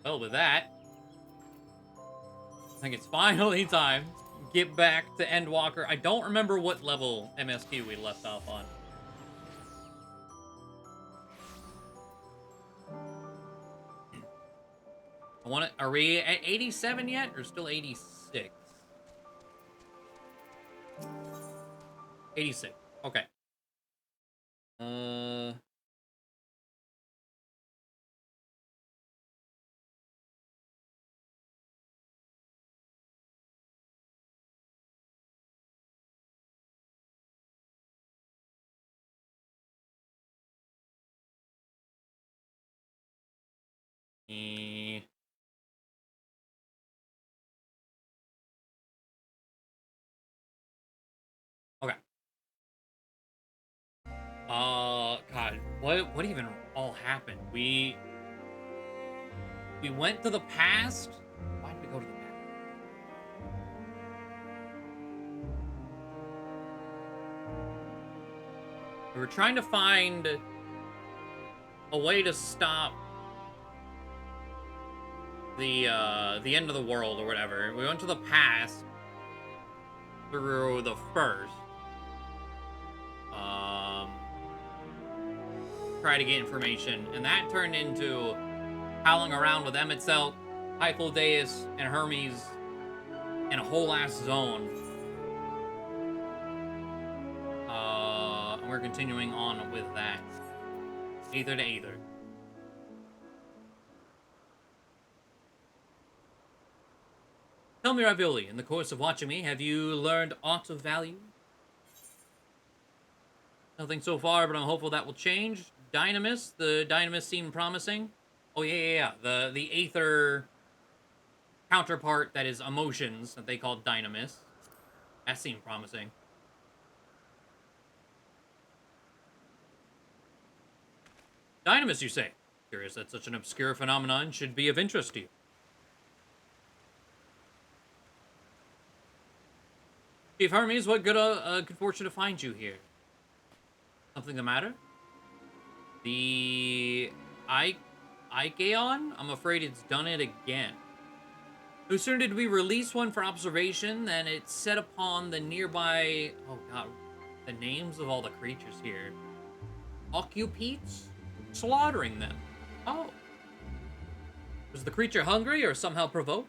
Well, with that, I think it's finally time to get back to Endwalker. I don't remember what level MSQ we left off on. I want it. Are we at 87 yet, or still 86? 86. Okay. Eh, okay. God, what even all happened? We went to the past. Why did we go to the past? We were trying to find a way to stop the end of the world or whatever. We went to the past through the first. Um, try to get information, and that turned into howling around with Emetzel, Hypodeus, and Hermes in a whole ass zone. And we're continuing on with that. Aether to Aether. Tell me, Ravioli, in the course of watching me, have you learned aught of value? Nothing so far, but I'm hopeful that will change. Dynamis, the Dynamis seemed promising. Oh yeah. The Aether counterpart that is emotions that they call Dynamis. That seemed promising. Dynamis, you say? Curious that such an obscure phenomenon should be of interest to you. Chief Hermes, what good fortune to find you here. Something the matter? The Ikeon? I'm afraid it's done it again. No sooner did we release one for observation than it set upon the nearby... Oh god, the names of all the creatures here. Occupetes? Slaughtering them. Oh. Was the creature hungry or somehow provoked?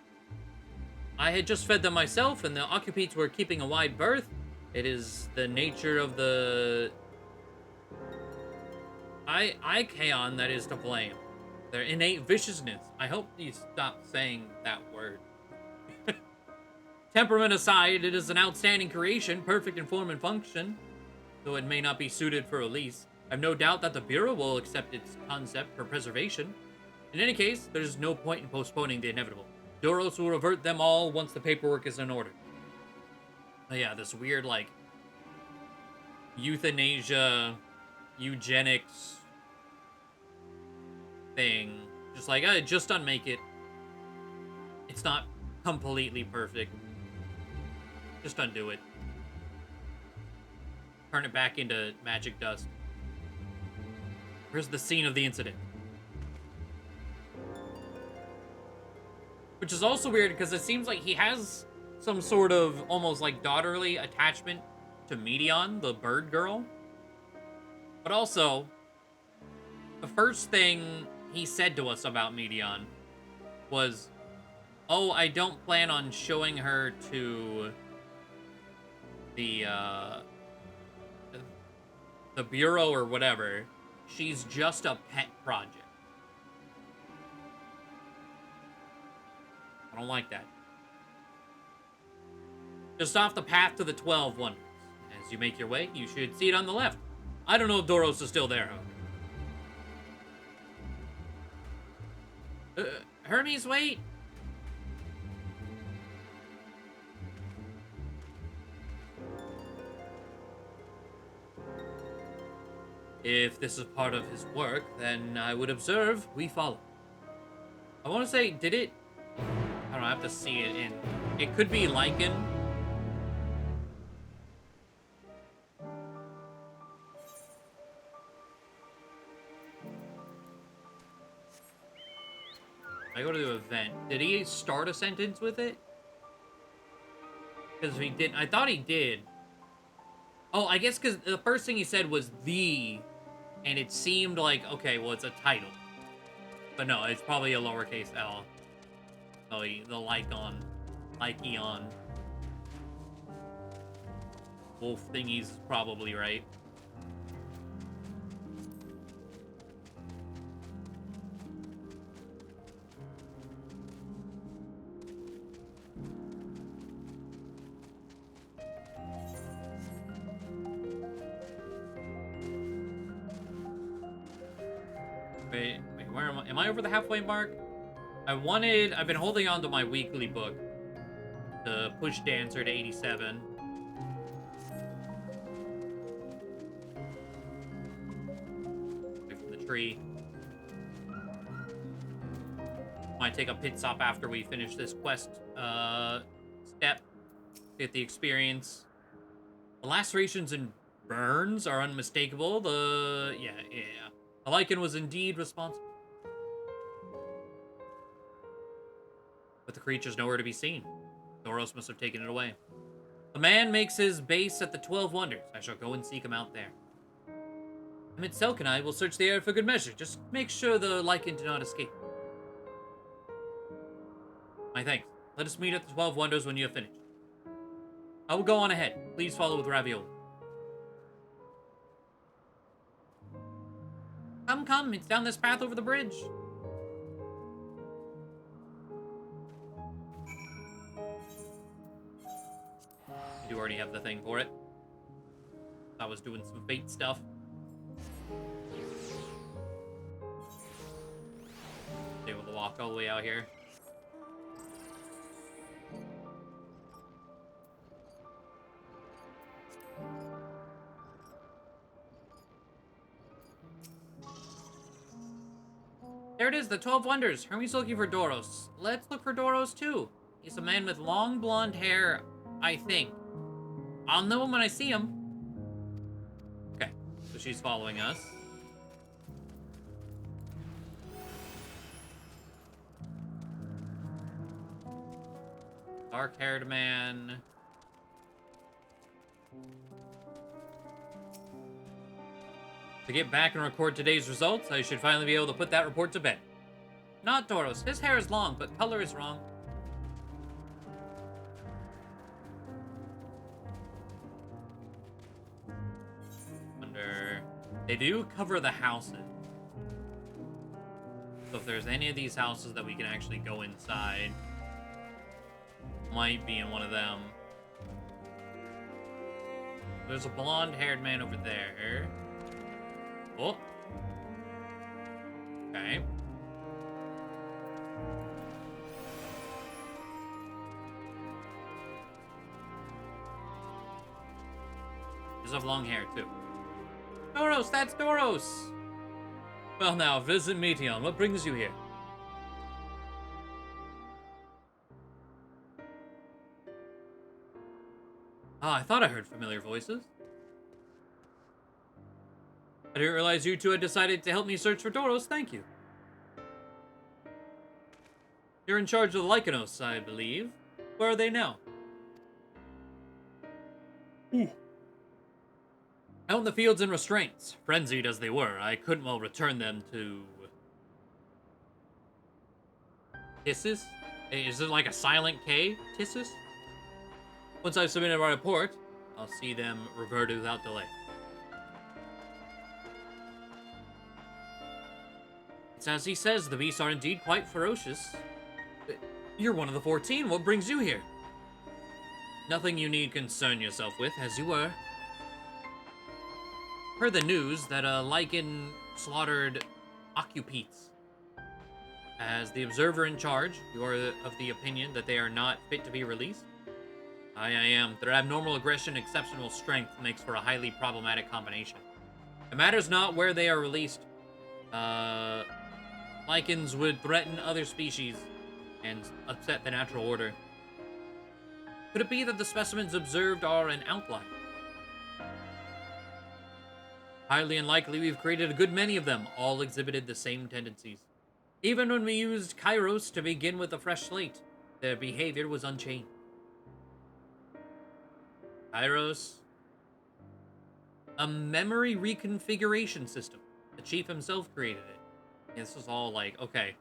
I had just fed them myself, and the Occupetes were keeping a wide berth. It is the nature of the... Ikeon that is to blame. Their innate viciousness. I hope you stop saying that word. Temperament aside, it is an outstanding creation, perfect in form and function, though it may not be suited for release. I've no doubt that the Bureau will accept its concept for preservation. In any case, there's no point in postponing the inevitable. Doros will revert them all once the paperwork is in order. Oh yeah, this weird, like, euthanasia, eugenics thing. Just like, just unmake it. It's not completely perfect. Just undo it. Turn it back into magic dust. Where's the scene of the incident? Which is also weird because it seems like he has some sort of almost like daughterly attachment to Medion, the bird girl. But also, the first thing he said to us about Medion was, oh, I don't plan on showing her to the Bureau or whatever. She's just a pet project. I don't like that. Just off the path to the 12 Wonders. As you make your way, you should see it on the left. I don't know if Doros is still there, however. Hermes, wait! If this is part of his work, then I would observe we follow. I want to say, did it... I don't know, I have to see it in... It could be Lycan. I go to the event. Did he start a sentence with it? Because he did. I thought he did. Oh, I guess because the first thing he said was the, and it seemed like, okay, well, it's a title. But no, it's probably a lowercase l. So the Lyceon. Wolf thingy's probably right. Wait, where am I? Am I over the halfway mark? I've been holding on to my weekly book to push Dancer to 87. Away from the tree. Might take a pit stop after we finish this quest step. Get the experience. The lacerations and burns are unmistakable. Yeah. The lichen was indeed responsible. But the creature's nowhere to be seen. Thoros must have taken it away. The man makes his base at the 12 Wonders. I shall go and seek him out there. Amit Selk and I will search the area for good measure. Just make sure the lichen do not escape. My thanks. Let us meet at the 12 Wonders when you have finished. I will go on ahead. Please follow with ravioli. Come. It's down this path over the bridge. I do already have the thing for it. I was doing some fate stuff. Able to walk all the way out here. There it is, the 12 Wonders. Hermes looking for Doros. Let's look for Doros too. He's a man with long blonde hair, I think. I'll know him when I see him. Okay, so she's following us. Dark-haired man. To get back and record today's results, I should finally be able to put that report to bed. Not Doros. His hair is long, but color is wrong. They do cover the houses. So if there's any of these houses that we can actually go inside, might be in one of them. There's a blonde-haired man over there. Oh. Okay. Does have long hair too. Doros, that's Doros! Well now, visit Meteon. What brings you here? Ah, I thought I heard familiar voices. I didn't realize you two had decided to help me search for Doros. Thank you. You're in charge of the Lycanos, I believe. Where are they now? Out in the fields in restraints. Frenzied as they were, I couldn't well return them to... Tissus? Is it like a silent K? Tissus? Once I've submitted my report, I'll see them reverted without delay. It's as he says, the beasts are indeed quite ferocious. You're one of the 14. What brings you here? Nothing you need concern yourself with, as you were. Heard the news that a lichen slaughtered occupites. As the observer in charge, you are of the opinion that they are not fit to be released? I am. Their abnormal aggression and exceptional strength makes for a highly problematic combination. It matters not where they are released. Lichens would threaten other species and upset the natural order. Could it be that the specimens observed are an outlier? Highly unlikely. We've created a good many of them. All exhibited the same tendencies. Even when we used Kairos to begin with a fresh slate, their behavior was unchanged. Kairos, a memory reconfiguration system. The chief himself created it. And this is all like, okay,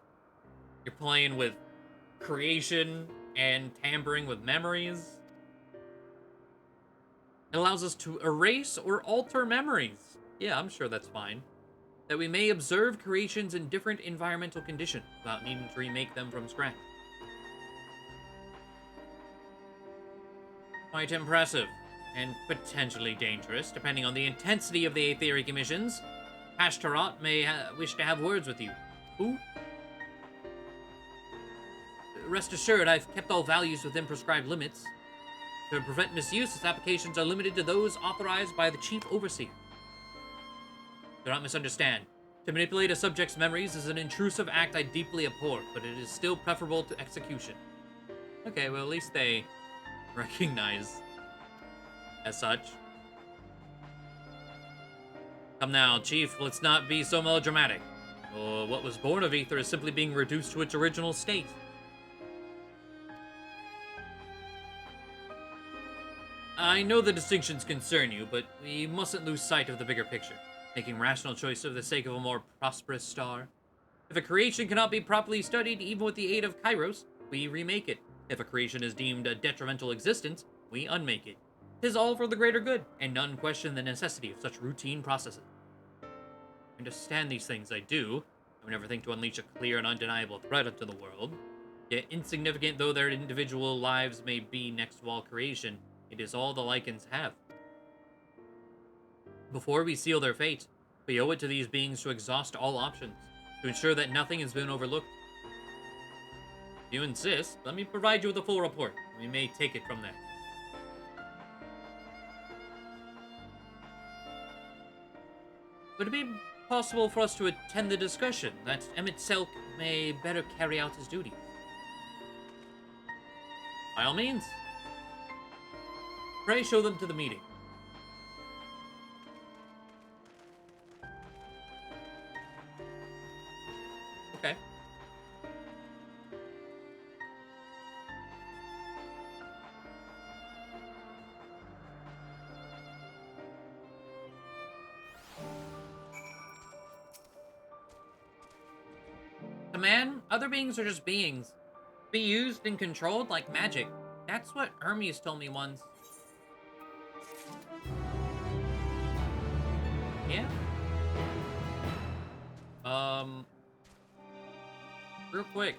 you're playing with creation and tampering with memories. It allows us to erase or alter memories. Yeah, I'm sure that's fine. That we may observe creations in different environmental conditions without needing to remake them from scratch. Quite impressive, and potentially dangerous, depending on the intensity of the aetheric emissions. Ashtaroth may wish to have words with you. Who? Rest assured, I've kept all values within prescribed limits. To prevent misuse, its applications are limited to those authorized by the Chief Overseer. Do not misunderstand. To manipulate a subject's memories is an intrusive act I deeply abhor, but it is still preferable to execution. Okay, well, at least they recognize as such. Come now, Chief, let's not be so melodramatic. What was born of Ether is simply being reduced to its original state. I know the distinctions concern you, but we mustn't lose sight of the bigger picture, making rational choice for the sake of a more prosperous star. If a creation cannot be properly studied, even with the aid of Kairos, we remake it. If a creation is deemed a detrimental existence, we unmake it. 'Tis all for the greater good, and none question the necessity of such routine processes. I understand these things, I do. I would never think to unleash a clear and undeniable threat into the world. Yet, insignificant though their individual lives may be next to all creation, it is all the Lycans have. Before we seal their fate, we owe it to these beings to exhaust all options, to ensure that nothing has been overlooked. If you insist, let me provide you with a full report. We may take it from there. Would it be possible for us to attend the discussion, that Emmett Selk may better carry out his duties? By all means. Pray show them to the meeting. Okay. Command, other beings are just beings. Be used and controlled like magic. That's what Hermes told me once. Yeah? Real quick.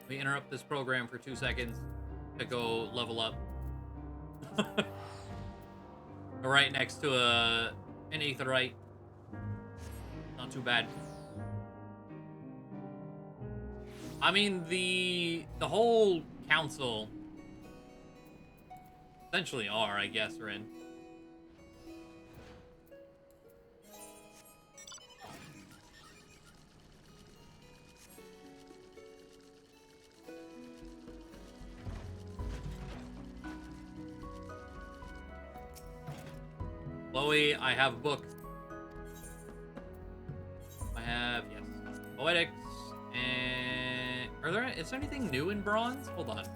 We interrupt this program for 2 seconds to go level up. Right next to an aetherite. Not too bad. I mean, the whole council essentially are, I guess, are in. Chloe, I have a book. I have, yes, Poetics, and is there anything new in bronze? Hold on. Did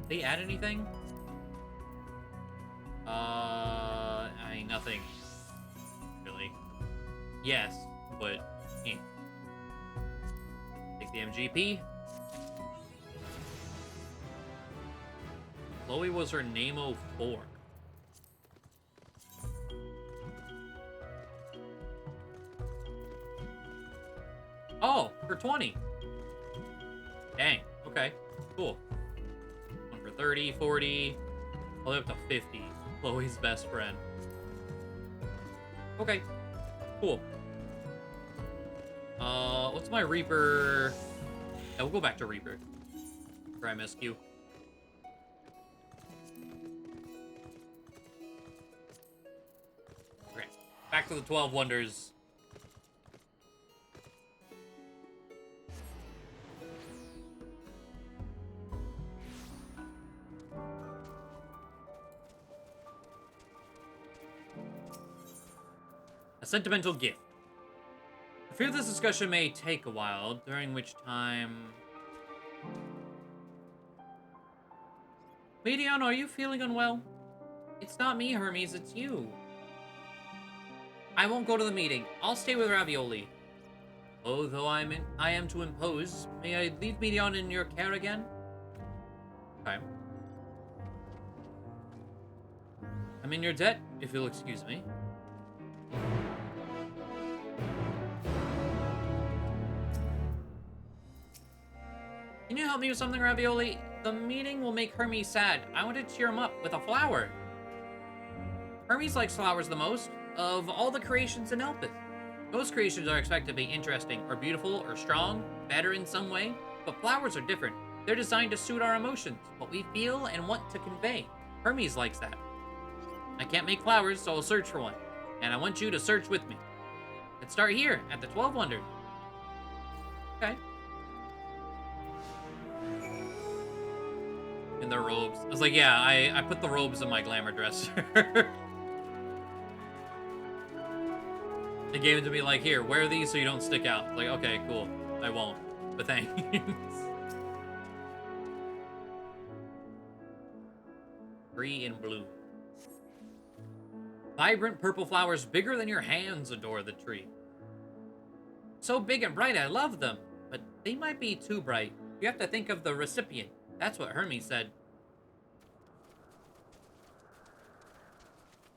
they add anything? I mean, nothing. Really. Yes, but, eh. Take the MGP. Chloe was her Namo 4. Oh, for 20. Dang. Okay. Cool. One for 30, 40, all the way up to 50. Chloe's best friend. Okay. Cool. What's my Reaper? Yeah, we'll go back to Reaper. For MSQ. Okay. Back to the 12 Wonders. A sentimental gift. I fear this discussion may take a while, during which time... Medion, are you feeling unwell? It's not me, Hermes, it's you. I won't go to the meeting. I'll stay with Ravioli. Although I am to impose, may I leave Medion in your care again? Okay. I'm in your debt, if you'll excuse me. Can you help me with something, Ravioli? The meeting will make Hermes sad. I want to cheer him up with a flower. Hermes likes flowers the most of all the creations in Elpis. Most creations are expected to be interesting or beautiful or strong, better in some way, but flowers are different. They're designed to suit our emotions, what we feel and want to convey. Hermes likes that. I can't make flowers, so I'll search for one. And I want you to search with me. Let's start here, at the 12 Wonders. Okay. In their robes. I was like, yeah, I put the robes in my glamour dresser. They gave it to me like, here, wear these so you don't stick out. Like, okay, cool. I won't. But thanks. Green and blue. Vibrant purple flowers bigger than your hands adore the tree. So big and bright, I love them. But they might be too bright. You have to think of the recipient. That's what Hermes said.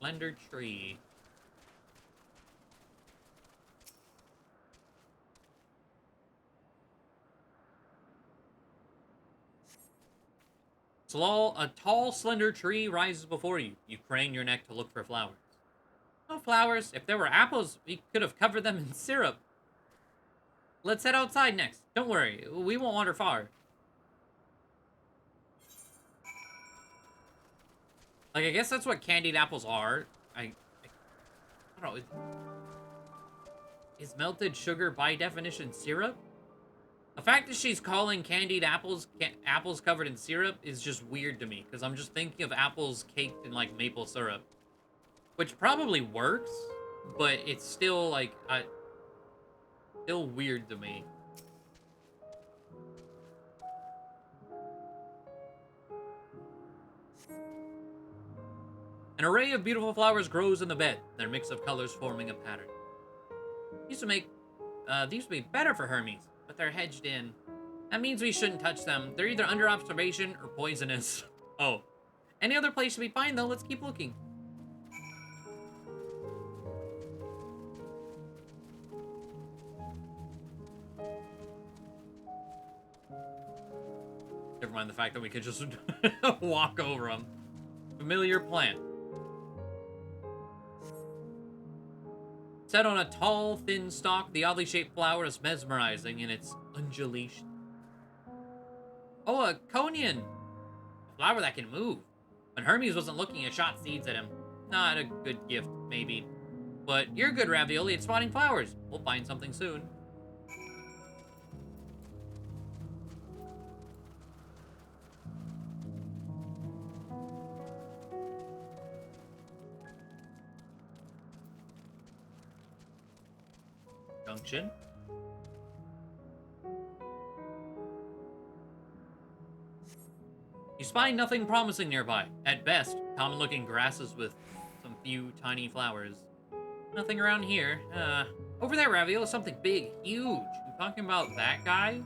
Slender tree. A tall, slender tree rises before you. You crane your neck to look for flowers. No flowers. If there were apples, we could have covered them in syrup. Let's head outside next. Don't worry, we won't wander far. Like, I guess that's what candied apples are. I don't know. Is melted sugar by definition syrup? The fact that she's calling candied apples apples covered in syrup is just weird to me, because I'm just thinking of apples caked in, like, maple syrup. Which probably works, but it's still, like, still weird to me. An array of beautiful flowers grows in the bed, their mix of colors forming a pattern. These would be better for Hermes, but they're hedged in. That means we shouldn't touch them. They're either under observation or poisonous. Oh. Any other place should be fine, though. Let's keep looking. Never mind the fact that we could just walk over them. Familiar plant. Set on a tall, thin stalk, the oddly shaped flower is mesmerizing in its undulation. Oh, a conian! A flower that can move. When Hermes wasn't looking, I shot seeds at him. Not a good gift, maybe. But you're good, Ravioli, at spotting flowers. We'll find something soon. Junction. You spy nothing promising nearby. At best, common-looking grasses with some few tiny flowers. Nothing around here. Over there, Ravioli, something big, huge. You talking about that guy?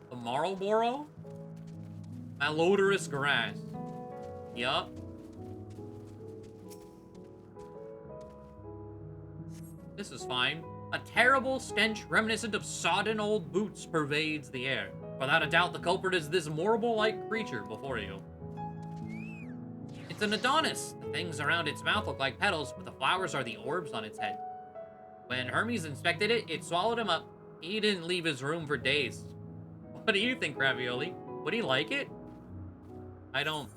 The Marlboro? Malodorous grass. Yup. This is fine. A terrible stench reminiscent of sodden old boots pervades the air. Without a doubt, the culprit is this Morble-like creature before you. It's an Adonis. The things around its mouth look like petals, but the flowers are the orbs on its head. When Hermes inspected it, it swallowed him up. He didn't leave his room for days. What do you think, Ravioli? Would he like it? I don't...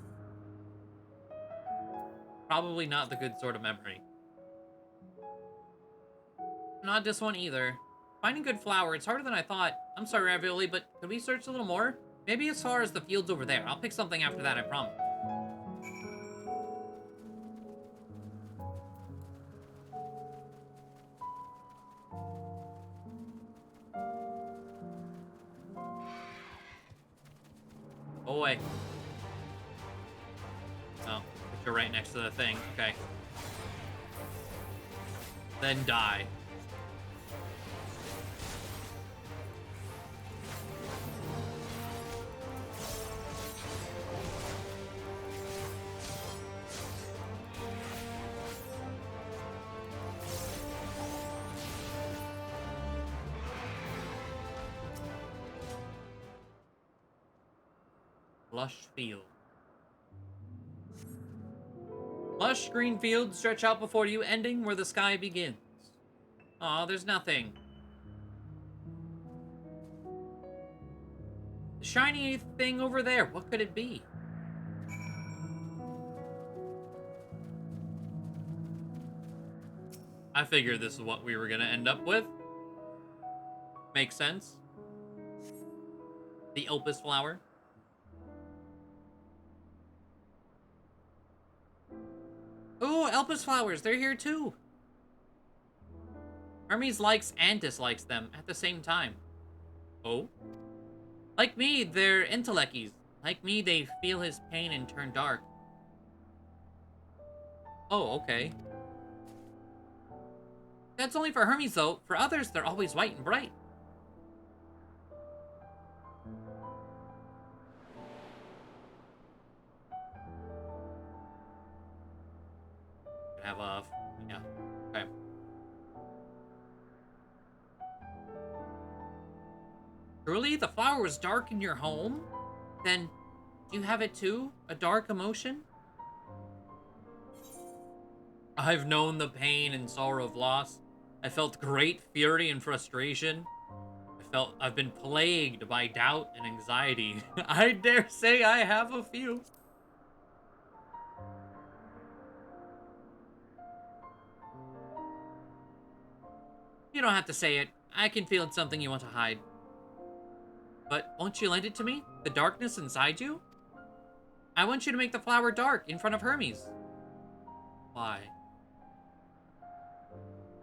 Probably not the good sort of memory. Not this one either. Finding good flower, it's harder than I thought. I'm sorry, Ravioli, but could we search a little more? Maybe as far as the fields over there. I'll pick something after that, I promise. Go away. Oh, but you're right next to the thing. Okay. Then die. Lush field. Lush green fields stretch out before you, ending where the sky begins. Aw, there's nothing. The shiny thing over there, what could it be? I figured this is what we were gonna end up with. Makes sense. The Elpis Flower. Ooh, Elpis flowers, they're here too. Hermes likes and dislikes them at the same time. Oh? Like me, they're intellecties. Like me, they feel his pain and turn dark. Oh, okay. That's only for Hermes though. For others, they're always white and bright. Have a... yeah. Okay. Truly, the flower was dark in your home? Then, do you have it too? A dark emotion? I've known the pain and sorrow of loss. I felt great fury and frustration. I've been plagued by doubt and anxiety. I dare say I have a few. You don't have to say it. I can feel it's something you want to hide. But won't you lend it to me? The darkness inside you? I want you to make the flower dark in front of Hermes. Why?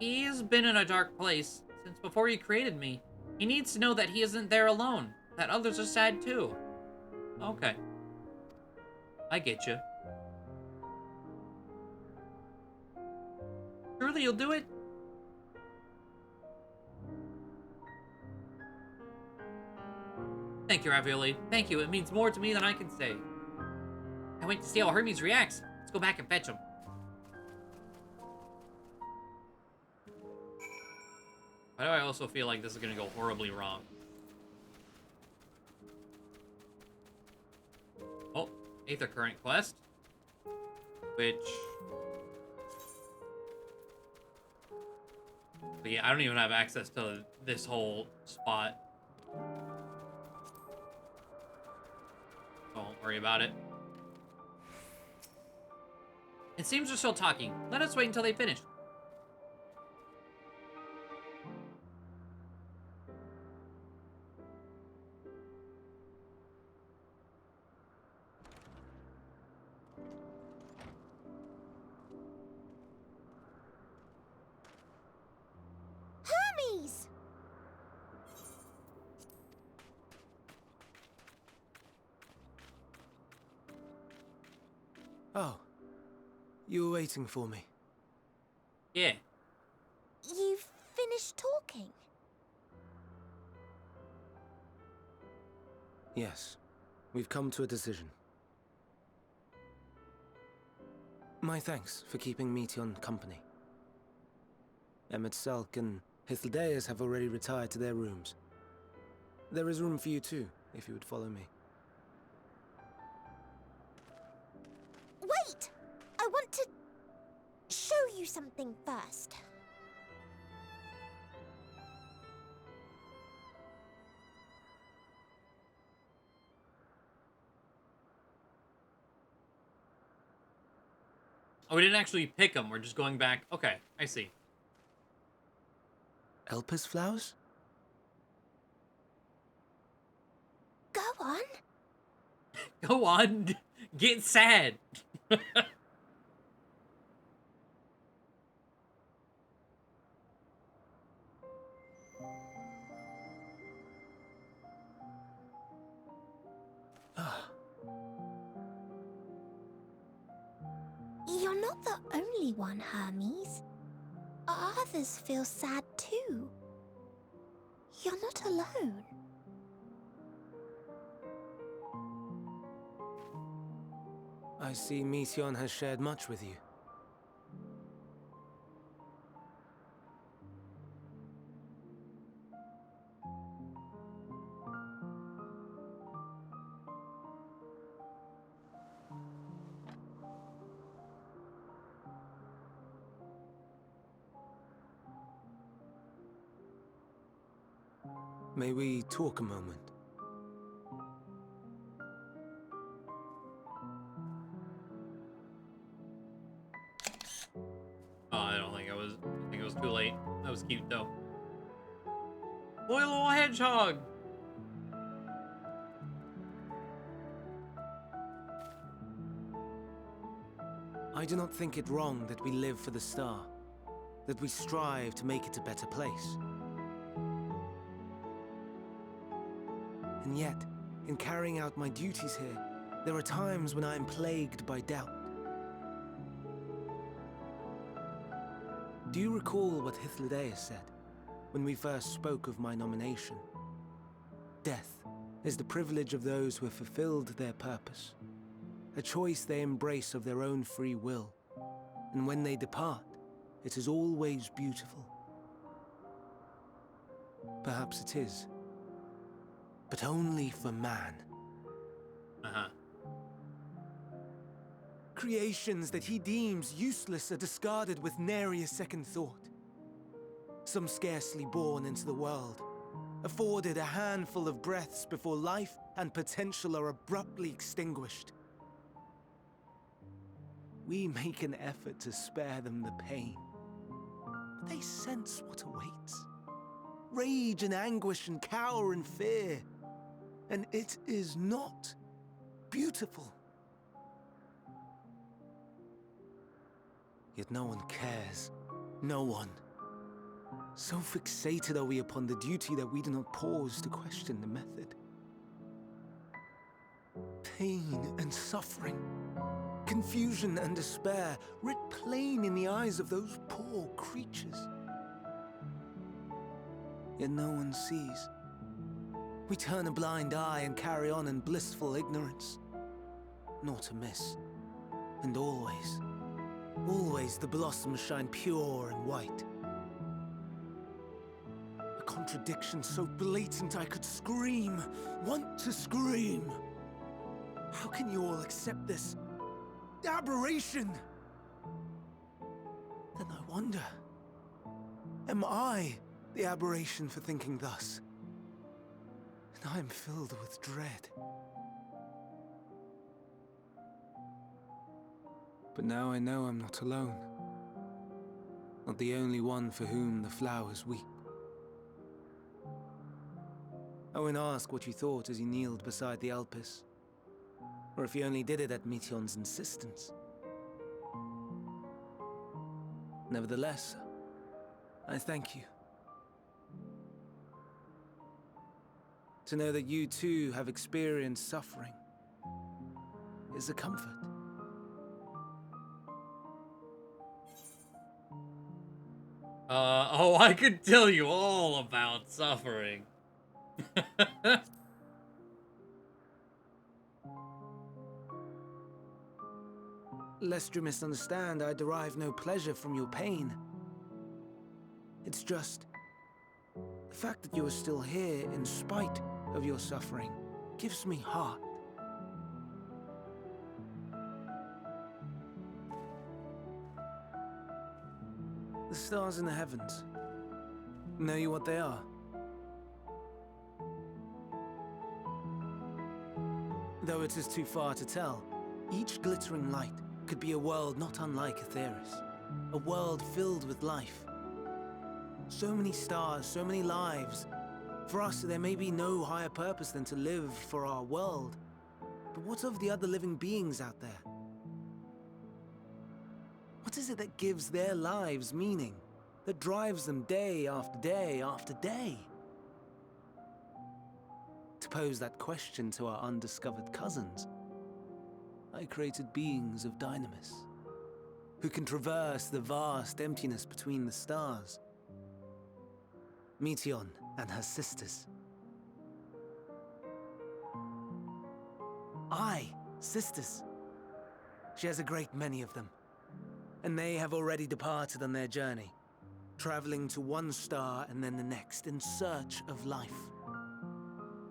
He's been in a dark place since before he created me. He needs to know that he isn't there alone, that others are sad too. Okay. I get you. Surely you'll do it? Thank you, Ravioli. Thank you. It means more to me than I can say. I wait to see how Hermes reacts. Let's go back and fetch him. Why do I also feel like this is gonna go horribly wrong? Oh, Aether Current quest. Which... but yeah, I don't even have access to this whole spot. Don't worry about it. It seems they're still talking. Let us wait until they finish. Hermes! Oh, you were waiting for me. Yeah. You've finished talking? Yes, we've come to a decision. My thanks for keeping Meteon company. Emmett Selk and Hythlodaeus have already retired to their rooms. There is room for you too, if you would follow me. Wait! I want to show you something first. Oh, we didn't actually pick them. We're just going back. Okay, I see. Elpis flowers? Go on. Go on. Get sad. Ah, You're not the only one, Hermes. Others feel sad too. You're not alone. I see Meteion has shared much with you. May we talk a moment? Oh, I don't think I think it was too late. That was cute though. Boy, little hedgehog. I do not think it wrong that we live for the star, that we strive to make it a better place. And yet, in carrying out my duties here, there are times when I am plagued by doubt. Do you recall what Hythlodaeus said when we first spoke of my nomination? Death is the privilege of those who have fulfilled their purpose, a choice they embrace of their own free will, and when they depart, it is always beautiful. Perhaps it is, but only for man. Uh-huh. Creations that he deems useless are discarded with nary a second thought. Some scarcely born into the world, afforded a handful of breaths before life and potential are abruptly extinguished. We make an effort to spare them the pain, but they sense what awaits. Rage and anguish and cower and fear, and it is not beautiful. Yet no one cares. No one. So fixated are we upon the duty that we do not pause to question the method. Pain and suffering, confusion and despair, writ plain in the eyes of those poor creatures. Yet no one sees. We turn a blind eye and carry on in blissful ignorance. Nor to miss. And always, always the blossoms shine pure and white. A contradiction so blatant I could scream, want to scream. How can you all accept this aberration? Then I wonder, am I the aberration for thinking thus? And I am filled with dread. But now I know I'm not alone. Not the only one for whom the flowers weep. I won't ask what you thought as you kneeled beside the Elpis, or if you only did it at Meteion's insistence. Nevertheless, I thank you. To know that you too have experienced suffering is a comfort. Oh, I could tell you all about suffering. Lest you misunderstand, I derive no pleasure from your pain. It's just the fact that you are still here in spite of your suffering gives me heart. The stars in the heavens. Know you what they are? Though it is too far to tell, each glittering light could be a world not unlike Aetheris. A world filled with life. So many stars, so many lives. For us, there may be no higher purpose than to live for our world. But what of the other living beings out there? What is it that gives their lives meaning? That drives them day after day after day? To pose that question to our undiscovered cousins, I created beings of dynamis. who can traverse the vast emptiness between the stars. Meteon and her sisters. Aye, sisters. She has a great many of them, and they have already departed on their journey, traveling to one star and then the next in search of life.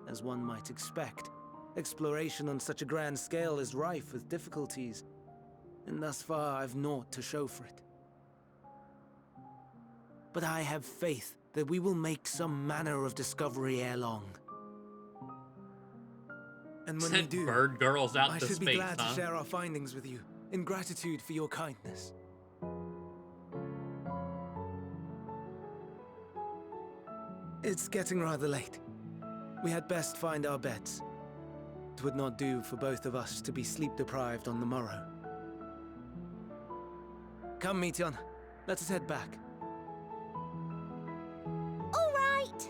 As one might expect, exploration on such a grand scale is rife with difficulties, and thus far I've naught to show for it. But I have faith that we will make some manner of discovery ere long. And when we Sent do, bird girls out I to should space, be glad huh? to share our findings with you, in gratitude for your kindness. It's getting rather late. We had best find our beds. It would not do for both of us to be sleep-deprived on the morrow. Come, Meteon. Let us head back. All right.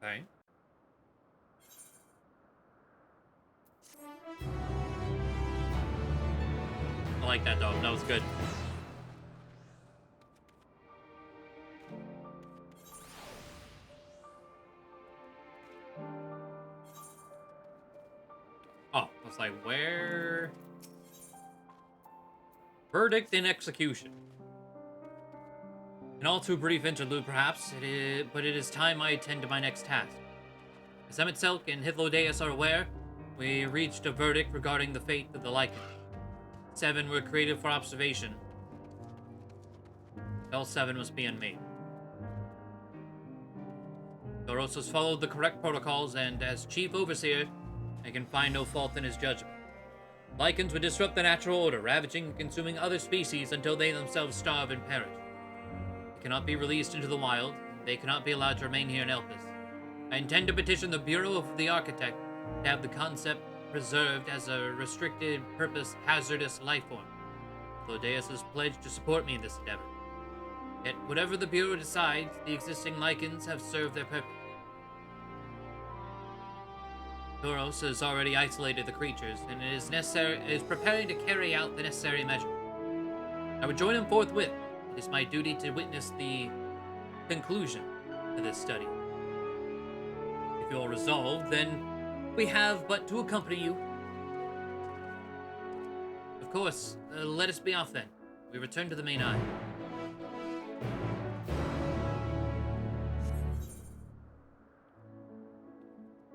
Okay. I like that dog. That was good. Oh, I was like, where? Verdict in execution. An all too brief interlude, perhaps, but it is time I attend to my next task. As Emetselk and Hythlodaeus are aware, we reached a verdict regarding the fate of the Lycan. 7 were created for observation. All 7 must be unmade. Thoros has followed the correct protocols, and as Chief Overseer, I can find no fault in his judgment. Lycans would disrupt the natural order, ravaging and consuming other species until they themselves starve and perish. They cannot be released into the wild. They cannot be allowed to remain here in Elpis. I intend to petition the Bureau of the Architect to have the concept preserved as a restricted purpose hazardous life form. Hythlodaeus has pledged to support me in this endeavor. Yet, whatever the Bureau decides, the existing Lycans have served their purpose. Thoros has already isolated the creatures, and is preparing to carry out the necessary measure. I would join him forthwith. It is my duty to witness the conclusion to this study. If you are resolved, then we have but to accompany you. Of course, let us be off then. We return to the main eye.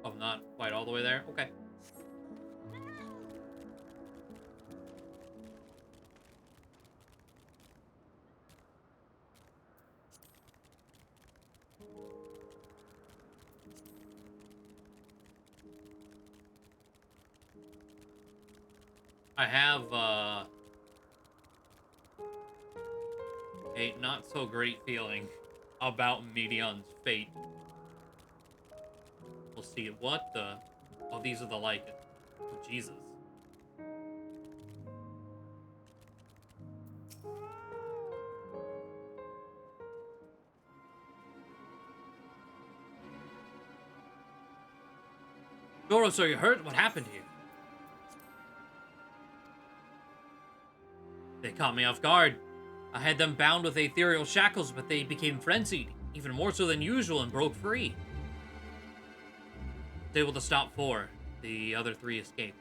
Oh, not quite all the way there? Okay. I have, a not so great feeling about Meteon's fate. We'll see. What the? Oh, these are the Lycans. Oh, Jesus. Thoros, are you hurt? What happened here? They caught me off guard. I had them bound with ethereal shackles, but they became frenzied, even more so than usual, and broke free. I was able to stop 4. The other 3 escaped.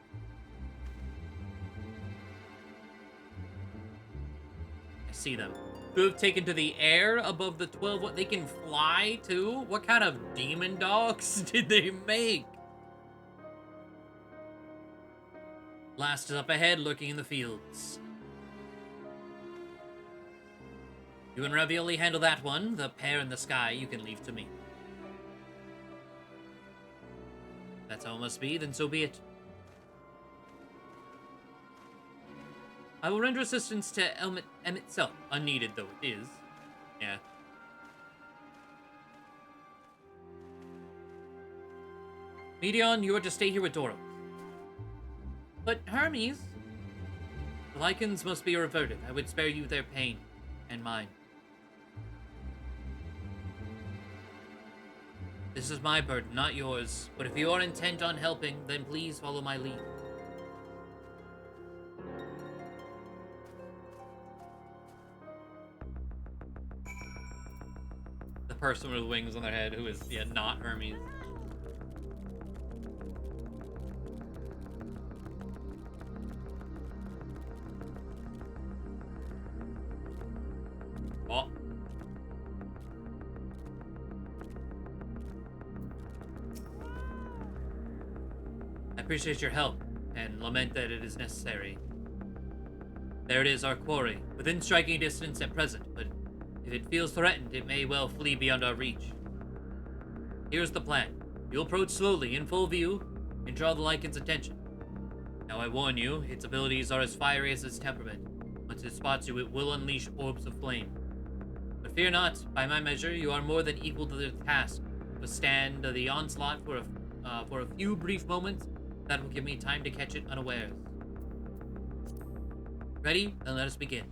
I see them. Who have taken to the air above the 12? What, they can fly too? What kind of demon dogs did they make? Last is up ahead, lurking in the fields. You and Ravioli handle that one. The pair in the sky you can leave to me. If that's how it must be, then so be it. I will render assistance to Emetselk, unneeded though it is. Yeah. Medion, you are to stay here with Dora. But Hermes, the Lycans must be reverted. I would spare you their pain and mine. This is my burden, not yours. But if you are intent on helping, then please follow my lead. The person with wings on their head who is, yeah, not Hermes. Oh. I appreciate your help, and lament that it is necessary. There it is, our quarry, within striking distance at present, but if it feels threatened, it may well flee beyond our reach. Here's the plan. You'll approach slowly, in full view, and draw the Lycan's attention. Now I warn you, its abilities are as fiery as its temperament. Once it spots you, it will unleash orbs of flame. But fear not, by my measure, you are more than equal to the task. Withstand the onslaught for a few brief moments. That will give me time to catch it unawares. Ready? Then let us begin.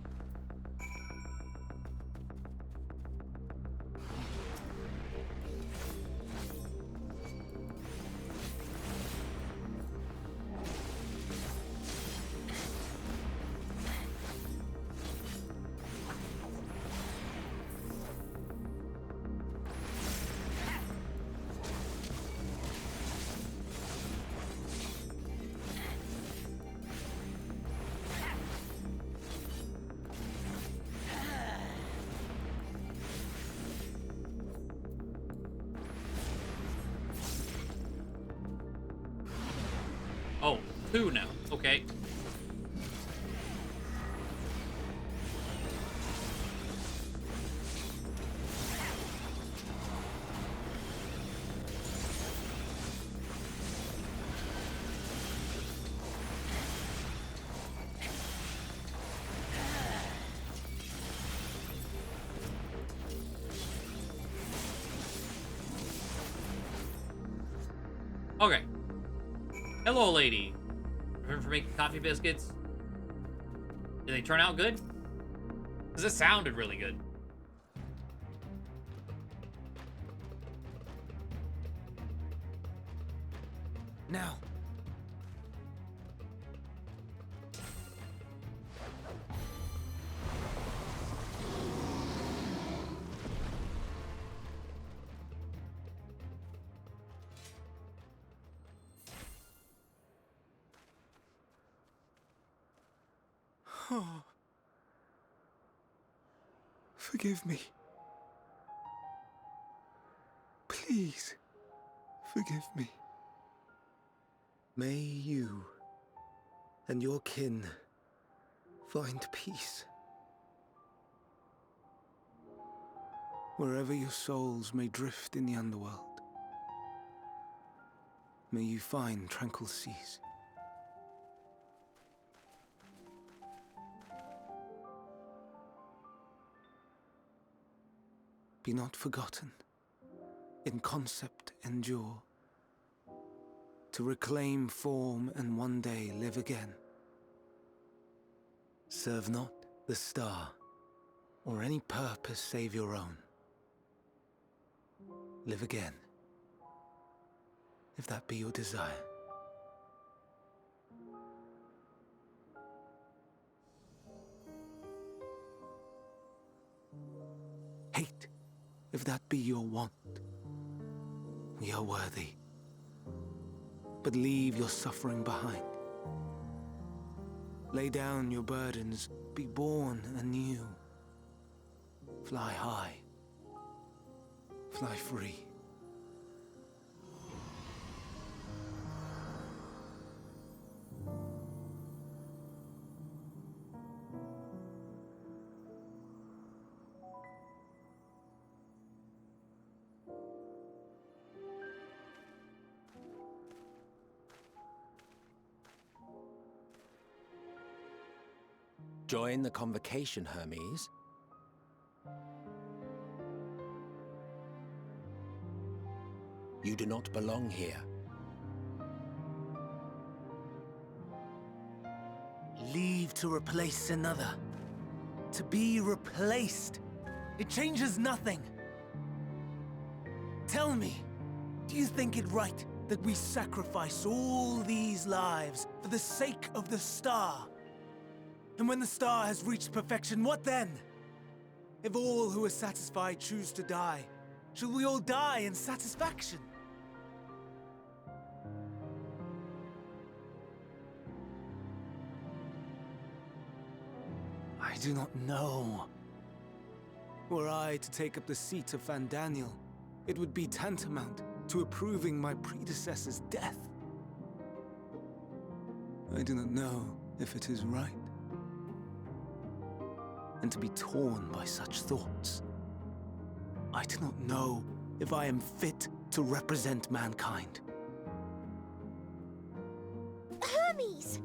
Oh, 2 now. Okay. Okay. Hello, lady. Return for making coffee biscuits. Did they turn out good? Because it sounded really good. Now. Oh. Forgive me. Please, forgive me. May you and your kin find peace. Wherever your souls may drift in the underworld, may you find tranquil seas. Be not forgotten, in concept endure, to reclaim form and one day live again. Serve not the star, or any purpose save your own. Live again, if that be your desire. Hate, if that be your want. We are worthy. But leave your suffering behind. Lay down your burdens, be born anew. Fly high, fly free. Join the convocation, Hermes. You do not belong here. leave to replace another. To be replaced. It changes nothing. Tell me, do you think it right that we sacrifice all these lives for the sake of the star? And when the star has reached perfection, what then? If all who are satisfied choose to die, shall we all die in satisfaction? I do not know. Were I to take up the seat of Van Daniel, it would be tantamount to approving my predecessor's death. I do not know if it is right. And to be torn by such thoughts, I do not know if I am fit to represent mankind. Hermes!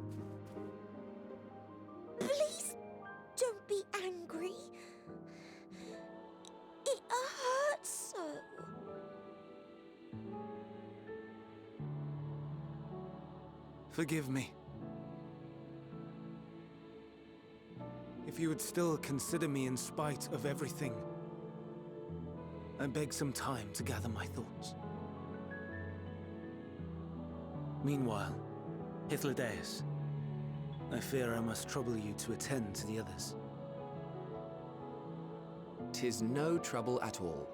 Please don't be angry. It hurts so. Forgive me. If you would still consider me in spite of everything, I beg some time to gather my thoughts. Meanwhile, Hythlodaeus, I fear I must trouble you to attend to the others. 'Tis no trouble at all.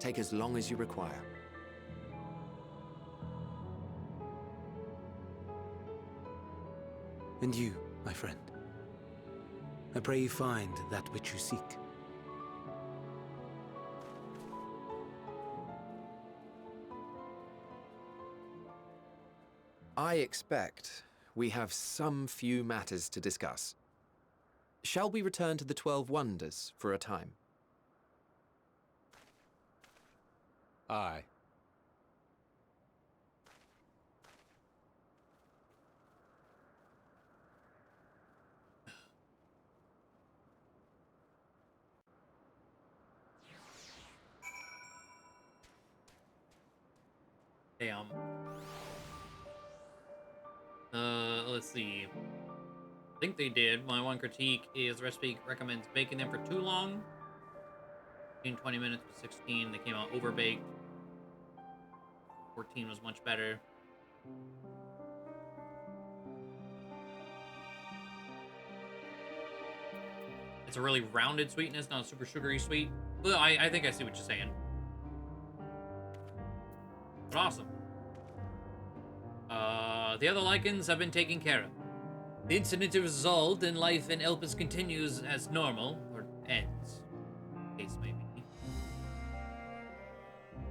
Take as long as you require. And you, my friend, I pray you find that which you seek. I expect we have some few matters to discuss. Shall we return to the 12 Wonders for a time? Aye. Damn. Let's see. I think they did. My one critique is the recipe recommends baking them for too long. 20 minutes to 16. They came out overbaked. 14 was much better. It's a really rounded sweetness, not super sugary sweet. Well, I think I see what you're saying. But awesome. The other lichens have been taken care of. The incident is resolved and life in Elpis continues as normal, or ends. Case may be.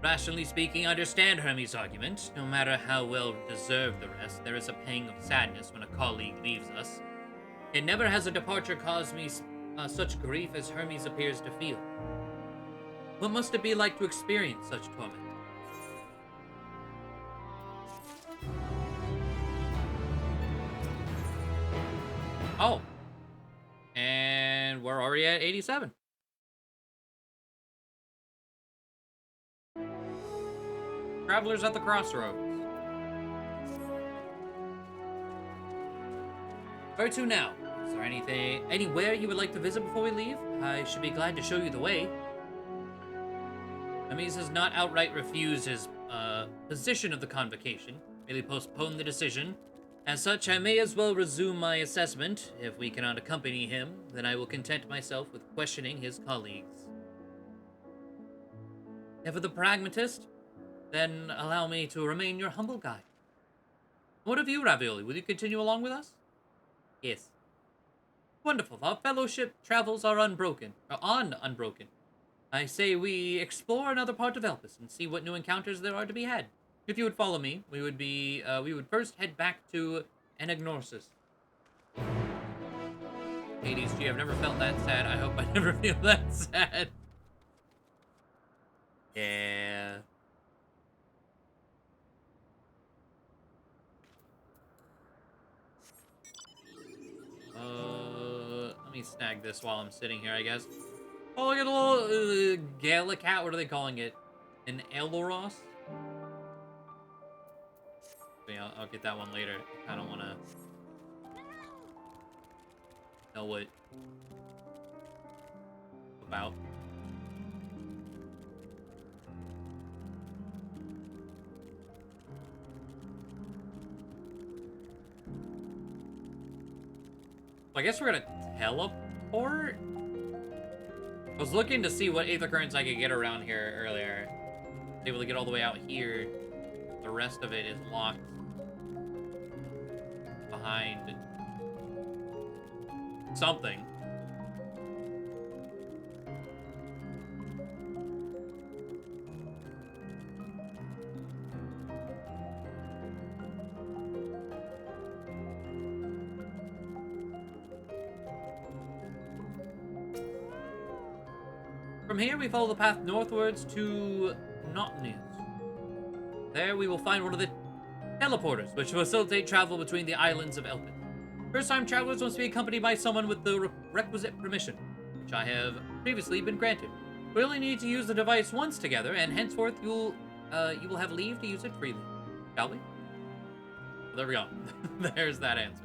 Rationally speaking, I understand Hermes' argument. No matter how well deserved the rest, there is a pang of sadness when a colleague leaves us. It never has a departure caused me such grief as Hermes appears to feel. What must it be like to experience such torment? Oh. And we're already at 87. Travelers at the crossroads. Where to now? Is there anywhere you would like to visit before we leave? I should be glad to show you the way. Hermes has not outright refused his position of the convocation, merely postponed the decision. As such, I may as well resume my assessment. If we cannot accompany him, then I will content myself with questioning his colleagues. And for the pragmatist, then allow me to remain your humble guide. What of you, Ravioli? Will you continue along with us? Yes. Wonderful. Our fellowship travels are unbroken. I say we explore another part of Elpis and see what new encounters there are to be had. If you would follow me, we would first head back to Anagnosis. Hades, gee, I've never felt that sad. I hope I never feel that sad. Yeah. Let me snag this while I'm sitting here, I guess. Oh, look at a little Gallicat. What are they calling it? An Eldoros? Yeah, I'll get that one later. I don't want to. know what about. I guess we're gonna teleport? I was looking to see what Aether Currents I could get around here earlier. I was able to get all the way out here. The rest of it is locked behind something. From here, we follow the path northwards to Notnews. There, we will find one of the teleporters, which facilitate travel between the islands of Elpis. First-time travelers must be accompanied by someone with the requisite permission, which I have previously been granted. We only need to use the device once together, and henceforth you will have leave to use it freely. Shall we? Well, there we go. There's that answer.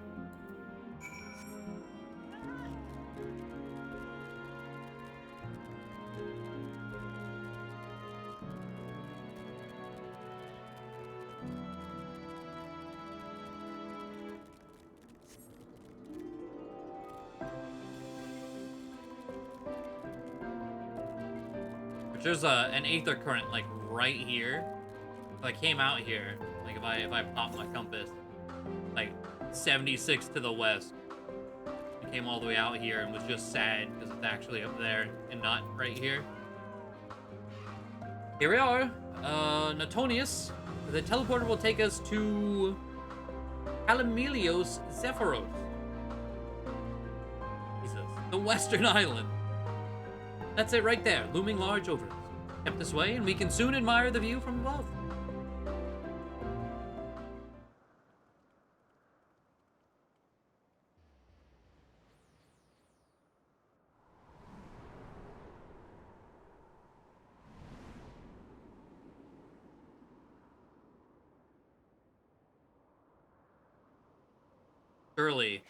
There's an Aether Current like right here. If I came out here, like if I pop my compass, like 76 to the west, it came all the way out here and was just sad because it's actually up there and not right here. Here we are, Natonius. The teleporter will take us to Calamelios Zephyros. Jesus, the Western Island. That's it right there, looming large over us. Step this way, and we can soon admire the view from above. Surely,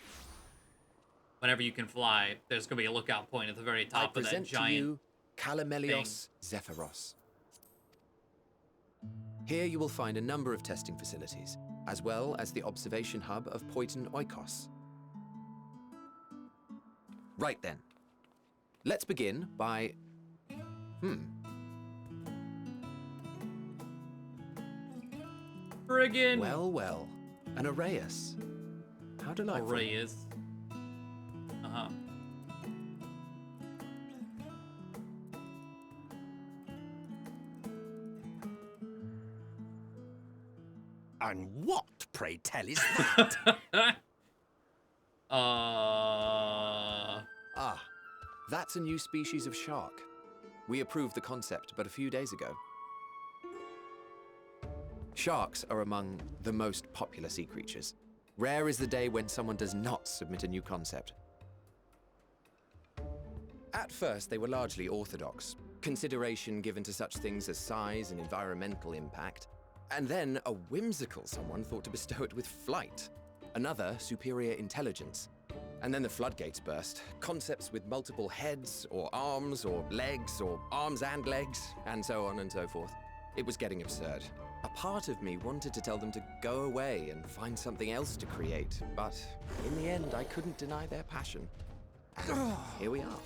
whenever you can fly, there's going to be a lookout point at the very top of that giant to you Calamelios Zephyros. Here you will find a number of testing facilities, as well as the observation hub of Poiton Oikos. Right then. Let's begin by... Friggin' Well, an Arrayus. How delightful. Arrayus. Uh-huh. And what, pray tell, is that? Ah, that's a new species of shark. We approved the concept but a few days ago. Sharks are among the most popular sea creatures. Rare is the day when someone does not submit a new concept. At first, they were largely orthodox, consideration given to such things as size and environmental impact, and then a whimsical someone thought to bestow it with flight, another superior intelligence. And then the floodgates burst, concepts with multiple heads, or arms and legs, and so on and so forth. It was getting absurd. A part of me wanted to tell them to go away and find something else to create, but in the end, I couldn't deny their passion. And here we are.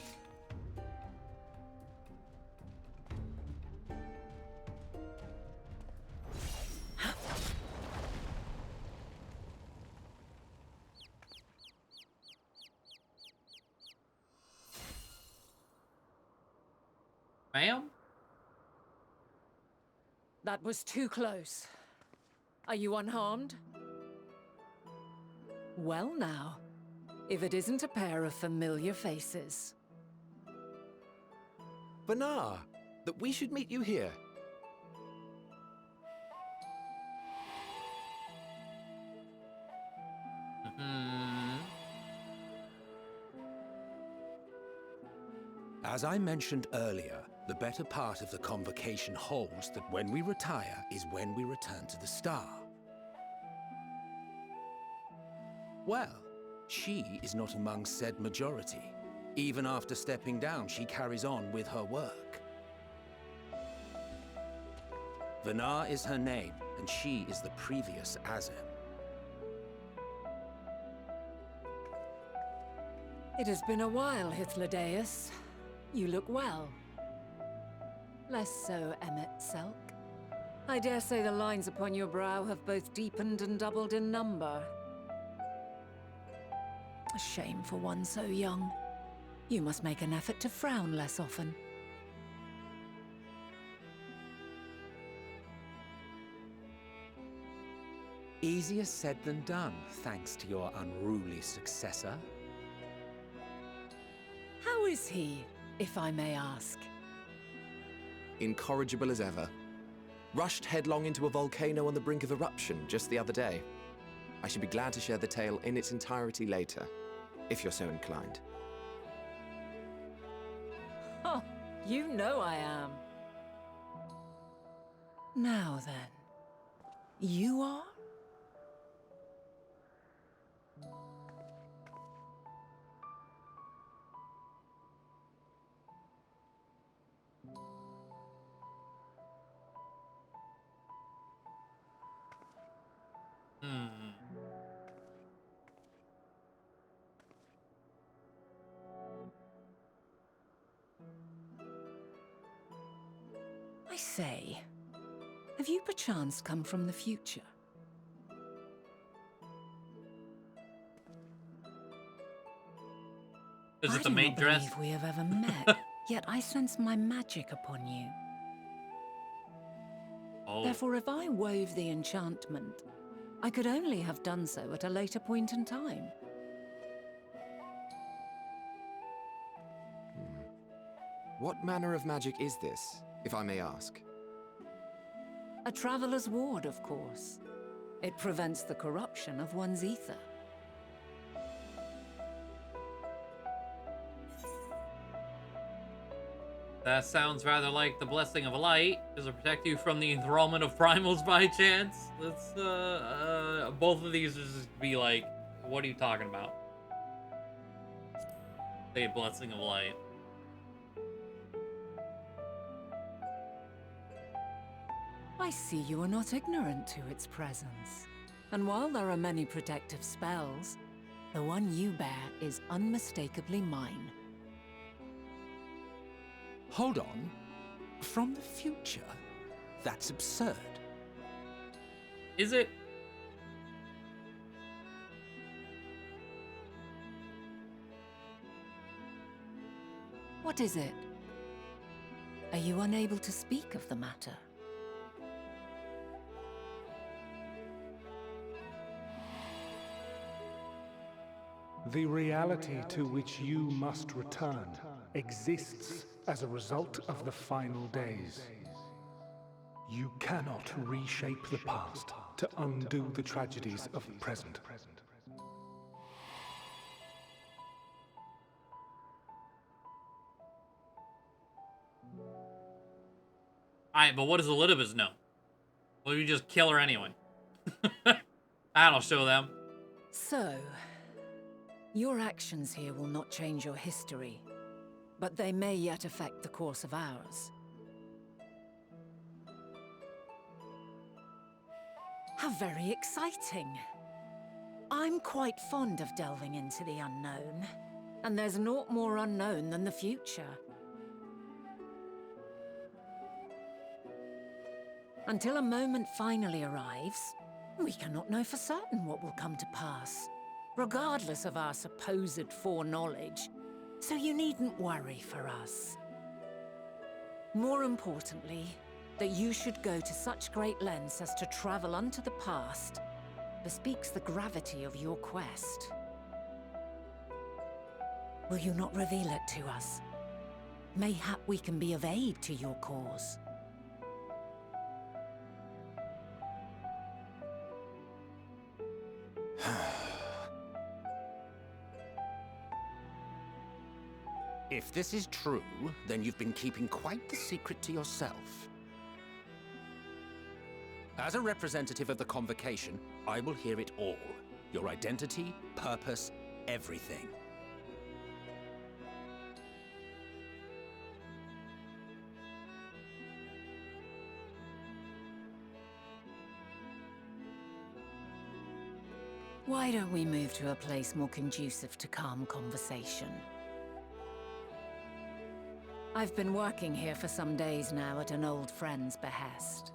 Ma'am? That was too close. Are you unharmed? Well now, if it isn't a pair of familiar faces. Banar, that we should meet you here. As I mentioned earlier, the better part of the convocation holds that when we retire is when we return to the star. Well, She is not among said majority. Even after stepping down, she carries on with her work. Vanar is her name, and she is the previous Azem. It has been a while, Hythlodaeus. You look well. Less so, Selk. I dare say the lines upon your brow have both deepened and doubled in number. A shame for one so young. You must make an effort to frown less often. Easier said than done, thanks to your unruly successor. How is he, if I may ask? Incorrigible as ever. Rushed headlong into a volcano on the brink of eruption just the other day. I should be glad to share the tale in its entirety later, if you're so inclined. Oh, you know I am. Now then, you are? I say, have you perchance come from the future? Is it the I do maid not dress? believe we have ever met, yet I sense my magic upon you. Oh. Therefore, if I wove the enchantment, I could only have done so at a later point in time. What manner of magic is this, if I may ask? A traveler's ward, of course. It prevents the corruption of one's ether. That sounds rather like the blessing of light. Does it protect you from the enthrallment of primals by chance? Let's, both of these just be like, what are you talking about? Say blessing of light. I see you are not ignorant to its presence. And while there are many protective spells, the one you bear is unmistakably mine. Hold on. From the future? That's absurd. Is it? What is it? Are you unable to speak of the matter? The reality to which you must return exists as a result of the final days. You cannot reshape the past to undo the tragedies of the present. Alright, but what does Elpis know? Well, you just kill her anyway. That'll show them. So, your actions here will not change your history, but they may yet affect the course of ours. How very exciting! I'm quite fond of delving into the unknown, and there's naught more unknown than the future. Until a moment finally arrives, we cannot know for certain what will come to pass, regardless of our supposed foreknowledge, so you needn't worry for us. More importantly, that you should go to such great lengths as to travel unto the past bespeaks the gravity of your quest. Will you not reveal it to us? Mayhap we can be of aid to your cause. If this is true, then you've been keeping quite the secret to yourself. As a representative of the Convocation, I will hear it all. Your identity, purpose, everything. Why don't we move to a place more conducive to calm conversation? I've been working here for some days now at an old friend's behest.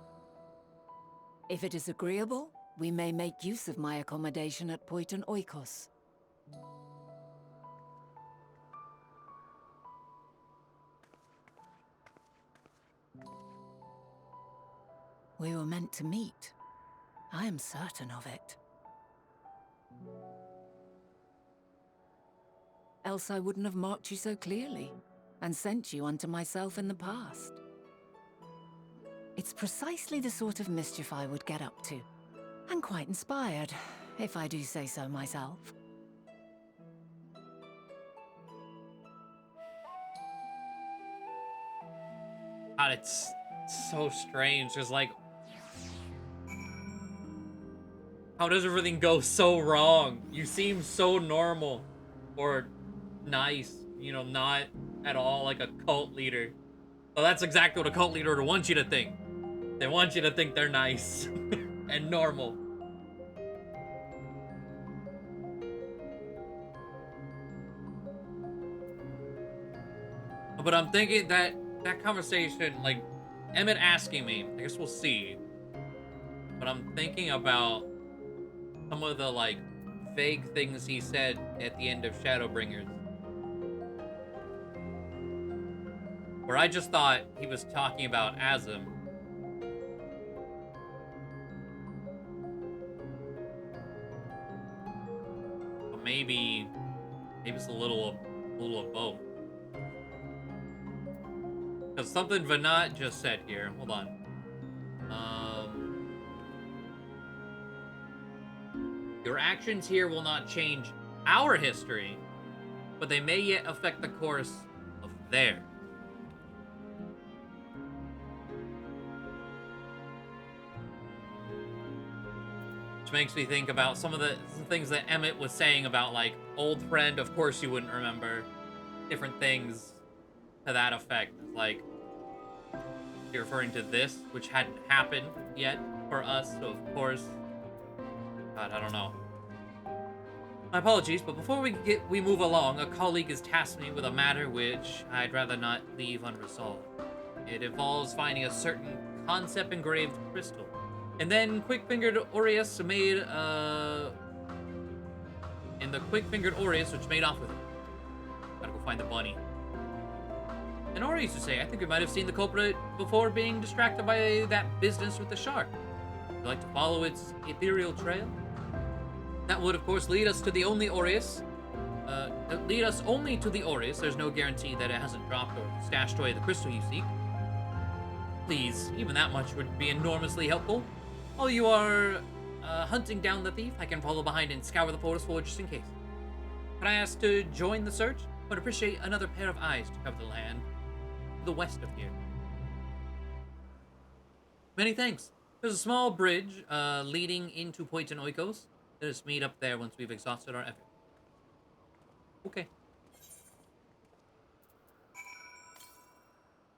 If it is agreeable, we may make use of my accommodation at Oikos. We were meant to meet. I am certain of it. Else I wouldn't have marked you so clearly, and sent you unto myself in the past. It's precisely the sort of mischief I would get up to, and quite inspired, if I do say so myself. God, it's so strange. There's like, how does everything go so wrong? You seem so normal or nice, you know, not at all like a cult leader. Well, that's exactly what a cult leader would want you to think. They want you to think they're nice and normal. But I'm thinking that conversation, like, Emmett asking me, I guess we'll see. But I'm thinking about some of the, like, vague things he said at the end of Shadowbringers. Where I just thought he was talking about Azim. But maybe it's a little of both. Because something Vanat just said here. Hold on. Your actions here will not change our history, but they may yet affect the course of theirs. Which makes me think about some of the things that Emmett was saying about, like, old friend, of course you wouldn't remember. Different things to that effect. Like, you're referring to this, which hadn't happened yet for us, so of course. God, I don't know. My apologies, but before we move along, a colleague has tasked me with a matter which I'd rather not leave unresolved. It involves finding a certain concept engraved crystal, and then quick-fingered Aureus made which made off with it. Gotta go find the bunny. And Ori used to say, I think we might have seen the culprit before being distracted by that business with the shark. Would you like to follow its ethereal trail? That would, of course, lead us to the only Aureus. Lead us only to the Aureus. There's no guarantee that it hasn't dropped or stashed away the crystal you seek. Please, even that much would be enormously helpful. While you are hunting down the thief, I can follow behind and scour the forest floor just in case. Could I ask to join the search? Would appreciate another pair of eyes to cover the land to the west of here. Many thanks. There's a small bridge leading into Oikos. Let us meet up there once we've exhausted our efforts. Okay.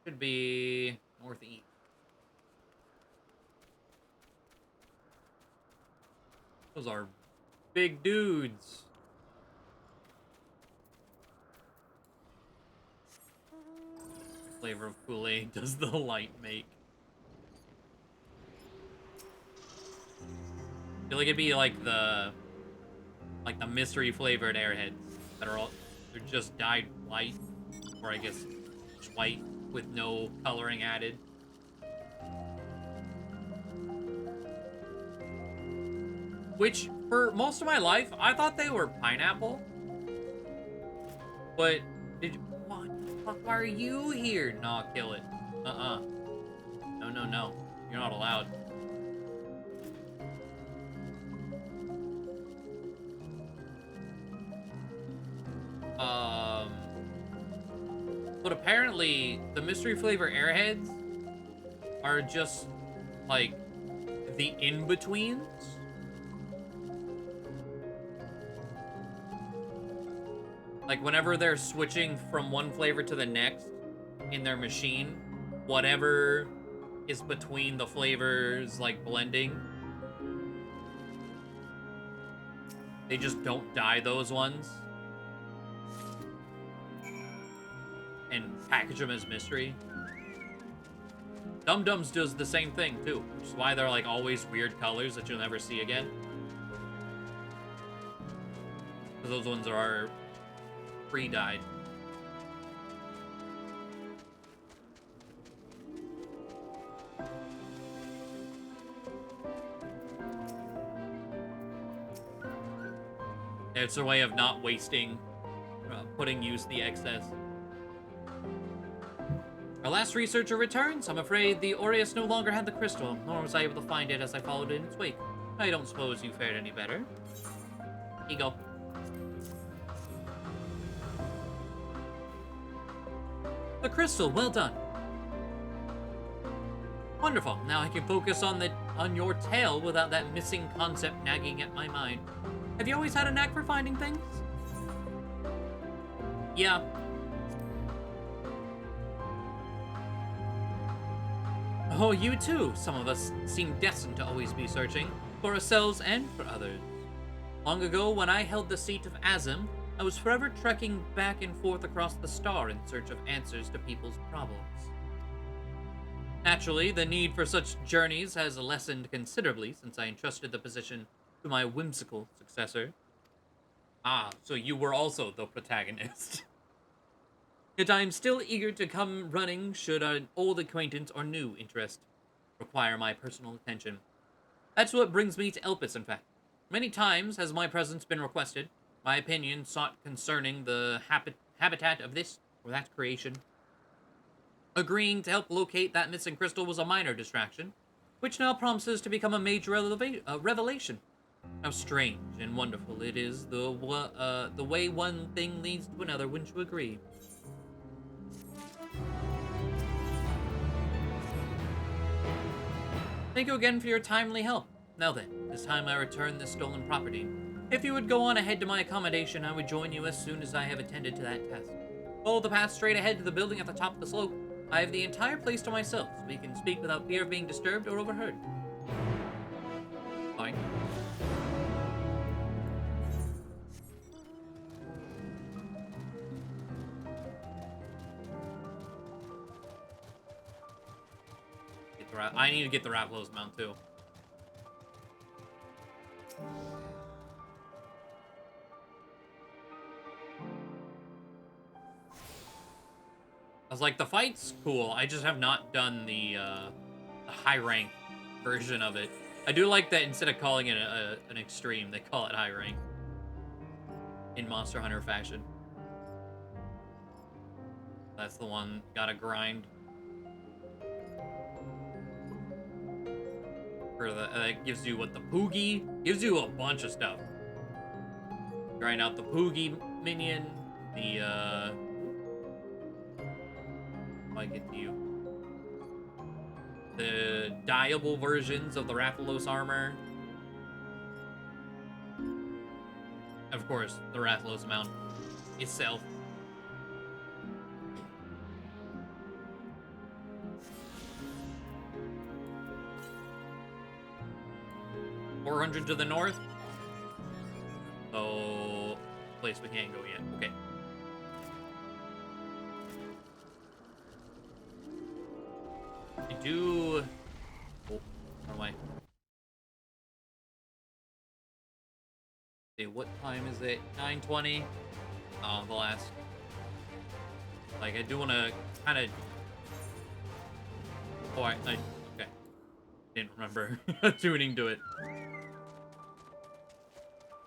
Should be northeast. Those are big dudes. What flavor of Kool-Aid does the light make? I feel like it'd be like the mystery flavored airheads that are they're just dyed white, or I guess just white with no coloring added. Which, for most of my life, I thought they were pineapple. But, what the fuck are you here? Nah, kill it. No. You're not allowed. But apparently, the mystery flavor airheads are just, like, the in-betweens. Like, whenever they're switching from one flavor to the next in their machine, whatever is between the flavors, like, blending, they just don't dye those ones and package them as mystery. Dum Dums does the same thing, too, which is why they're, like, always weird colors that you'll never see again. Because those ones are pre-dyed. It's a way of not wasting, putting use the excess. Our last researcher returns. I'm afraid the Aureus no longer had the crystal, nor was I able to find it as I followed in its wake. I don't suppose you fared any better. Here you go. The crystal, well done. Wonderful. Now I can focus on your tale without that missing concept nagging at my mind. Have you always had a knack for finding things? Yeah. Oh, you too. Some of us seem destined to always be searching, for ourselves and for others. Long ago, when I held the seat of Azim, I was forever trekking back and forth across the star in search of answers to people's problems. Naturally, the need for such journeys has lessened considerably since I entrusted the position to my whimsical successor. Ah, so you were also the protagonist. Yet I am still eager to come running should an old acquaintance or new interest require my personal attention. That's what brings me to Elpis, in fact. Many times has my presence been requested, my opinion sought concerning the habitat of this or that creation. Agreeing to help locate that missing crystal was a minor distraction, which now promises to become a major revelation. How strange and wonderful it is, the way one thing leads to another, wouldn't you agree? Thank you again for your timely help. Now then, it's time I return this stolen property. If you would go on ahead to my accommodation, I would join you as soon as I have attended to that task. Follow the path straight ahead to the building at the top of the slope. I have the entire place to myself, so we can speak without fear of being disturbed or overheard. Fine. I need to get the Ravlos mount too. I was like, the fight's cool. I just have not done the high rank version of it. I do like that instead of calling it an extreme, they call it high rank in Monster Hunter fashion. That's the one. Gotta grind. For the gives you what the Poogie gives you a bunch of stuff. Grind out the Poogie minion, the I get to you. The dyeable versions of the Rathalos armor. Of course, the Rathalos mount itself. $400 to the north. So, place we can't go yet. Okay. I do. Oh, wrong way. Okay, what time is it? 9:20. Oh, the last. Like, I do want to kind of. Oh, I okay. Didn't remember tuning to it.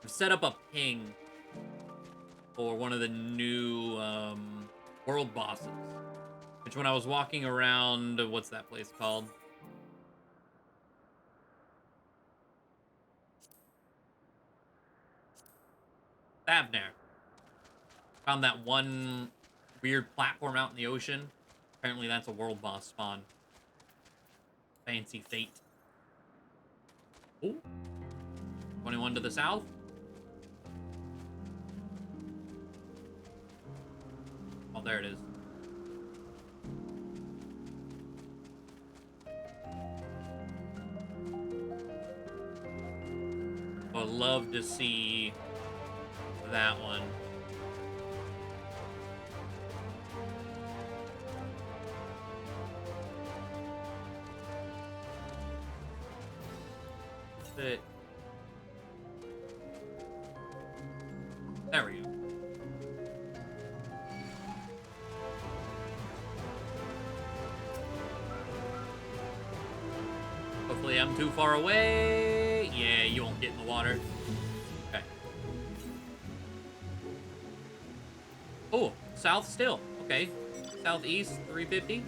I've set up a ping for one of the new world bosses. Which, when I was walking around, what's that place called? Thavner. Found that one weird platform out in the ocean. Apparently that's a world boss spawn. Fancy fate. Oh. 21 to the south. there it is. I would love to see that one. But there we go. Hopefully I'm too far away. Yeah, you won't get in the water. Okay. Oh, south still. Okay. Southeast, 350.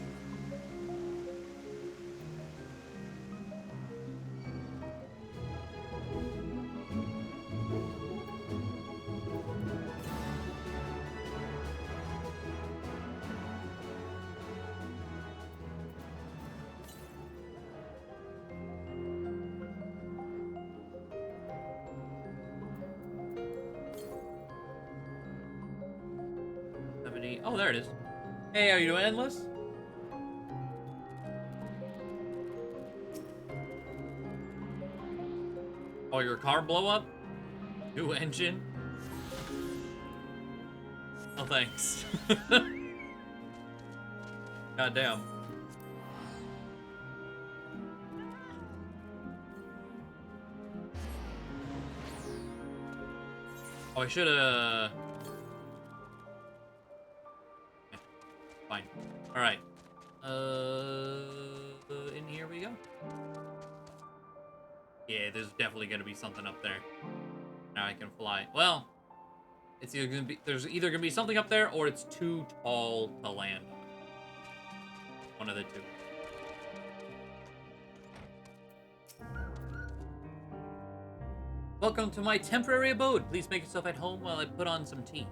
Oh, there it is. Hey, are you doing Endless? Oh, your car blow up? New engine? Oh, thanks. Goddamn. Oh, I should've... Fine. Alright. In here we go. Yeah, there's definitely gonna be something up there. Now I can fly. Well, it's either gonna be... There's either gonna be something up there, or it's too tall to land on. One of the two. Welcome to my temporary abode. Please make yourself at home while I put on some tea.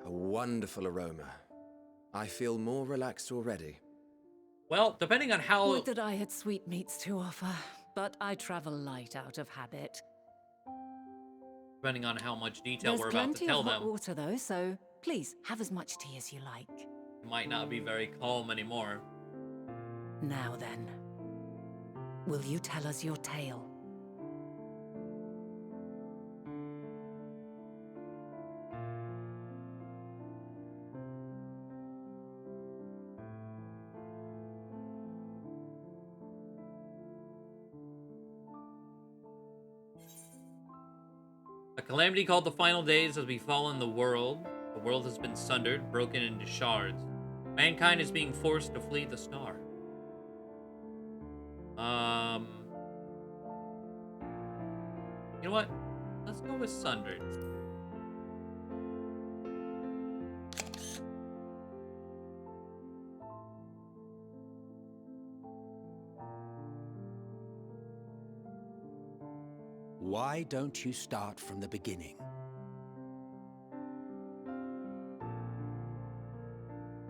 A wonderful aroma. I feel more relaxed already. Well, depending on how... Would that I had sweetmeats to offer, but I travel light out of habit. Depending on how much detail There's we're about to plenty tell of hot them, water though, so please have as much tea as you like. it might not be very calm anymore. Now then, will you tell us your tale? A calamity called the final days has befallen the world. The world has been sundered, broken into shards. Mankind is being forced to flee the star. You know what? Let's go with sundered. Why don't you start from the beginning?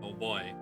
Oh boy.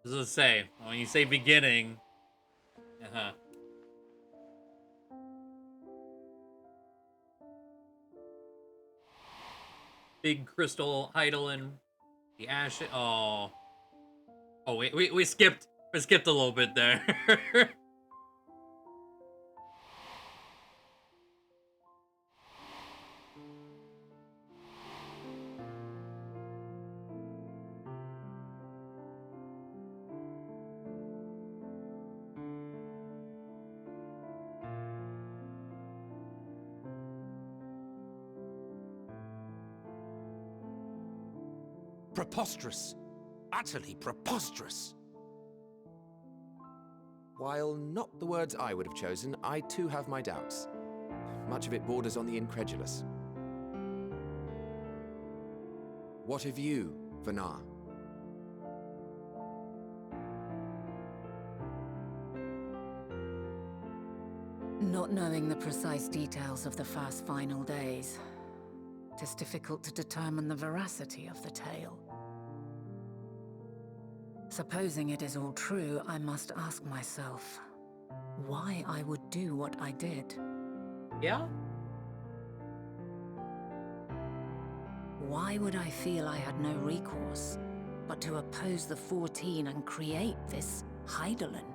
What does it say? When you say beginning. Uh-huh. Big crystal idolin. The ash. Oh. Oh wait, we skipped. We skipped a little bit there. Preposterous. Utterly preposterous. While not the words I would have chosen, I too have my doubts. Much of it borders on the incredulous. What of you, Vanar? Not knowing the precise details of the first final days, it is difficult to determine the veracity of the tale. Supposing it is all true, I must ask myself why I would do what I did. Yeah? Why would I feel I had no recourse but to oppose the 14 and create this Hydaelyn?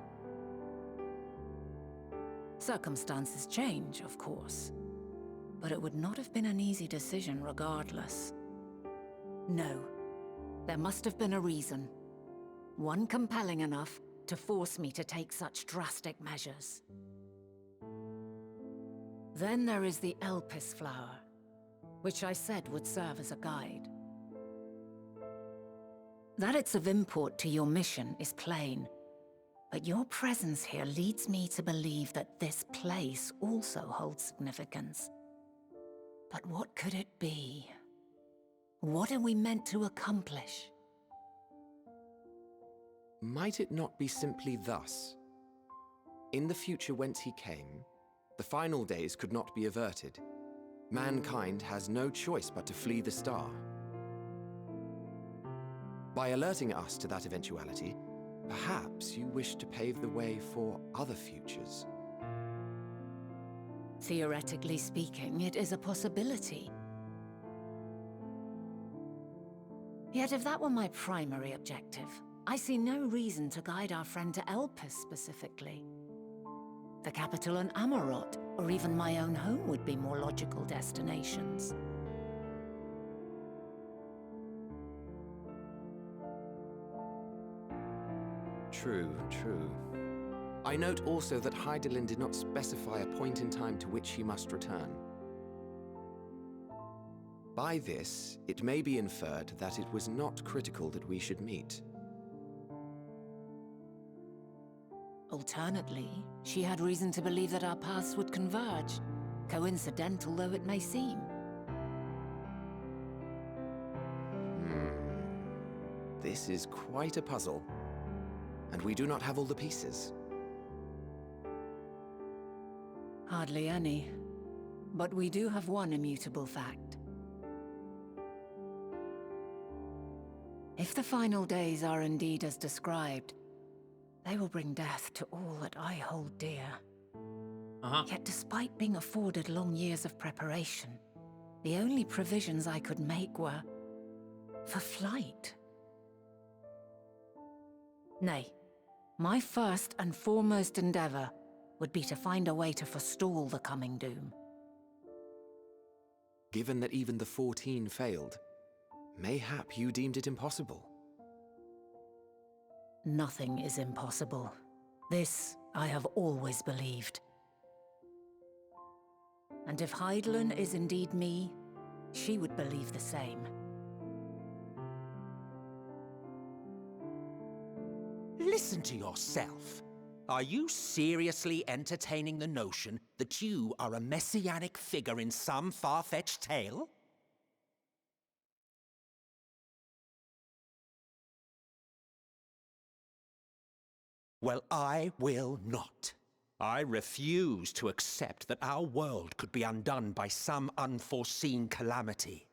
Circumstances change, of course, but it would not have been an easy decision regardless. No, there must have been a reason. One compelling enough to force me to take such drastic measures. Then there is the Elpis Flower, which I said would serve as a guide. That it's of import to your mission is plain, but your presence here leads me to believe that this place also holds significance. But what could it be? What are we meant to accomplish? Might it not be simply thus? In the future whence he came, the final days could not be averted. Mankind has no choice but to flee the star. By alerting us to that eventuality, perhaps you wish to pave the way for other futures. Theoretically speaking, it is a possibility. Yet if that were my primary objective, I see no reason to guide our friend to Elpis specifically. The capital and Amarot, or even my own home would be more logical destinations. True, true. I note also that Hydaelyn did not specify a point in time to which he must return. By this, it may be inferred that it was not critical that we should meet. Alternately, she had reason to believe that our paths would converge, coincidental though it may seem. This is quite a puzzle, and we do not have all the pieces. Hardly any, but we do have one immutable fact. If the final days are indeed as described, they will bring death to all that I hold dear. Yet despite being afforded long years of preparation, the only provisions I could make were for flight. Nay, my first and foremost endeavor would be to find a way to forestall the coming doom. Given that even the 14 failed, mayhap you deemed it impossible. Nothing is impossible. This I have always believed. And if Hydaelyn is indeed me, she would believe the same. Listen to yourself. Are you seriously entertaining the notion that you are a messianic figure in some far-fetched tale? Well, I will not. I refuse to accept that our world could be undone by some unforeseen calamity.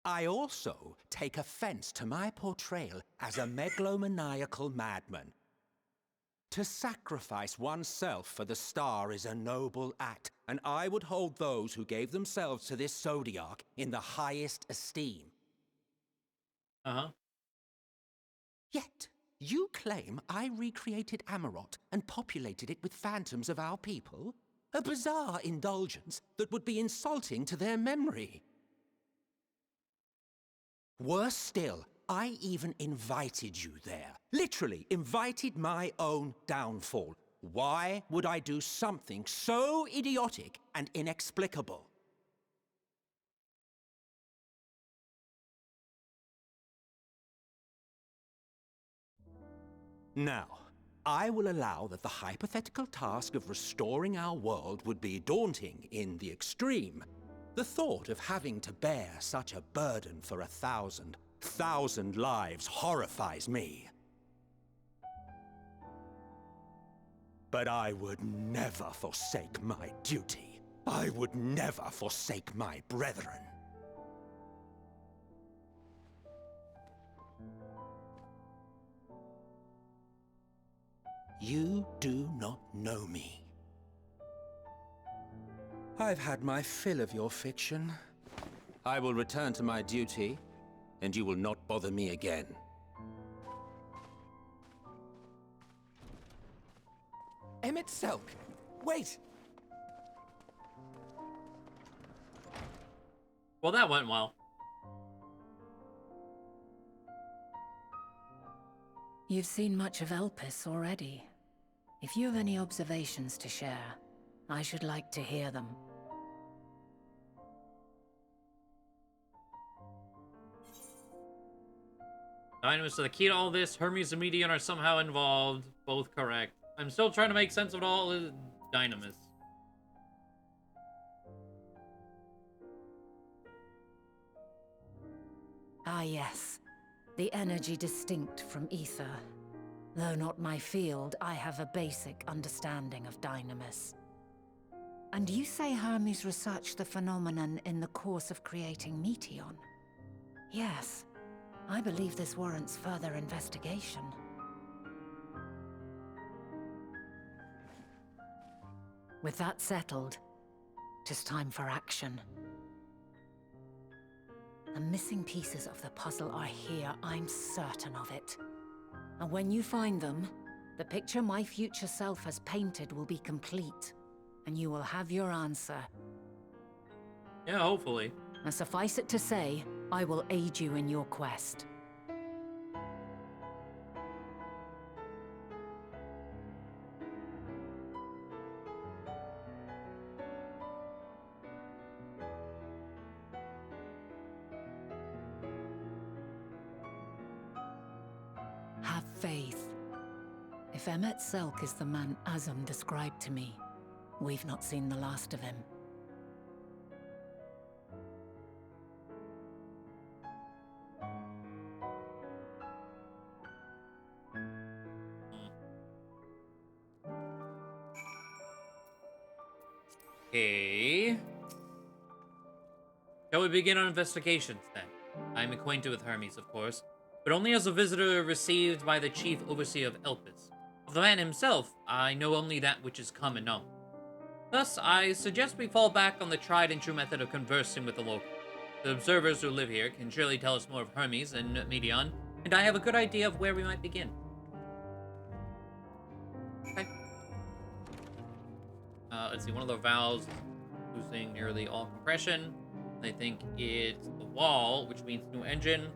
I also take offense to my portrayal as a megalomaniacal madman. To sacrifice oneself for the star is a noble act, and I would hold those who gave themselves to this zodiac in the highest esteem. Yet, you claim I recreated Amarot and populated it with phantoms of our people? A bizarre indulgence that would be insulting to their memory. Worse still, I even invited you there. Literally invited my own downfall. Why would I do something so idiotic and inexplicable? Now, I will allow that the hypothetical task of restoring our world would be daunting in the extreme. The thought of having to bear such a burden for 1,000 lives horrifies me. But I would never forsake my duty. I would never forsake my brethren. You do not know me. I've had my fill of your fiction. I will return to my duty, and you will not bother me again. Emmett Selk! Wait! Well, that went well. You've seen much of Elpis already. If you have any observations to share, I should like to hear them. Dynamis are the key to all this. Hermes and Medion are somehow involved. Both correct. I'm still trying to make sense of it all. Dynamis. Ah yes, the energy distinct from ether. Though not my field, I have a basic understanding of Dynamis. And you say Hermes researched the phenomenon in the course of creating Meteion? Yes, I believe this warrants further investigation. With that settled, 'tis time for action. The missing pieces of the puzzle are here, I'm certain of it. And when you find them, the picture my future self has painted will be complete, and you will have your answer. Yeah, hopefully. Now suffice it to say, I will aid you in your quest. Have faith. If Emmett Selk is the man Azam described to me, we've not seen the last of him. Okay. Shall we begin our investigations, then? I am acquainted with Hermes, of course, but only as a visitor received by the chief overseer of Elpis. Of the man himself, I know only that which is common known. Thus, I suggest we fall back on the tried and true method of conversing with the locals. The observers who live here can surely tell us more of Hermes and Medion, and I have a good idea of where we might begin. Okay. Let's see, one of the valves losing nearly all compression. They think it's the wall, which means new engine.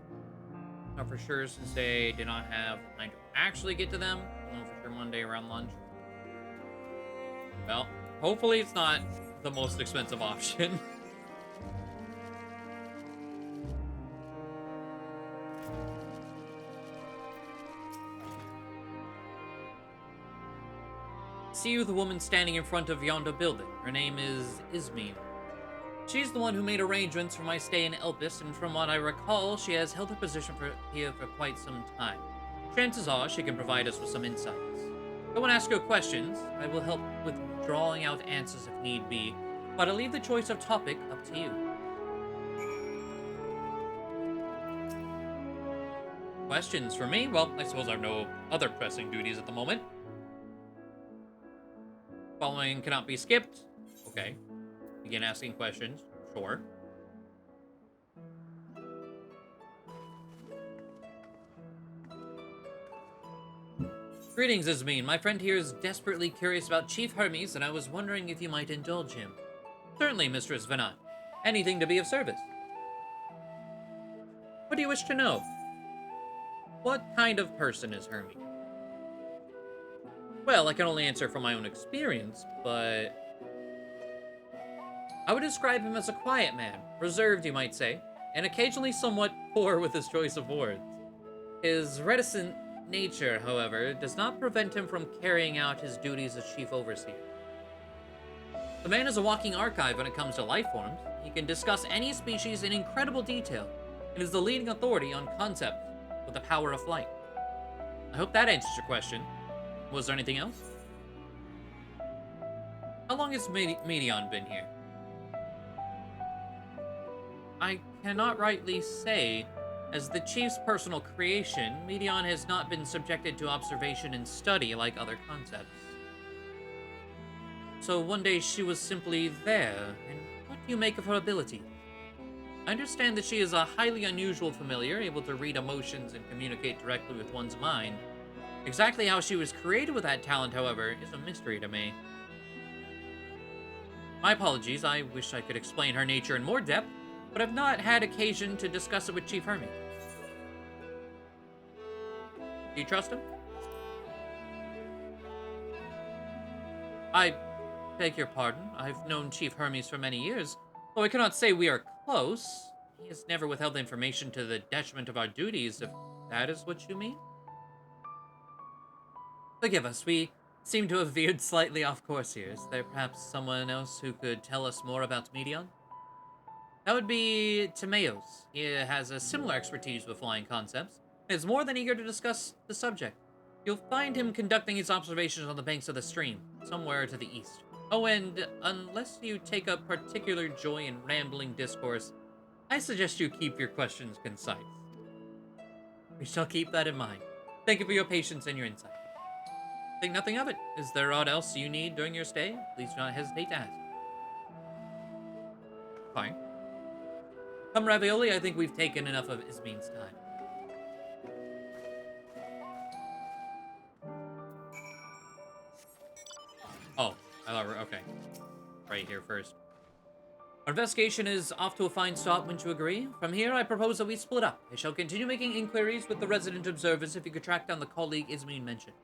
Not for sure since they did not have time to actually get to them. I'll know for sure Monday around lunch. Well, hopefully it's not the most expensive option. See you the woman standing in front of yonder building. Her name is Ismene. She's the one who made arrangements for my stay in Elpis, and from what I recall, she has held her position here for quite some time. Chances are she can provide us with some insights. I won't ask her questions. I will help with drawing out answers if need be, but I'll leave the choice of topic up to you. Questions for me? Well, I suppose I have no other pressing duties at the moment. Following cannot be skipped. Okay. Begin asking questions. Sure. Greetings, Ismene. My friend here is desperately curious about Chief Hermes, and I was wondering if you might indulge him. Certainly, Mistress Venat. Anything to be of service. What do you wish to know? What kind of person is Hermes? Well, I can only answer from my own experience, but I would describe him as a quiet man, reserved you might say, and occasionally somewhat poor with his choice of words. His reticence nature, however, does not prevent him from carrying out his duties as chief overseer. The man is a walking archive when it comes to life forms. He can discuss any species in incredible detail and is the leading authority on concepts with the power of flight. I hope that answers your question. Was there anything else? How long has Medion been here? I cannot rightly say. As the chief's personal creation, Medion has not been subjected to observation and study like other concepts. So one day she was simply there, and what do you make of her ability? I understand that she is a highly unusual familiar, able to read emotions and communicate directly with one's mind. Exactly how she was created with that talent, however, is a mystery to me. My apologies, I wish I could explain her nature in more depth, but I've not had occasion to discuss it with Chief Hermes. Do you trust him? I beg your pardon. I've known Chief Hermes for many years, though I cannot say we are close. He has never withheld information to the detriment of our duties, if that is what you mean. Forgive us, we seem to have veered slightly off course here. Is there perhaps someone else who could tell us more about Medion? That would be Timaeus. He has a similar expertise with flying concepts, and is more than eager to discuss the subject. You'll find him conducting his observations on the banks of the stream, somewhere to the east. Oh, and unless you take a particular joy in rambling discourse, I suggest you keep your questions concise. We shall keep that in mind. Thank you for your patience and your insight. Think nothing of it. Is there aught else you need during your stay? Please do not hesitate to ask. Fine. Come Ravioli, I think we've taken enough of Ismin's time. Oh, I thought okay. Right here first. Our investigation is off to a fine start, wouldn't you agree? From here, I propose that we split up. I shall continue making inquiries with the resident observers if you could track down the colleague Ismin mentioned.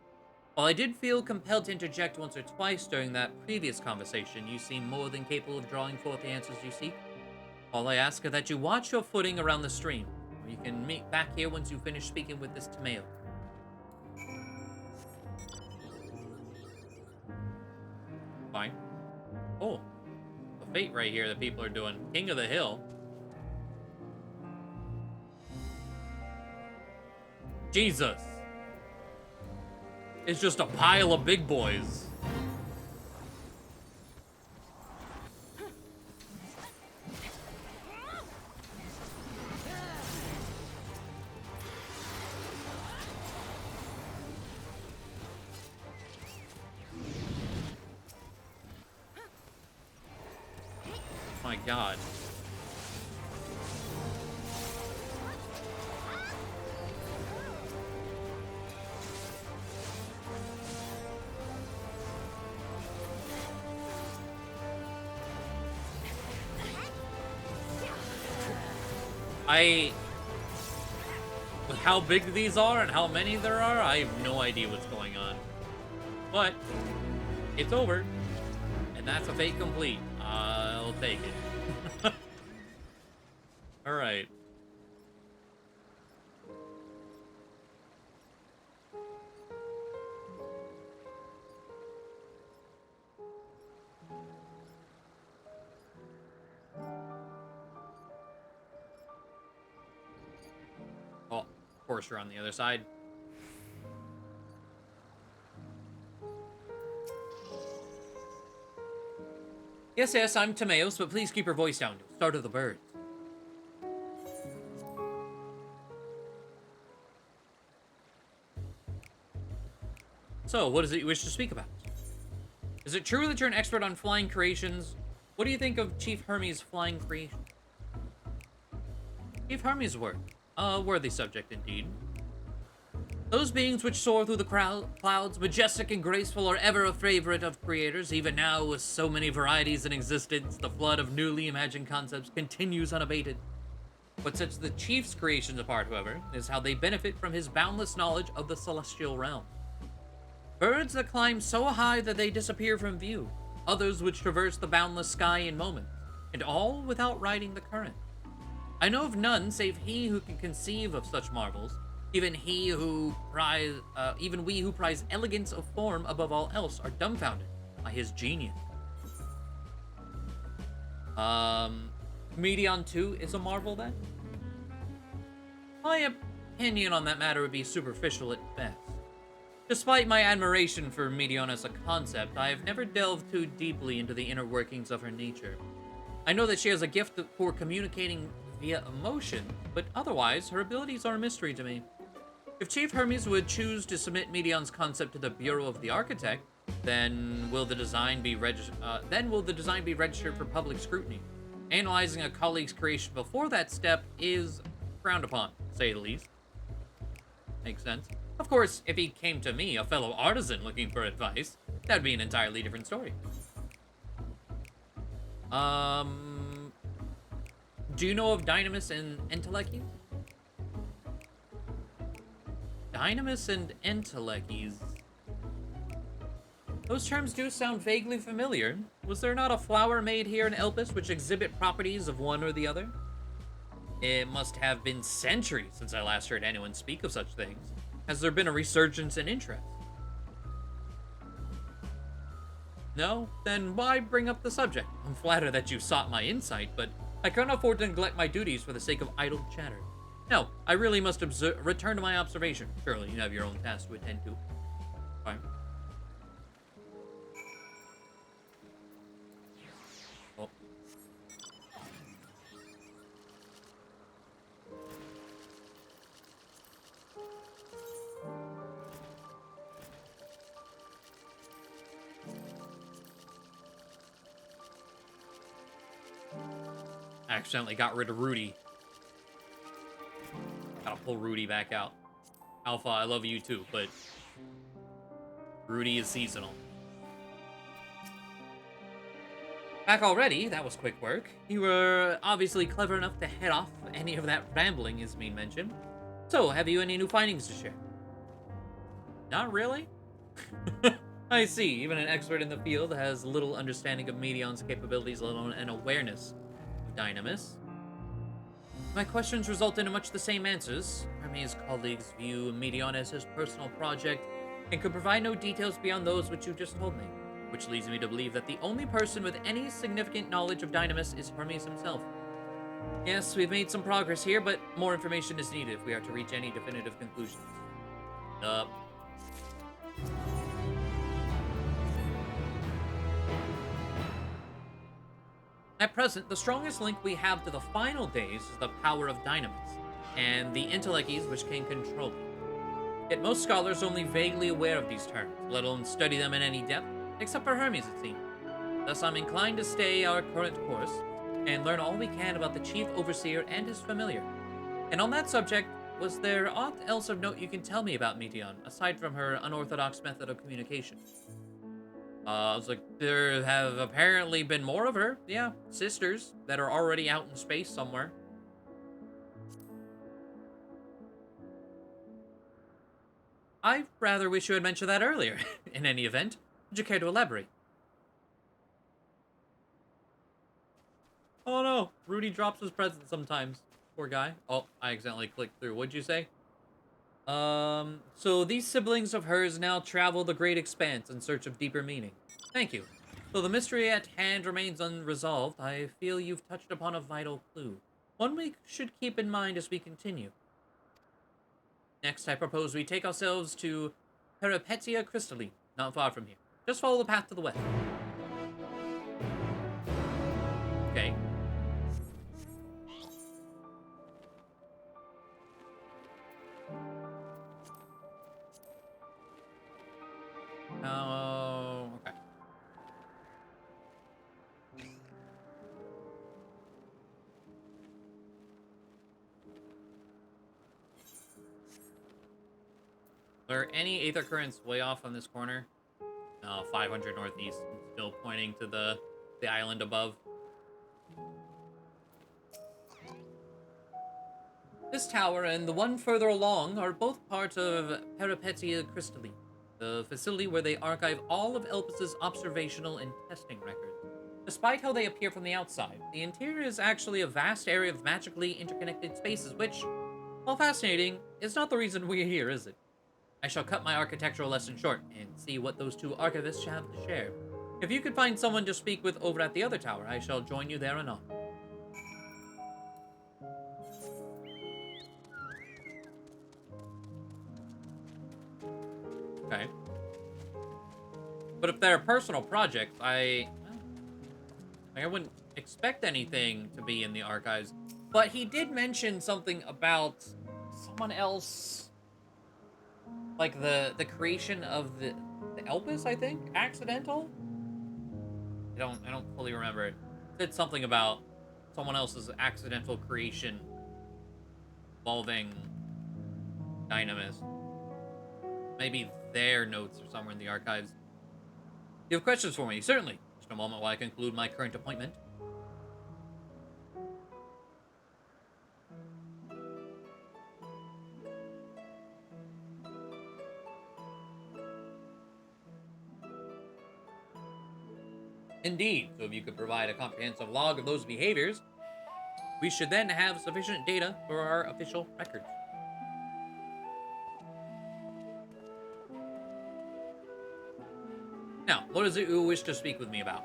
While I did feel compelled to interject once or twice during that previous conversation, you seem more than capable of drawing forth the answers you seek. All I ask is that you watch your footing around the stream, or you can meet back here once you finish speaking with this Timaeus. Fine. Oh, the fate right here that people are doing. King of the Hill. Jesus. It's just a pile of big boys. My God. With how big these are and how many there are, I have no idea what's going on. But it's over, and that's a fate complete. I'll take it. All right. Oh, of course you're on the other side. Yes, I'm Timaeus, but please keep your voice down. Start of the birds. So, what is it you wish to speak about? Is it true that you're an expert on flying creations? What do you think of Chief Hermes' flying creation? Chief Hermes' work. A worthy subject indeed. Those beings which soar through the clouds, majestic and graceful, are ever a favorite of creators. Even now, with so many varieties in existence, the flood of newly imagined concepts continues unabated. What sets the chief's creations apart, however, is how they benefit from his boundless knowledge of the celestial realm. Birds that climb so high that they disappear from view, others which traverse the boundless sky in moments, and all without riding the current. I know of none save he who can conceive of such marvels, Even we who prize elegance of form above all else are dumbfounded by his genius. Medion too is a marvel then? My opinion on that matter would be superficial at best. Despite my admiration for Medion as a concept, I have never delved too deeply into the inner workings of her nature. I know that she has a gift for communicating via emotion, but otherwise, her abilities are a mystery to me. If Chief Hermes would choose to submit Medion's concept to the Bureau of the Architect, then will the design be registered for public scrutiny? Analyzing a colleague's creation before that step is frowned upon, to say the least. Makes sense. Of course, if he came to me, a fellow artisan, looking for advice, that'd be an entirely different story. Do you know of Dynamis and Entelechies? Dynamis and Entelechies. Those terms do sound vaguely familiar. Was there not a flower made here in Elpis which exhibit properties of one or the other? It must have been centuries since I last heard anyone speak of such things. Has there been a resurgence in interest? No? Then why bring up the subject? I'm flattered that you sought my insight, but I cannot afford to neglect my duties for the sake of idle chatter. No, I really must return to my observation. Surely you have your own tasks to attend to. Fine. Oh. I accidentally got rid of Rudy. Gotta pull Rudy back out. Alpha, I love you too, but Rudy is seasonal. Back already? That was quick work. You were obviously clever enough to head off any of that rambling Ismene mentioned. So, have you any new findings to share? Not really? I see. Even an expert in the field has little understanding of Medion's capabilities, let alone an awareness of Dynamis. My questions result in much the same answers. Hermes' colleagues view Medion as his personal project and could provide no details beyond those which you just told me, which leads me to believe that the only person with any significant knowledge of Dynamis is Hermes himself. Yes, we've made some progress here, but more information is needed if we are to reach any definitive conclusions. At present, the strongest link we have to the final days is the power of Dynamis, and the Entelechies which can control it. Yet most scholars are only vaguely aware of these terms, let alone study them in any depth, except for Hermes, it seems. Thus, I'm inclined to stay our current course, and learn all we can about the Chief Overseer and his familiar. And on that subject, was there aught else of note you can tell me about Medion, aside from her unorthodox method of communication? I was like, there have apparently been more of her. Yeah, sisters that are already out in space somewhere. I rather wish you had mentioned that earlier. In any event, would you care to elaborate? Oh no, Rudy drops his present sometimes. Poor guy. Oh, I accidentally clicked through. What'd you say? So these siblings of hers now travel the great expanse in search of deeper meaning. Thank you. Though the mystery at hand remains unresolved, I feel you've touched upon a vital clue. One we should keep in mind as we continue. Next, I propose we take ourselves to Peripetia Crystalline, not far from here. Just follow the path to the west. Okay. Oh, okay. Are there any aether currents way off on this corner? No, 500 northeast. Still pointing to the island above. This tower and the one further along are both part of Peripetia Crystalline, the facility where they archive all of Elpis's observational and testing records. Despite how they appear from the outside, the interior is actually a vast area of magically interconnected spaces which, While fascinating, it's not the reason we're here, is it? I shall cut my architectural lesson short and see what those two archivists have to share. If you could find someone to speak with over at the other tower, I shall join you there anon. Okay. But if they're personal projects, I wouldn't expect anything to be in the archives. But he did mention something about someone else, like the creation of the Elpis, I think, accidental. I don't fully remember it. It said something about someone else's accidental creation involving Dynamis. Maybe their notes are somewhere in the archives. You have questions for me? Certainly. Just a moment while I conclude my current appointment. Indeed. So if you could provide a comprehensive log of those behaviors, we should then have sufficient data for our official records. Now, what is it you wish to speak with me about?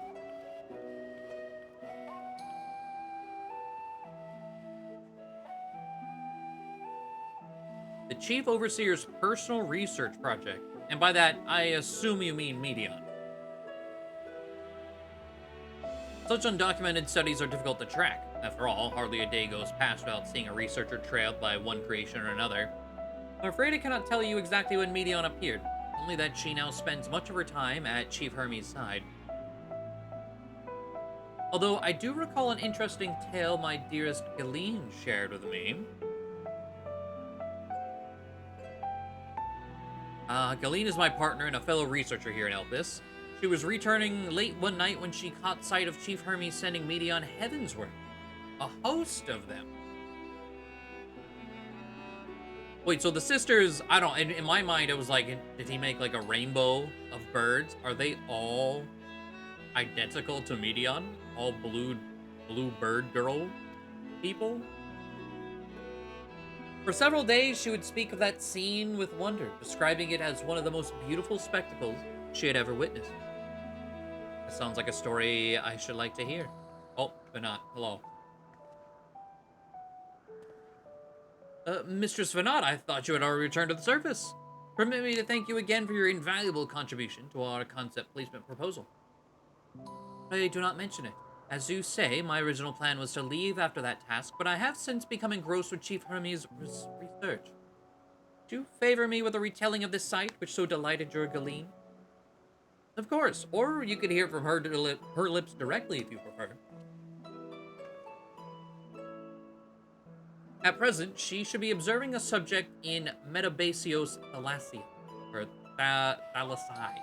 The Chief Overseer's personal research project. And by that, I assume you mean Medion. Such undocumented studies are difficult to track. After all, hardly a day goes past without seeing a researcher trailed by one creation or another. I'm afraid I cannot tell you exactly when Medion appeared, only that she now spends much of her time at Chief Hermes' side. Although I do recall an interesting tale my dearest Galeen shared with me. Galeen is my partner and a fellow researcher here in Elpis. She was returning late one night when she caught sight of Chief Hermes sending Medion heavensward. A host of them. Wait, so the sisters, I don't, in my mind, it was like, did he make like a rainbow of birds? Are they all identical to Medion? All blue bird girl people? For several days, she would speak of that scene with wonder, describing it as one of the most beautiful spectacles she had ever witnessed. It sounds like a story I should like to hear. Oh, Venat, hello. Mistress Venat, I thought you had already returned to the surface. Permit me to thank you again for your invaluable contribution to our concept placement proposal. I do not mention it. As you say, my original plan was to leave after that task, but I have since become engrossed with Chief Hermes' research. Would you favor me with a retelling of this sight, which so delighted your Galeen? Of course, or you could hear from her lips directly if you prefer. At present, she should be observing a subject in Metabasios Thalassia, or Thalassai.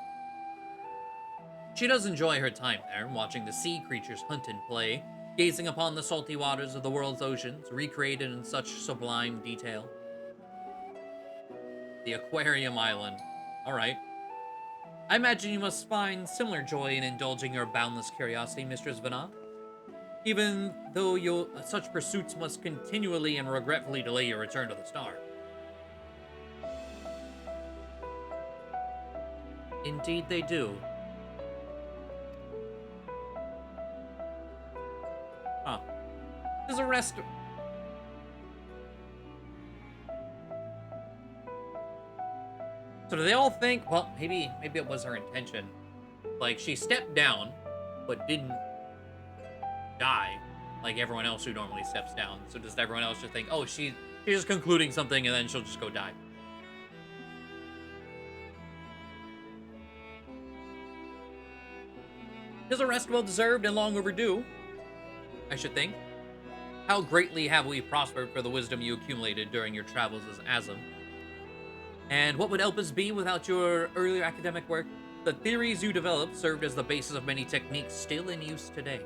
She does enjoy her time there, watching the sea creatures hunt and play, gazing upon the salty waters of the world's oceans, recreated in such sublime detail. The Aquarium Island. Alright. I imagine you must find similar joy in indulging your boundless curiosity, Mistress Venat. Even though such pursuits must continually and regretfully delay your return to the star. Indeed they do. Huh. There's a rest... So do they all think, well, maybe it was her intention. Like, she stepped down, but didn't die like everyone else who normally steps down. So does everyone else just think, oh, she's just concluding something and then she'll just go die? His arrest well deserved and long overdue, I should think. How greatly have we prospered for the wisdom you accumulated during your travels as Azam. And what would Elpis be without your earlier academic work? The theories you developed served as the basis of many techniques still in use today.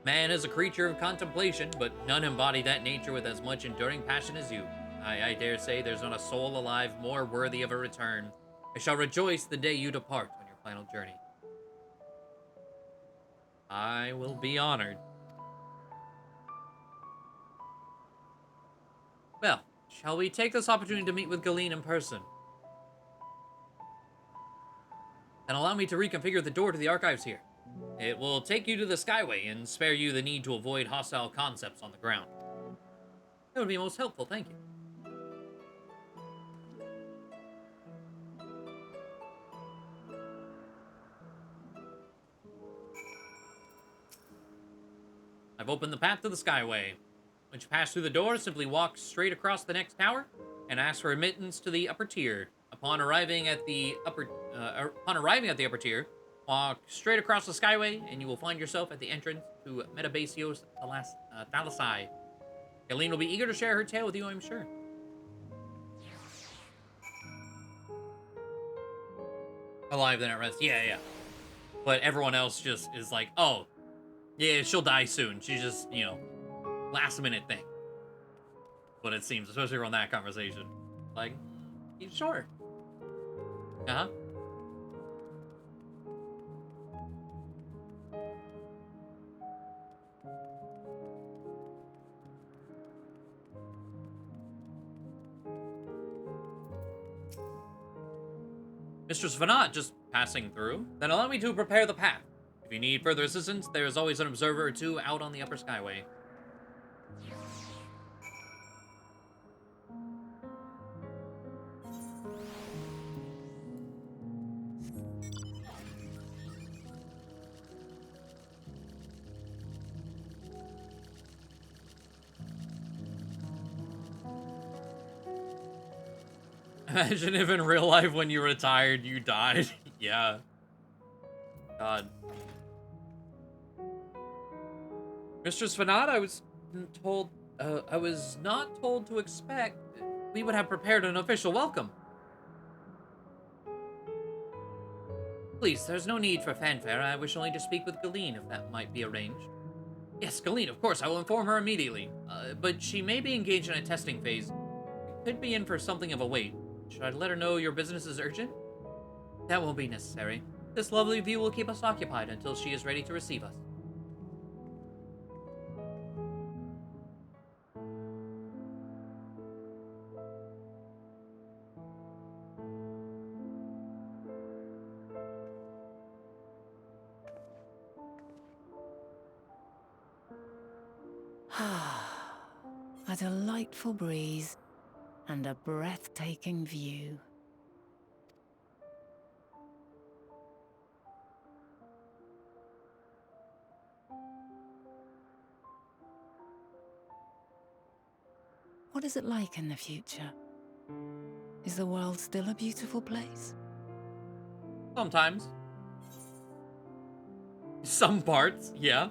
Man is a creature of contemplation, but none embody that nature with as much enduring passion as you. I dare say there's not a soul alive more worthy of a return. I shall rejoice the day you depart on your final journey. I will be honored. Well, Shall we take this opportunity to meet with Galeen in person? Then allow me to reconfigure the door to the archives here. It will take you to the Skyway and spare you the need to avoid hostile concepts on the ground. That would be most helpful, thank you. I've opened the path to the Skyway. Once you pass through the door, simply walk straight across the next tower and ask for admittance to the upper tier. Upon arriving at the upper tier, walk straight across the Skyway, and you will find yourself at the entrance to Metabasios Thalassai. Galeen will be eager to share her tale with you, I'm sure. Alive then at rest. Yeah. But everyone else just is like, oh, yeah, she'll die soon. She's just, last minute thing. What it seems, especially around that conversation. Like, sure. Uh-huh. Mistress Vanat just passing through. Then allow me to prepare the path. If you need further assistance, there is always an observer or two out on the upper Skyway. Imagine if in real life when you retired, you died. Yeah. God. Mistress Vanat, I was not told to expect we would have prepared an official welcome. Please, there's no need for fanfare. I wish only to speak with Galeen, if that might be arranged. Yes, Galeen, of course. I will inform her immediately. But she may be engaged in a testing phase. It could be in for something of a wait. Should I let her know your business is urgent? That won't be necessary. This lovely view will keep us occupied until she is ready to receive us. A delightful breeze and a breathtaking view. What is it like in the future? Is the world still a beautiful place? Sometimes. Some parts, yeah.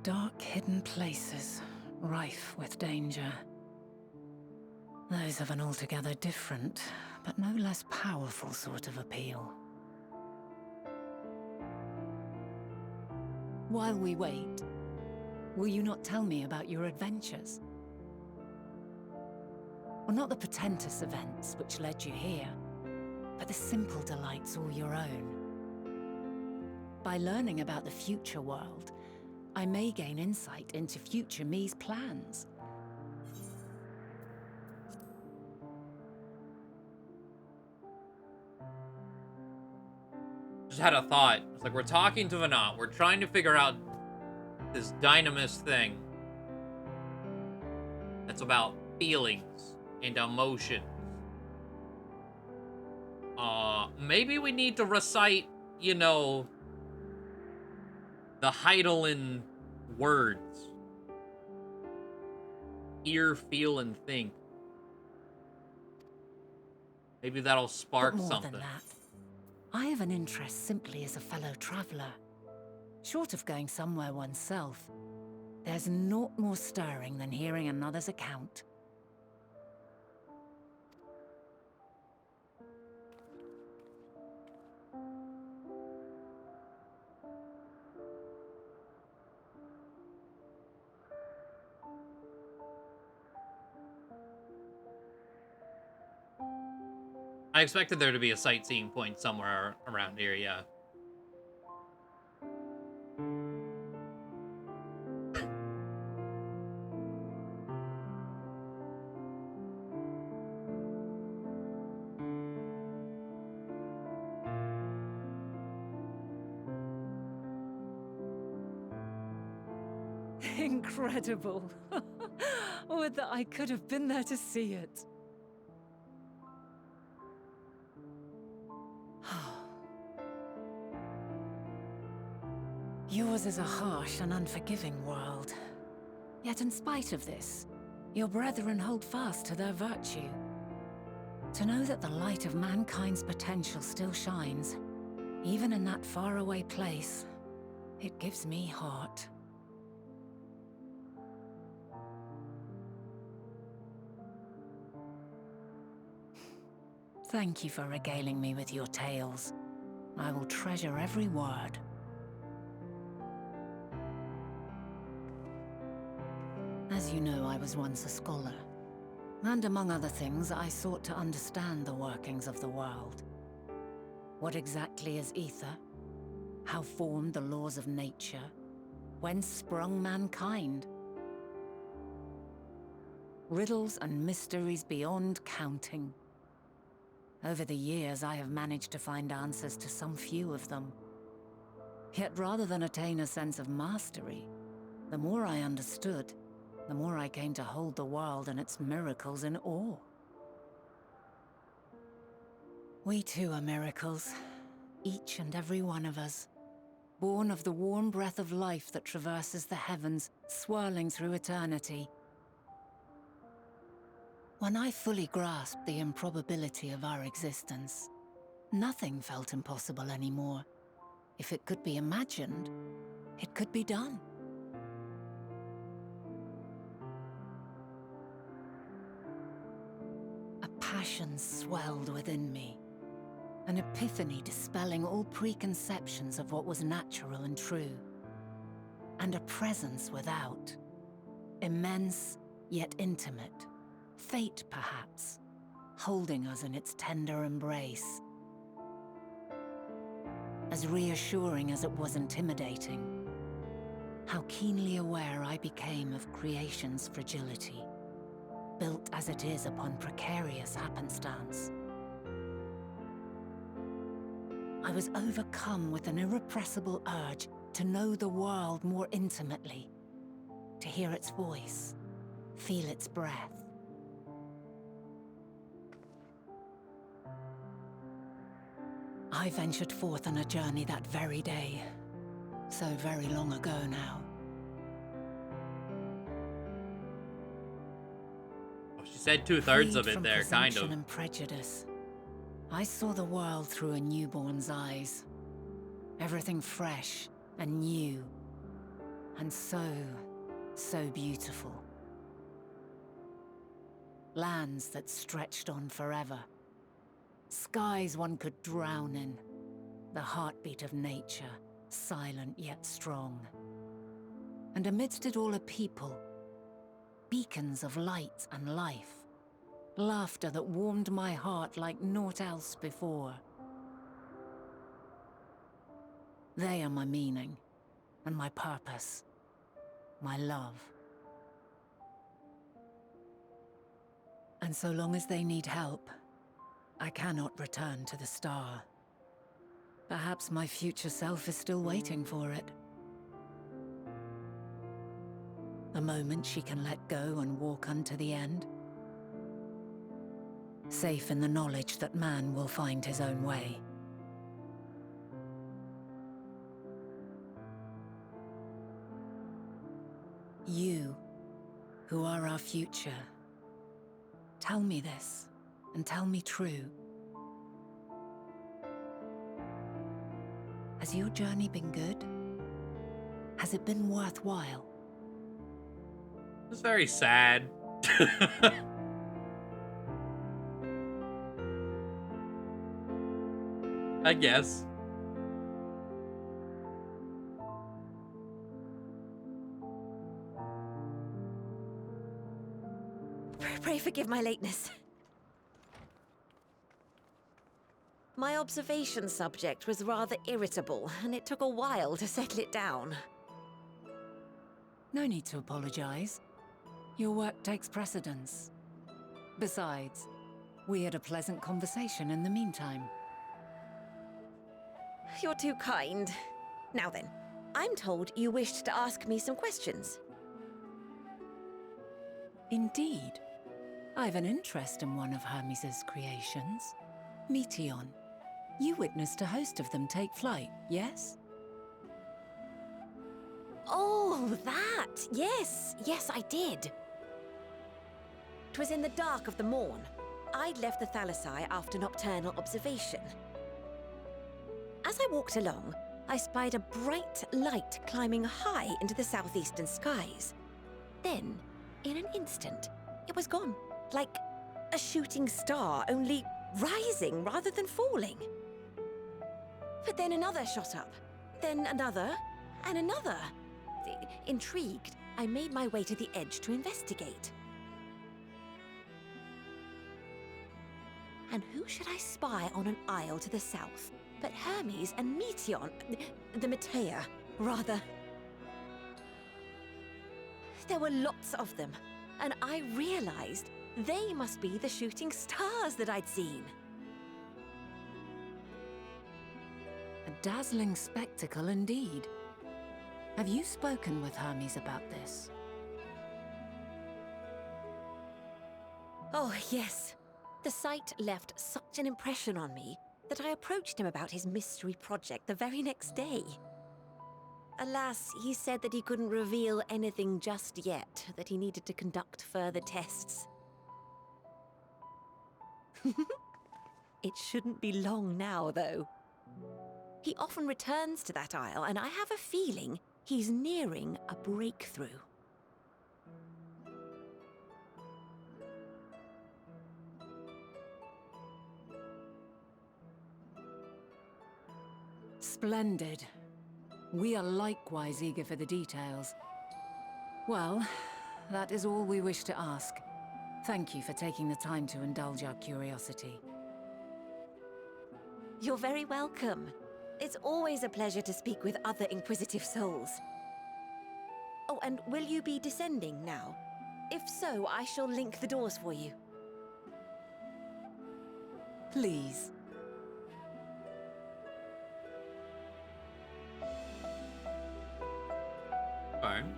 Dark, hidden places, rife with danger. Those have an altogether different, but no less powerful sort of appeal. While we wait, will you not tell me about your adventures? Well, not the portentous events which led you here, but the simple delights all your own. By learning about the future world, I may gain insight into future me's plans. Just had a thought. It's like we're talking to Vanat. We're trying to figure out this dynamis thing. That's about feelings and emotions. Maybe we need to recite, the Heidelin words. Hear, feel, and think. Maybe that'll spark But more something. than that, I have an interest simply as a fellow traveler. Short of going somewhere oneself, there's naught more stirring than hearing another's account. I expected there to be a sightseeing point somewhere around here, yeah. Incredible. Would that I could have been there to see it. Yours is a harsh and unforgiving world. Yet in spite of this, your brethren hold fast to their virtue. To know that the light of mankind's potential still shines, even in that faraway place, it gives me heart. Thank you for regaling me with your tales. I will treasure every word. As you know, I was once a scholar. And among other things, I sought to understand the workings of the world. What exactly is ether? How formed the laws of nature? Whence sprung mankind? Riddles and mysteries beyond counting. Over the years, I have managed to find answers to some few of them. Yet rather than attain a sense of mastery, the more I understood, the more I came to hold the world and its miracles in awe. We too are miracles, each and every one of us, born of the warm breath of life that traverses the heavens, swirling through eternity. When I fully grasped the improbability of our existence, nothing felt impossible anymore. If it could be imagined, it could be done. A passion swelled within me, an epiphany dispelling all preconceptions of what was natural and true, and a presence without, immense yet intimate. Fate, perhaps, holding us in its tender embrace. As reassuring as it was intimidating, how keenly aware I became of creation's fragility, built as it is upon precarious happenstance. I was overcome with an irrepressible urge to know the world more intimately, to hear its voice, feel its breath. I ventured forth on a journey that very day, so very long ago now. Oh, she said 2/3 of Freed it from there, kind presumption of. and prejudice, I saw the world through a newborn's eyes. Everything fresh and new, and so beautiful. Lands that stretched on forever. Skies one could drown in. The heartbeat of nature, silent yet strong. And amidst it all a people, beacons of light and life. Laughter that warmed my heart like naught else before. They are my meaning, and my purpose, my love. And so long as they need help, I cannot return to the star. Perhaps my future self is still waiting for it. A moment she can let go and walk unto the end. Safe in the knowledge that man will find his own way. You, who are our future, tell me this, and tell me true. Has your journey been good? Has it been worthwhile? It's very sad. I guess. Pray forgive my lateness. My observation subject was rather irritable, and it took a while to settle it down. No need to apologize. Your work takes precedence. Besides, we had a pleasant conversation in the meantime. You're too kind. Now then, I'm told you wished to ask me some questions. Indeed. I've an interest in one of Hermes' creations. Meteon. You witnessed a host of them take flight, yes? Oh, that! Yes, yes, I did. 'Twas in the dark of the morn. I'd left the Thalassai after nocturnal observation. As I walked along, I spied a bright light climbing high into the southeastern skies. Then, in an instant, it was gone, like a shooting star, only rising rather than falling. But then another shot up, then another, and another. Intrigued, I made my way to the edge to investigate. And who should I spy on an isle to the south but Hermes and Meteon, the Matea, rather. There were lots of them, and I realized they must be the shooting stars that I'd seen. A dazzling spectacle indeed. Have you spoken with Hermes about this? Oh, yes. The sight left such an impression on me that I approached him about his mystery project the very next day. Alas, he said that he couldn't reveal anything just yet, that he needed to conduct further tests. It shouldn't be long now, though. He often returns to that isle, and I have a feeling he's nearing a breakthrough. Splendid. We are likewise eager for the details. Well, that is all we wish to ask. Thank you for taking the time to indulge our curiosity. You're very welcome. It's always a pleasure to speak with other inquisitive souls. Oh, and will you be descending now? If so, I shall link the doors for you. Please. Fine.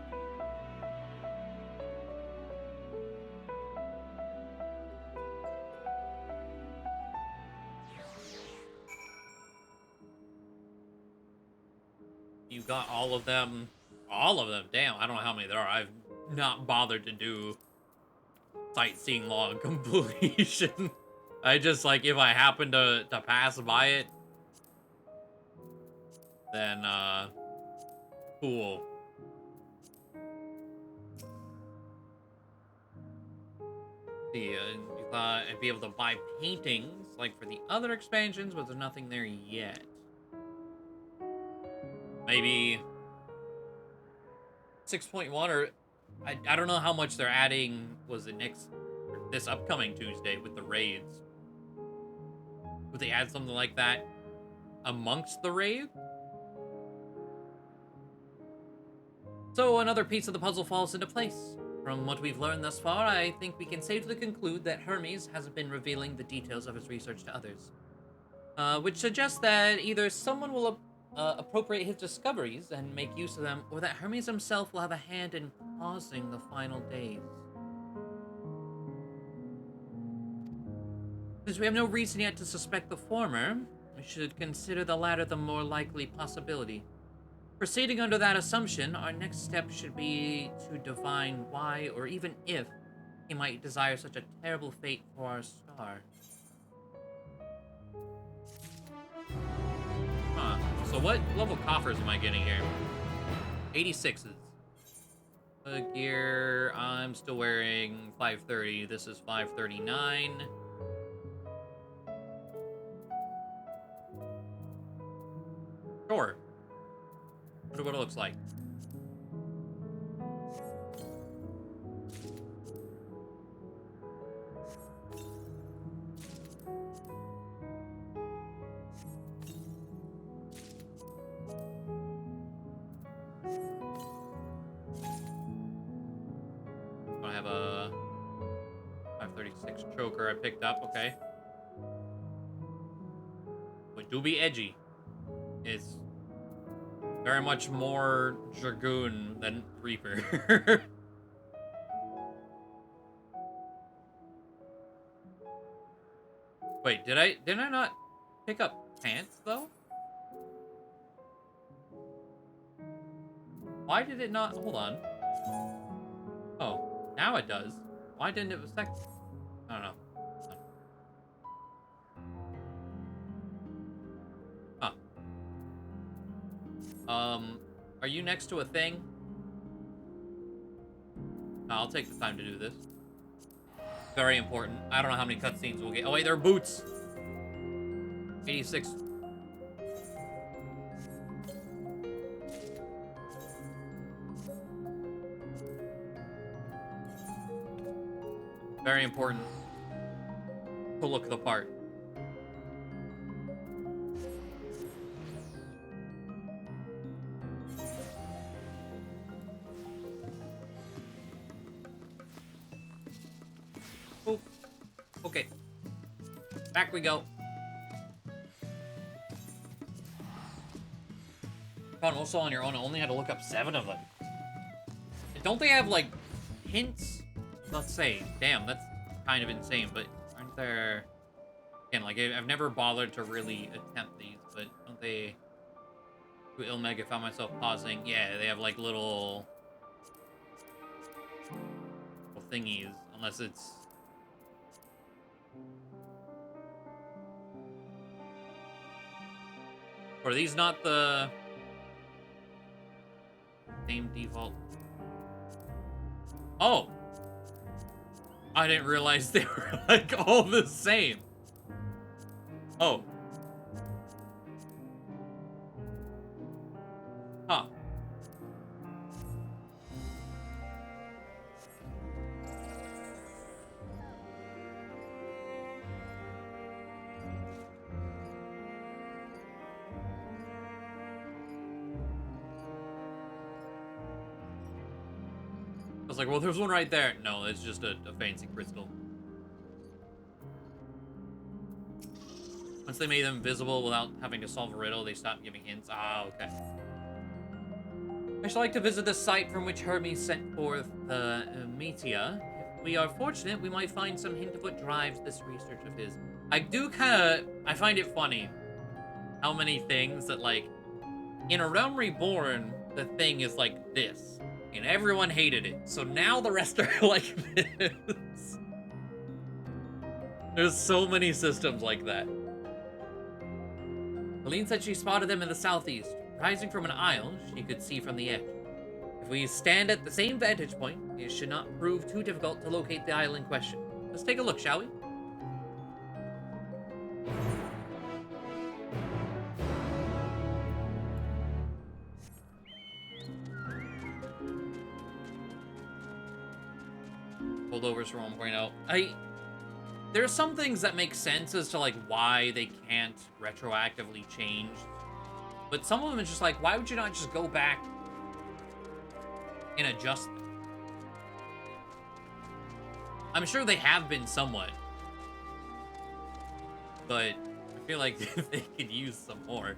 You got all of them? All of them? Damn, I don't know how many there are. I've not bothered to do sightseeing log completion. I just, like, if I happen to pass by it, then, cool. See, you thought I'd be able to buy paintings, like for the other expansions, but there's nothing there yet. Maybe 6.1, or I don't know how much they're adding. Was it this upcoming Tuesday with the raids? Would they add something like that amongst the raid? So another piece of the puzzle falls into place. From what we've learned thus far, I think we can safely conclude that Hermes hasn't been revealing the details of his research to others. Which suggests that either someone will appropriate his discoveries and make use of them, or that Hermes himself will have a hand in pausing the final days. Since we have no reason yet to suspect the former, we should consider the latter the more likely possibility. Proceeding under that assumption, our next step should be to divine why, or even if, he might desire such a terrible fate for our star. Huh. So what level coffers am I getting here? 86s. Gear, I'm still wearing 530. This is 539. Sure. Wonder what it looks like. I have a 536 choker I picked up, okay. But do be edgy. It's very much more Dragoon than Reaper. Wait, didn't I not pick up pants though? Why did it not? Hold on. Oh, now it does. Why didn't it a second? I don't know. Huh. Are you next to a thing? No, I'll take the time to do this. Very important. I don't know how many cutscenes we'll get. Oh wait, there are boots. 86. Very important to look the part. Oh, okay. Back we go. God, also on your own, I only had to look up 7 of them. Don't they have, like, hints? Let's say, damn, that's kind of insane, but aren't there... Again, like, I've never bothered to really attempt these, but don't they... To Ilmeg, I found myself pausing. Yeah, they have, like, little thingies, unless it's... Or are these not the... same default? Oh! I didn't realize they were, like, all the same. Oh. Huh. I was like, well, there's one right there. No, it's just a fancy crystal. Once they made them visible without having to solve a riddle, they stopped giving hints. Ah, okay. I should like to visit the site from which Hermes sent forth the Meteor. If we are fortunate, we might find some hint of what drives this research of his. I find it funny how many things that, like, in A Realm Reborn, the thing is like this. And everyone hated it. So now the rest are like this. There's so many systems like that. Helene said she spotted them in the southeast. Rising from an isle, she could see from the edge. If we stand at the same vantage point, it should not prove too difficult to locate the isle in question. Let's take a look, shall we? Holdovers for 1.0. There are some things that make sense as to, like, why they can't retroactively change. But some of them is just like, why would you not just go back and adjust them? I'm sure they have been somewhat. But I feel like they could use some more.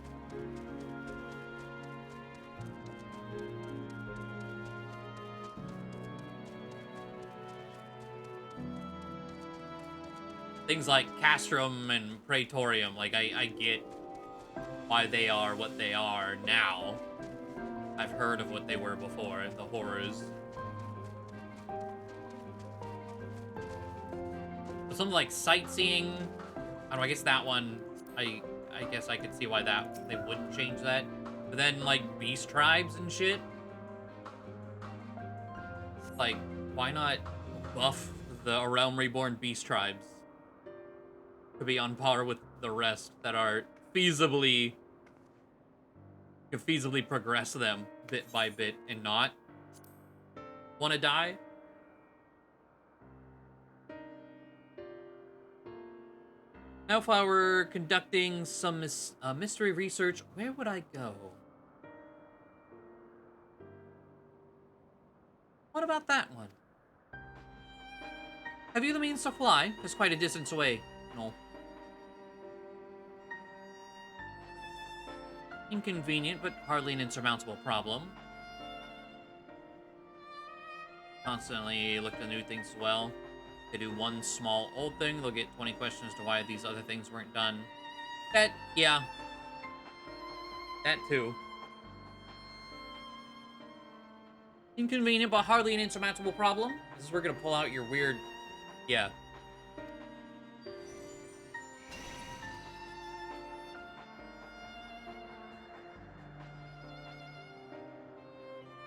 Things like Castrum and Praetorium, like, I get why they are what they are now. I've heard of what they were before, the horrors. But something like sightseeing, I don't know, I guess that one, I guess I could see why that they wouldn't change that. But then, like, beast tribes and shit, like, why not buff the Realm Reborn beast tribes to be on par with the rest that are feasibly progress them bit by bit and not want to die? Now if I were conducting some mystery research, where would I go? What about that one? Have you the means to fly? It's quite a distance away. No. Inconvenient, but hardly an insurmountable problem. Constantly look to new things as well. They do one small old thing, they'll get 20 questions to why these other things weren't done. That, yeah. That too. Inconvenient, but hardly an insurmountable problem. This is where we're gonna pull out your weird... Yeah.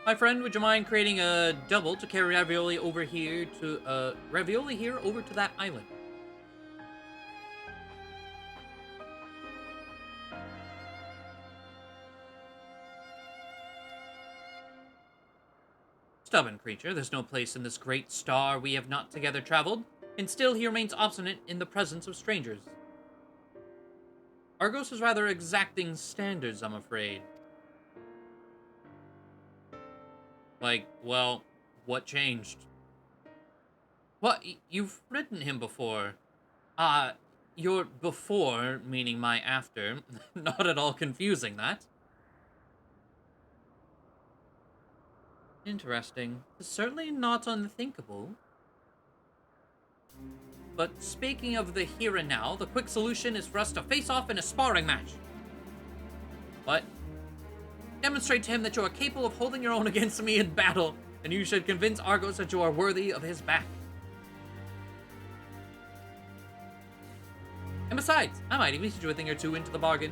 My friend, would you mind creating a double to carry ravioli over here to, over to that island? Stubborn creature, there's no place in this great star we have not together traveled, and still he remains obstinate in the presence of strangers. Argos has rather exacting standards, I'm afraid. Like, well, what changed? What? You've ridden him before. Your before, meaning my after. Not at all confusing, that. Interesting. Certainly not unthinkable. But speaking of the here and now, the quick solution is for us to face off in a sparring match. What? Demonstrate to him that you are capable of holding your own against me in battle, and you should convince Argos that you are worthy of his back. And besides, I might even teach you a thing or two into the bargain.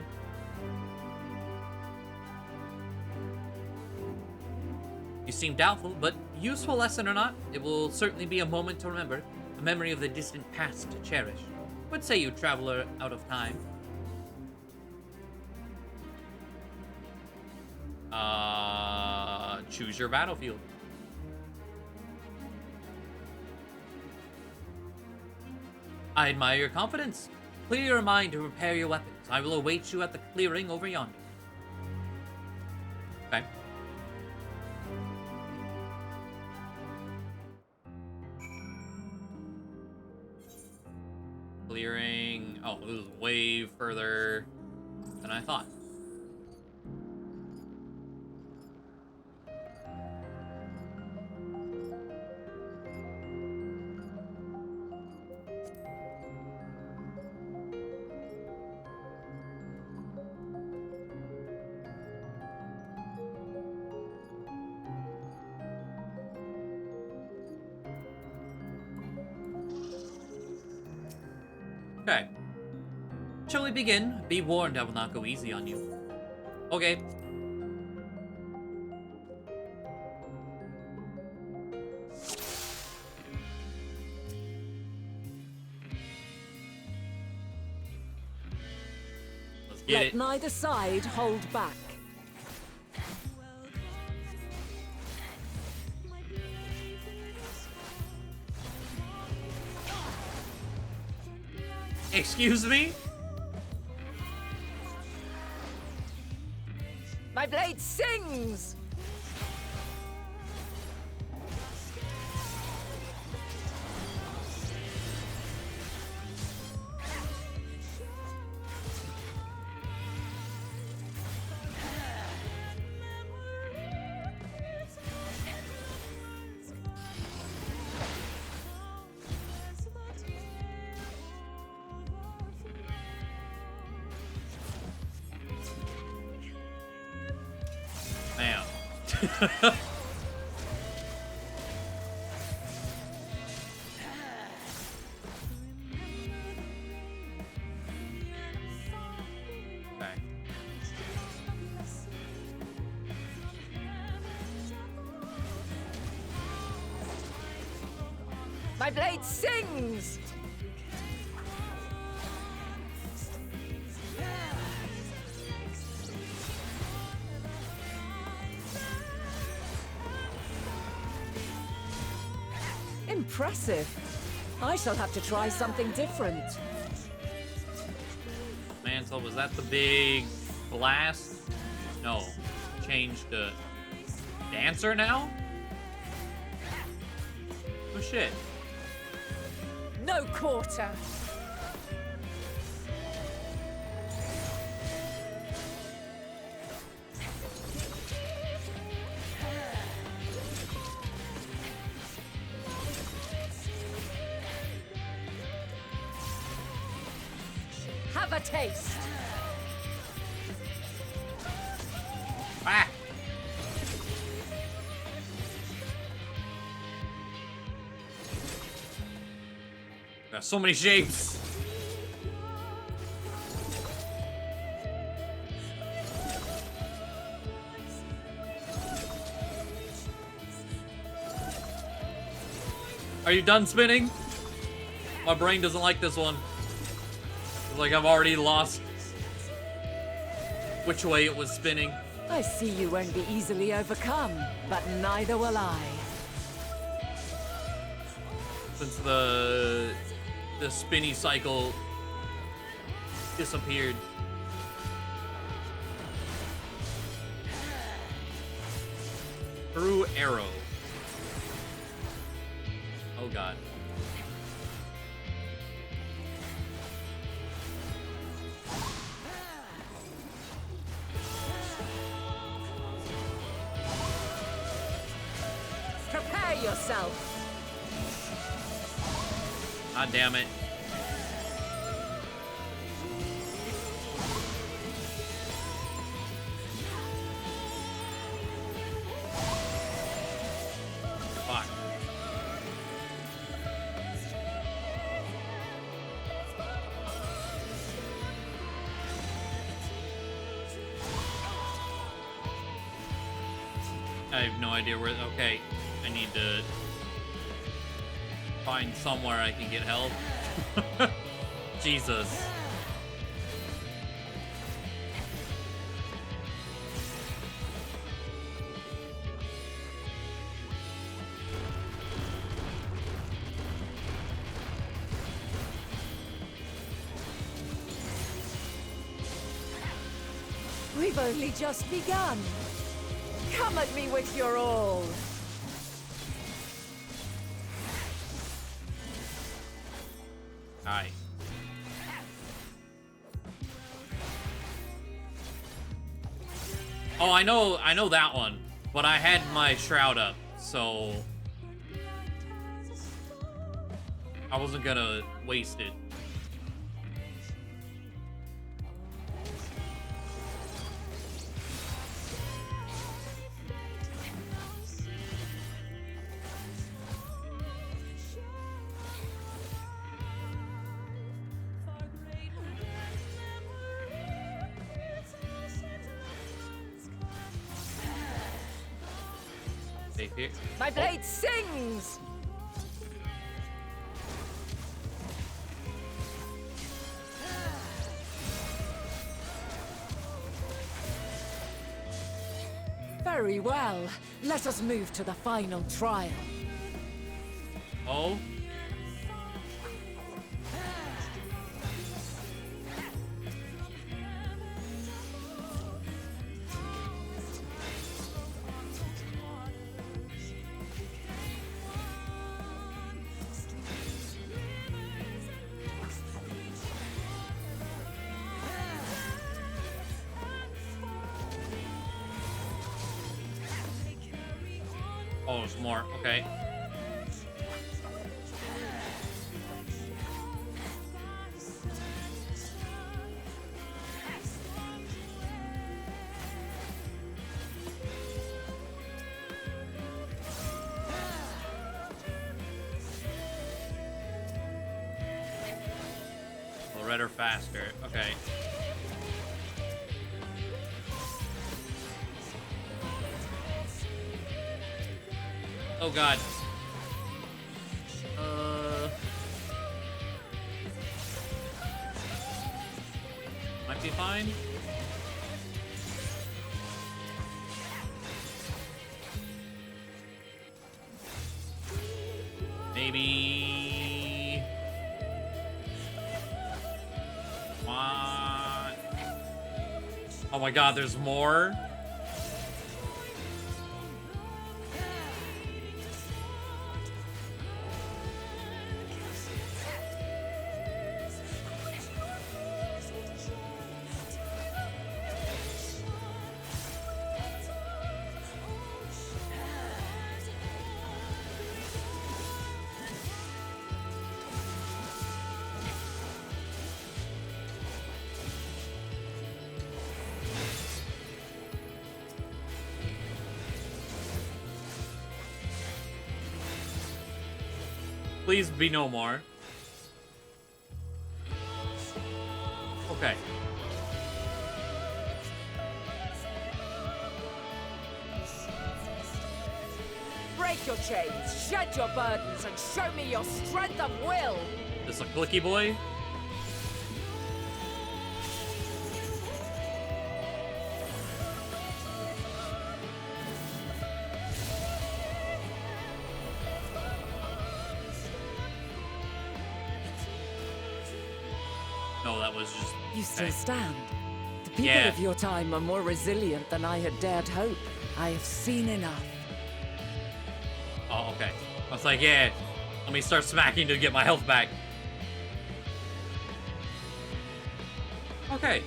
You seem doubtful, but useful lesson or not, it will certainly be a moment to remember, a memory of the distant past to cherish. What say you, traveler out of time? Choose your battlefield. I admire your confidence. Clear your mind to prepare your weapons. I will await you at the clearing over yonder. Okay. Clearing... Oh, this is way further than I thought. Okay. Shall we begin? Be warned, I will not go easy on you. Okay. Let's get Let it. neither side hold back. Excuse me? My blade sings! Man. Okay. My blade sings! Impressive. I shall have to try something different. Mantle, was that the big blast? No. Changed to dancer now? Oh shit. No quarter. a taste. Ah! There's so many shapes. Are you done spinning? My brain doesn't like this one. It's like I've already lost which way it was spinning. I see you won't be easily overcome, but neither will I. Since the spinny cycle disappeared. Through arrow. Oh god. Prepare yourself. God damn it. Fuck. I have no idea where. Okay, I need to find somewhere I can get help. Jesus. We've only just begun. Come at me with your all. Alright. Oh, I know that one, but I had my shroud up, so I wasn't gonna waste it. Safe here. My blade sings! Very well. Let us move to the final trial. Oh. Oh, there's more. Okay. Well, redder faster. Okay. Oh god. Might be fine. Maybe. What? Oh my god, there's more? Please be no more. Okay. Break your chains, shed your burdens, and show me your strength of will! This a clicky boy? No, that was just... You still okay. stand. The people Yeah. of your time are more resilient than I had dared hope. I have seen enough. Oh, okay. I was like, yeah, let me start smacking to get my health back. Okay.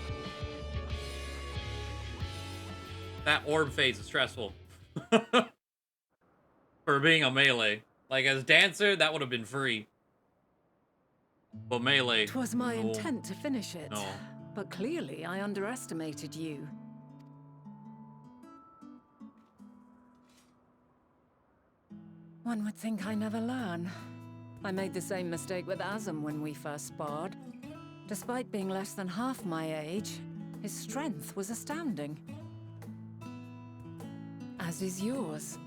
That orb phase is stressful. For being a melee. Like, as dancer, that would have been free. But melee... 'Twas my no. intent to finish it, No. but clearly I underestimated you. One would think I never learn. I made the same mistake with Azam when we first sparred. Despite being less than half my age, his strength was astounding. As is yours.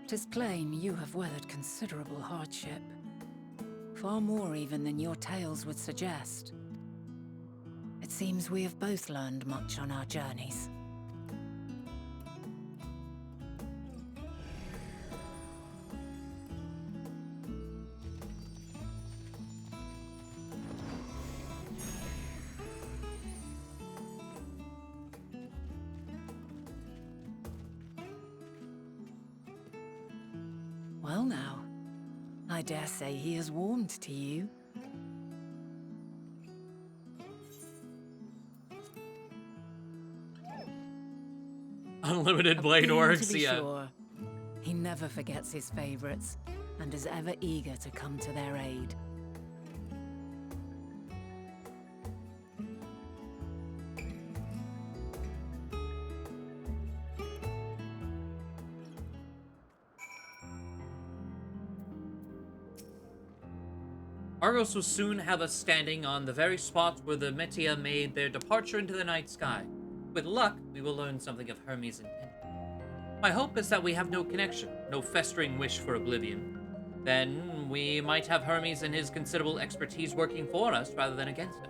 'Tis plain you have weathered considerable hardship. Far more even than your tales would suggest. It seems we have both learned much on our journeys. Well now, I dare say he has warmed to you. Unlimited A blade beam works, to be yeah. sure. He never forgets his favorites, and is ever eager to come to their aid. Argos will soon have us standing on the very spot where the Metia made their departure into the night sky. With luck, we will learn something of Hermes' intent. My hope is that we have no connection, no festering wish for oblivion. Then we might have Hermes and his considerable expertise working for us rather than against us.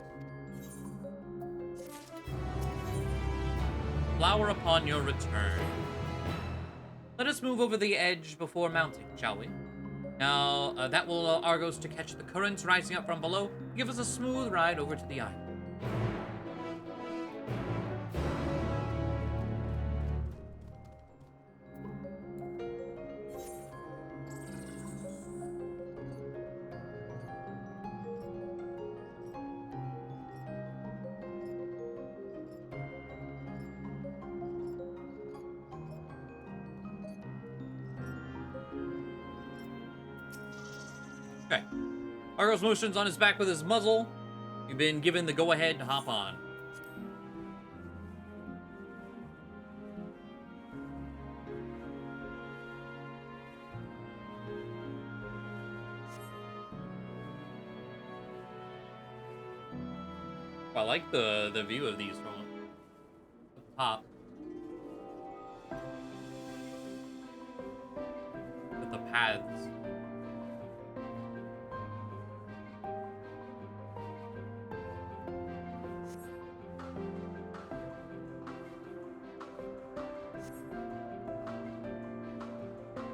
Flower upon your return. Let us move over the edge before mounting, shall we? Now, that will allow Argos to catch the currents rising up from below and give us a smooth ride over to the island. Okay. Argos motions on his back with his muzzle. You've been given the go-ahead to hop on. I like the view of these from the top. With the paths.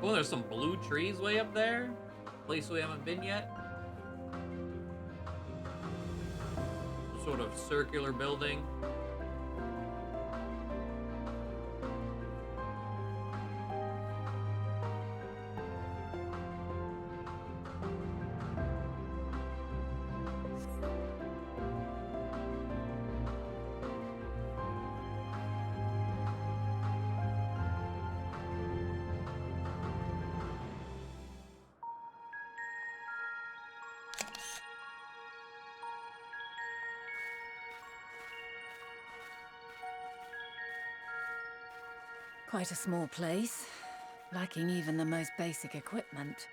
Oh, there's some blue trees way up there. Place we haven't been yet. Some sort of circular building. Quite a small place, lacking even the most basic equipment.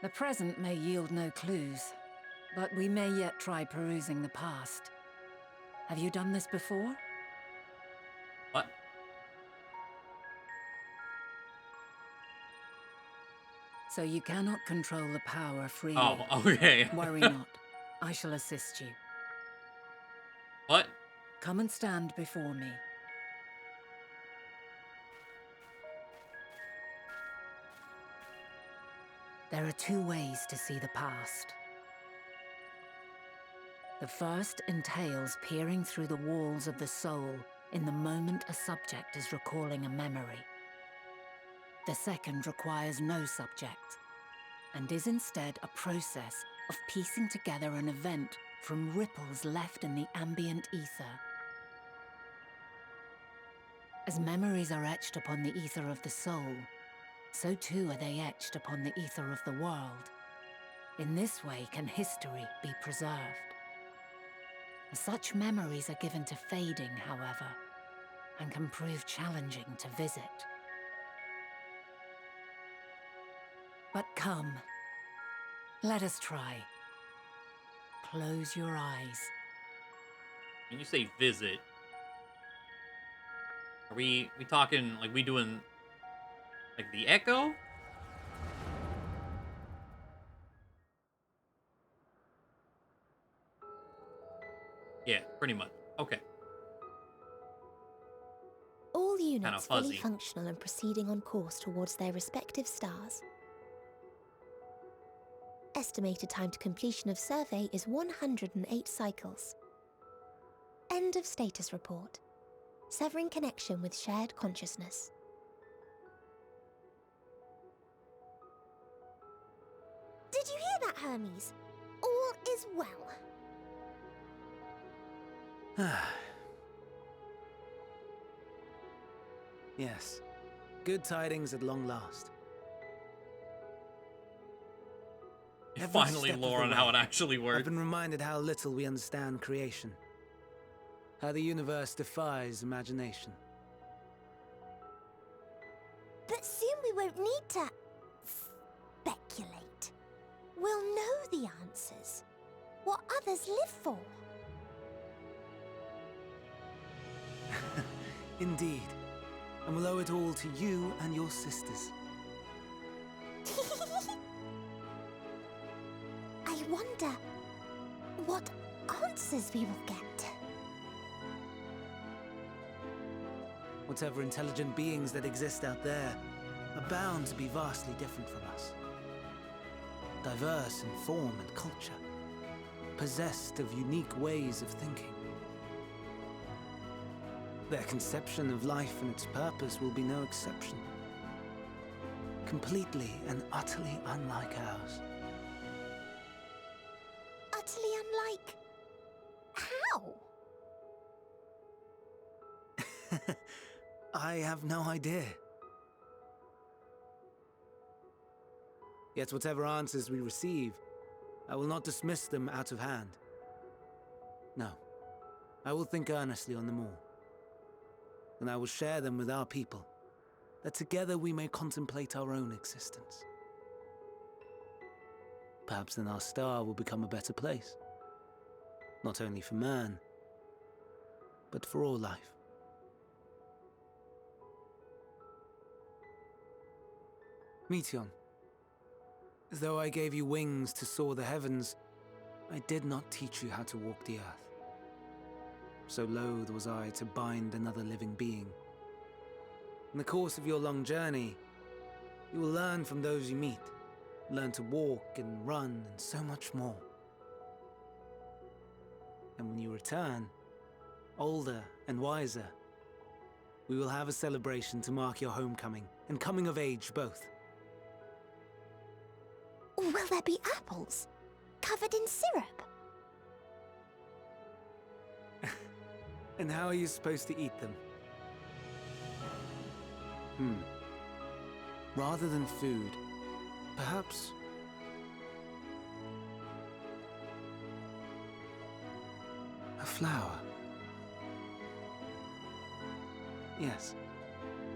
The present may yield no clues, but we may yet try perusing the past. Have you done this before? What? So you cannot control the power freely. Oh, okay. Worry not. I shall assist you. What? Come and stand before me. There are two ways to see the past. The first entails peering through the walls of the soul in the moment a subject is recalling a memory. The second requires no subject, and is instead a process of piecing together an event from ripples left in the ambient ether. As memories are etched upon the ether of the soul, so too are they etched upon the ether of the world. In this way can history be preserved. Such memories are given to fading, however, and can prove challenging to visit. But come, let us try. Close your eyes. When you say visit, are we talking like we doing like the echo? Yeah, pretty much. Okay. All units fully fuzzy. functional and proceeding on course towards their respective stars. Estimated time to completion of survey is 108 cycles. End of status report. Severing connection with shared consciousness. Did you hear that, Hermes? All is well. Yes. Good tidings at long last. Every Finally, step of the lore on way, how it actually I've works. been reminded how little we understand creation. How the universe defies imagination. But soon we won't need to speculate. We'll know the answers. What others live for. Indeed. And we'll owe it all to you and your sisters. I wonder what answers we will get. Whatever intelligent beings that exist out there are bound to be vastly different from us. Diverse in form and culture. Possessed of unique ways of thinking. Their conception of life and its purpose will be no exception. Completely and utterly unlike ours. Utterly unlike... how? I have no idea. Yet whatever answers we receive, I will not dismiss them out of hand. No, I will think earnestly on them all. And I will share them with our people, that together we may contemplate our own existence. Perhaps then our star will become a better place. Not only for man, but for all life. Meteon, though I gave you wings to soar the heavens, I did not teach you how to walk the earth. So loath was I to bind another living being. In the course of your long journey, you will learn from those you meet, learn to walk and run and so much more. And when you return, older and wiser, we will have a celebration to mark your homecoming and coming of age both. Will there be apples? Covered in syrup? And how are you supposed to eat them? Rather than food, perhaps... a flower. Yes.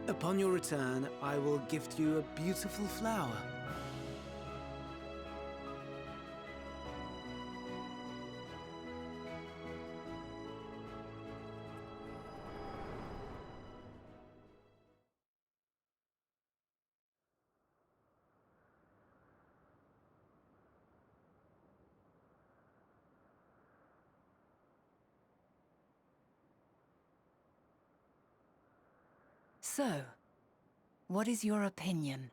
Upon your return, I will gift you a beautiful flower. So, what is your opinion?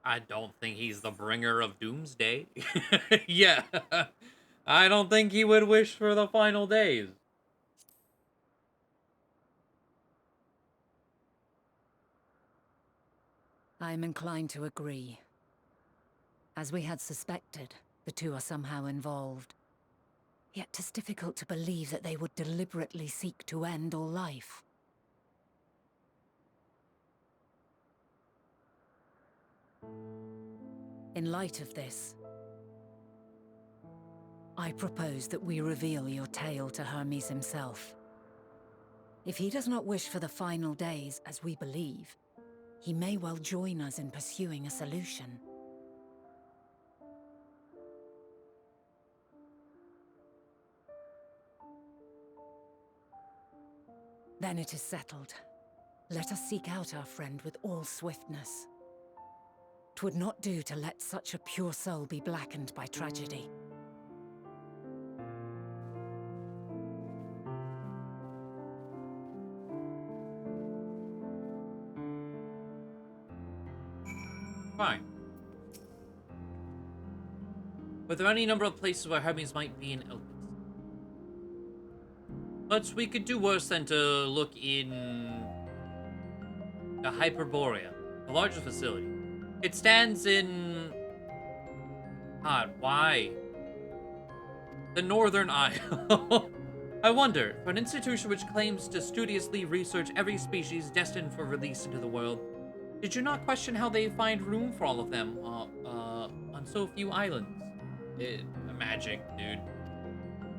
I don't think he's the bringer of doomsday. Yeah. I don't think he would wish for the final days. I am inclined to agree. As we had suspected, the two are somehow involved. Yet 'tis difficult to believe that they would deliberately seek to end all life. In light of this, I propose that we reveal your tale to Hermes himself. If he does not wish for the final days, as we believe, he may well join us in pursuing a solution. Then it is settled. Let us seek out our friend with all swiftness. 'Twould not do to let such a pure soul be blackened by tragedy. Fine. But there are any number of places where Hermes might be in Elpis. But we could do worse than to look in the Hyperborea, the largest facility. It stands in... God, why? The Northern Isle. I wonder, for an institution which claims to studiously research every species destined for release into the world, did you not question how they find room for all of them on so few islands? Magic, dude.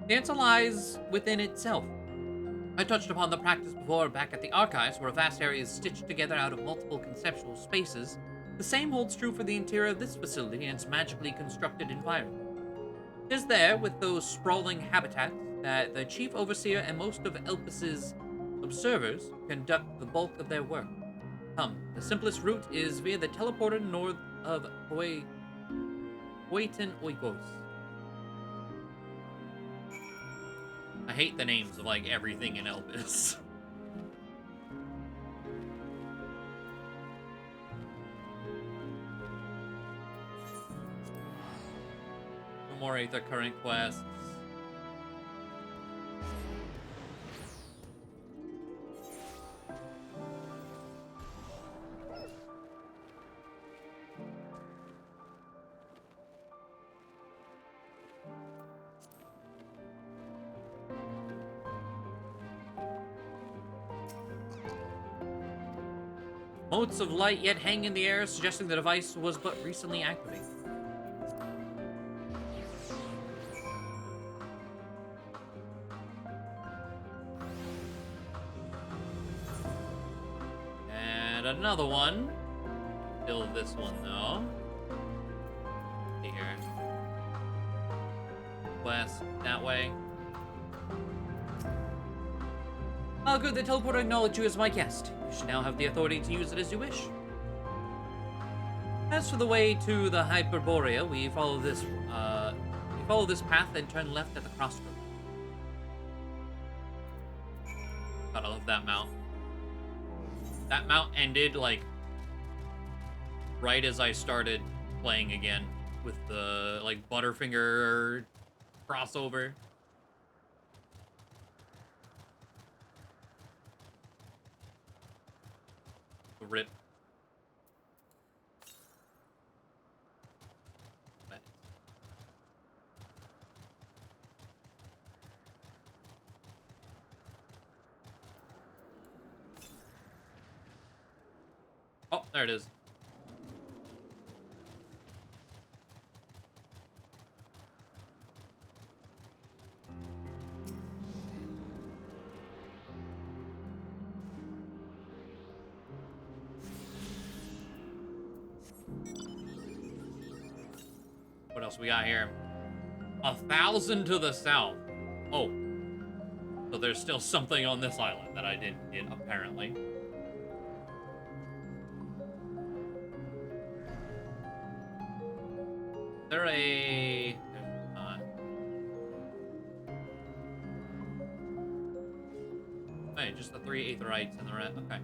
The answer lies within itself. I touched upon the practice before back at the archives, where a vast area is stitched together out of multiple conceptual spaces. The same holds true for the interior of this facility and its magically constructed environment. It is there, with those sprawling habitats, that the chief overseer and most of Elpis's observers conduct the bulk of their work. Come, the simplest route is via the teleporter north of Huetan Oikos. I hate the names of, like, everything in Elpis. No more Aether Current quests. Motes of light yet hang in the air, suggesting the device was but recently activated. And another one. Still this one, though. Here. West, that way. Oh, good, the teleporter acknowledged you as my guest. You should now have the authority to use it as you wish. As for the way to the Hyperborea, we follow this path and turn left at the crossroads. God, I love that mount. That mount ended, like, right as I started playing again with the, like, Butterfinger crossover. Rip. Oh, there it is. What else we got here? 1,000 to the south. Oh. So there's still something on this island that I didn't get, apparently. Is there a... There's not. Hey, just the 3 aetherites and the rest. Okay.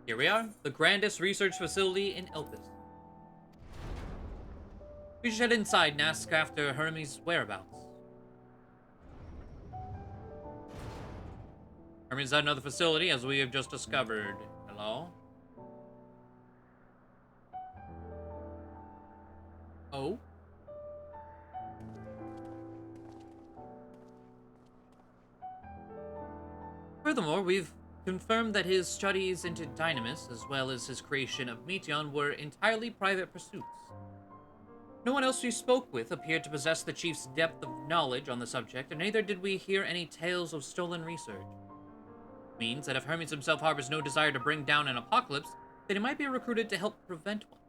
Here we are, the grandest research facility in Elpis. We should head inside and ask after Hermes' whereabouts. Hermes at another facility, as we have just discovered. Hello? Oh? Furthermore, we've confirmed that his studies into Dynamis, as well as his creation of Meteon, were entirely private pursuits. No one else we spoke with appeared to possess the chief's depth of knowledge on the subject, and neither did we hear any tales of stolen research. It means that if Hermes himself harbors no desire to bring down an apocalypse, then he might be recruited to help prevent one.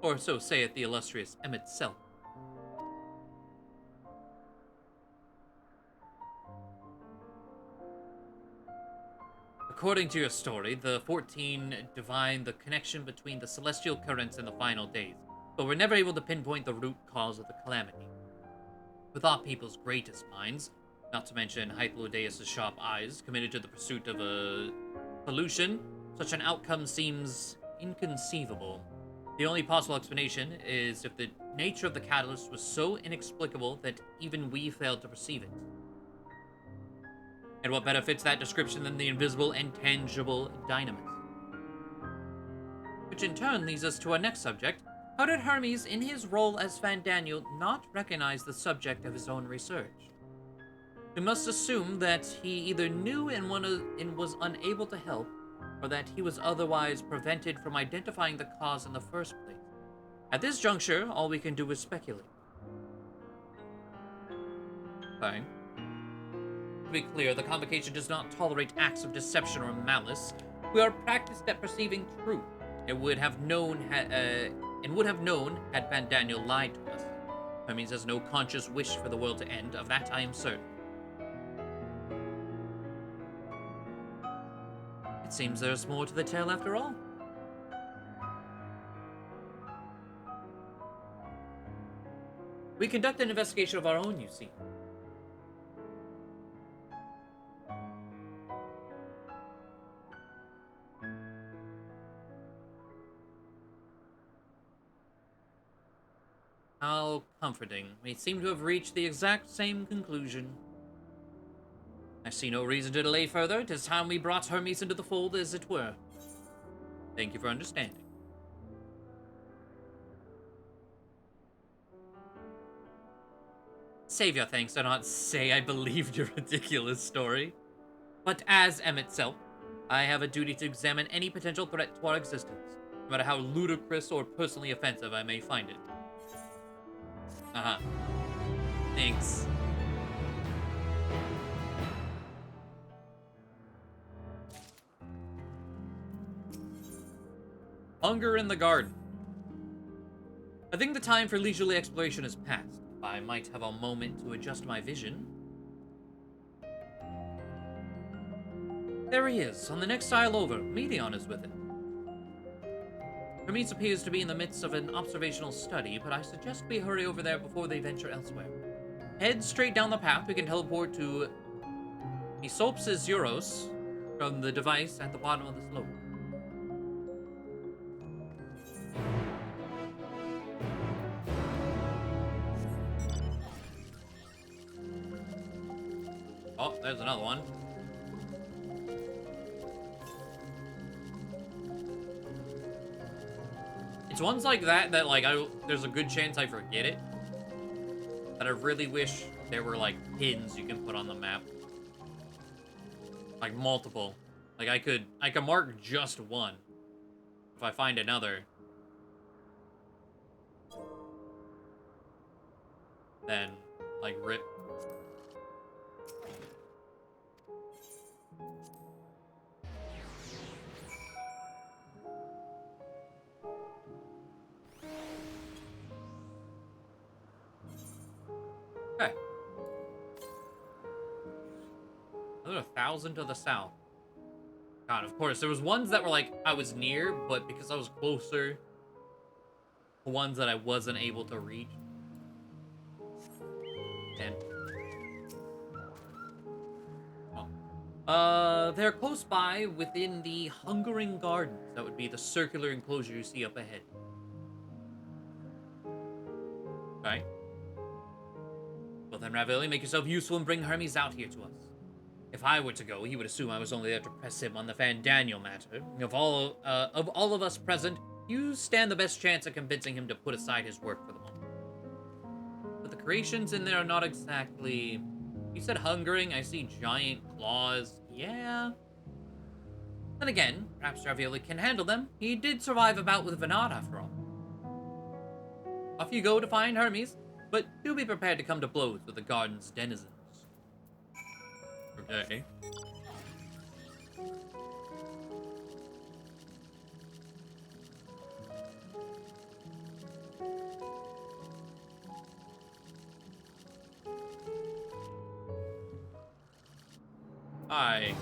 Or so saith the illustrious Emmett Selk. According to your story, the 14 divine the connection between the celestial currents and the final days, but were never able to pinpoint the root cause of the calamity. With our people's greatest minds, not to mention Hythlodaeus' sharp eyes, committed to the pursuit of a solution, such an outcome seems inconceivable. The only possible explanation is if the nature of the catalyst was so inexplicable that even we failed to perceive it. And what better fits that description than the invisible and tangible Dynamis? Which in turn leads us to our next subject. How did Hermes, in his role as Fandaniel, not recognize the subject of his own research? We must assume that he either knew and was unable to help, or that he was otherwise prevented from identifying the cause in the first place. At this juncture, all we can do is speculate. Fine. To be clear, the Convocation does not tolerate acts of deception or malice. We are practiced at perceiving truth, and would have known had Fandaniel lied to us. Hermes has no conscious wish for the world to end, of that I am certain. It seems there's more to the tale after all. We conduct an investigation of our own, you see. How comforting. We seem to have reached the exact same conclusion. I see no reason to delay further. It is time we brought Hermes into the fold, as it were. Thank you for understanding. Save your thanks, do not say I believed your ridiculous story. But as Emmett Self, I have a duty to examine any potential threat to our existence, no matter how ludicrous or personally offensive I may find it. Uh-huh. Thanks. Hunger in the garden. I think the time for leisurely exploration has passed. I might have a moment to adjust my vision. There he is, on the next aisle over. Meteon is with him. Hermes appears to be in the midst of an observational study, but I suggest we hurry over there before they venture elsewhere. Head straight down the path. We can teleport to Esopsis Euros from the device at the bottom of the slope. Oh, there's another one. It's ones like that like there's a good chance I forget it. That I really wish there were like pins you can put on the map. Like multiple. Like I could mark just one. If I find another, then like rip. Okay. Another 1,000 to the south. God, of course, there was ones that were like, I was near, but because I was closer, the ones that I wasn't able to reach. And... They're close by within the Hungering Gardens. That would be the circular enclosure you see up ahead. Okay. Well then, Ravioli, make yourself useful and bring Hermes out here to us. If I were to go, he would assume I was only there to press him on the Fandaniel matter. Of all of us present, you stand the best chance of convincing him to put aside his work for the moment. But the creations in there are not exactly... You said hungering, I see giant claws. Yeah. Then again, perhaps Ravioli can handle them. He did survive a bout with Venat, after all. Off you go to find Hermes, but do be prepared to come to blows with the garden's denizens. Okay. Hi.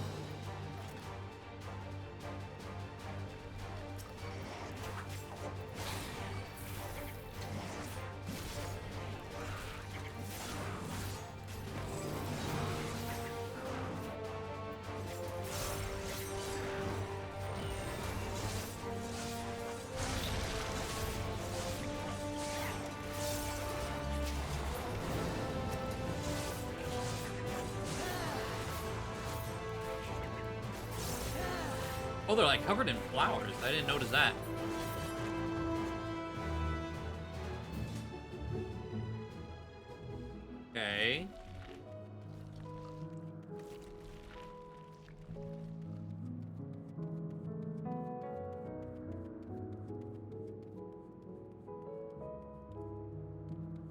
Oh, they're like covered in flowers. I didn't notice that. Okay.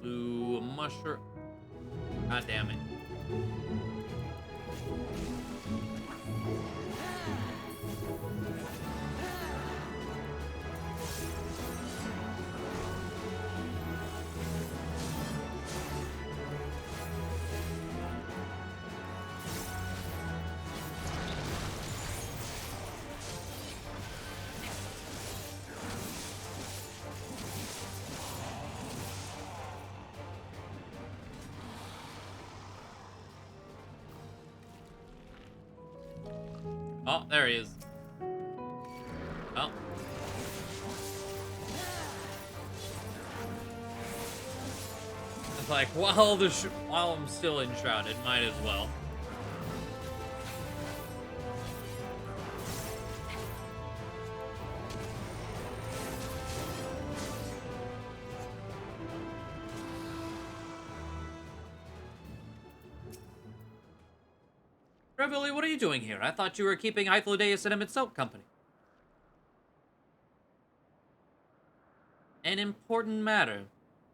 Blue mushroom. God damn it. Oh, there he is. Oh. It's like, while I'm still enshrouded, might as well. Ravioli, what are you doing here? I thought you were keeping Hythlodaeus and him itself company. An important matter,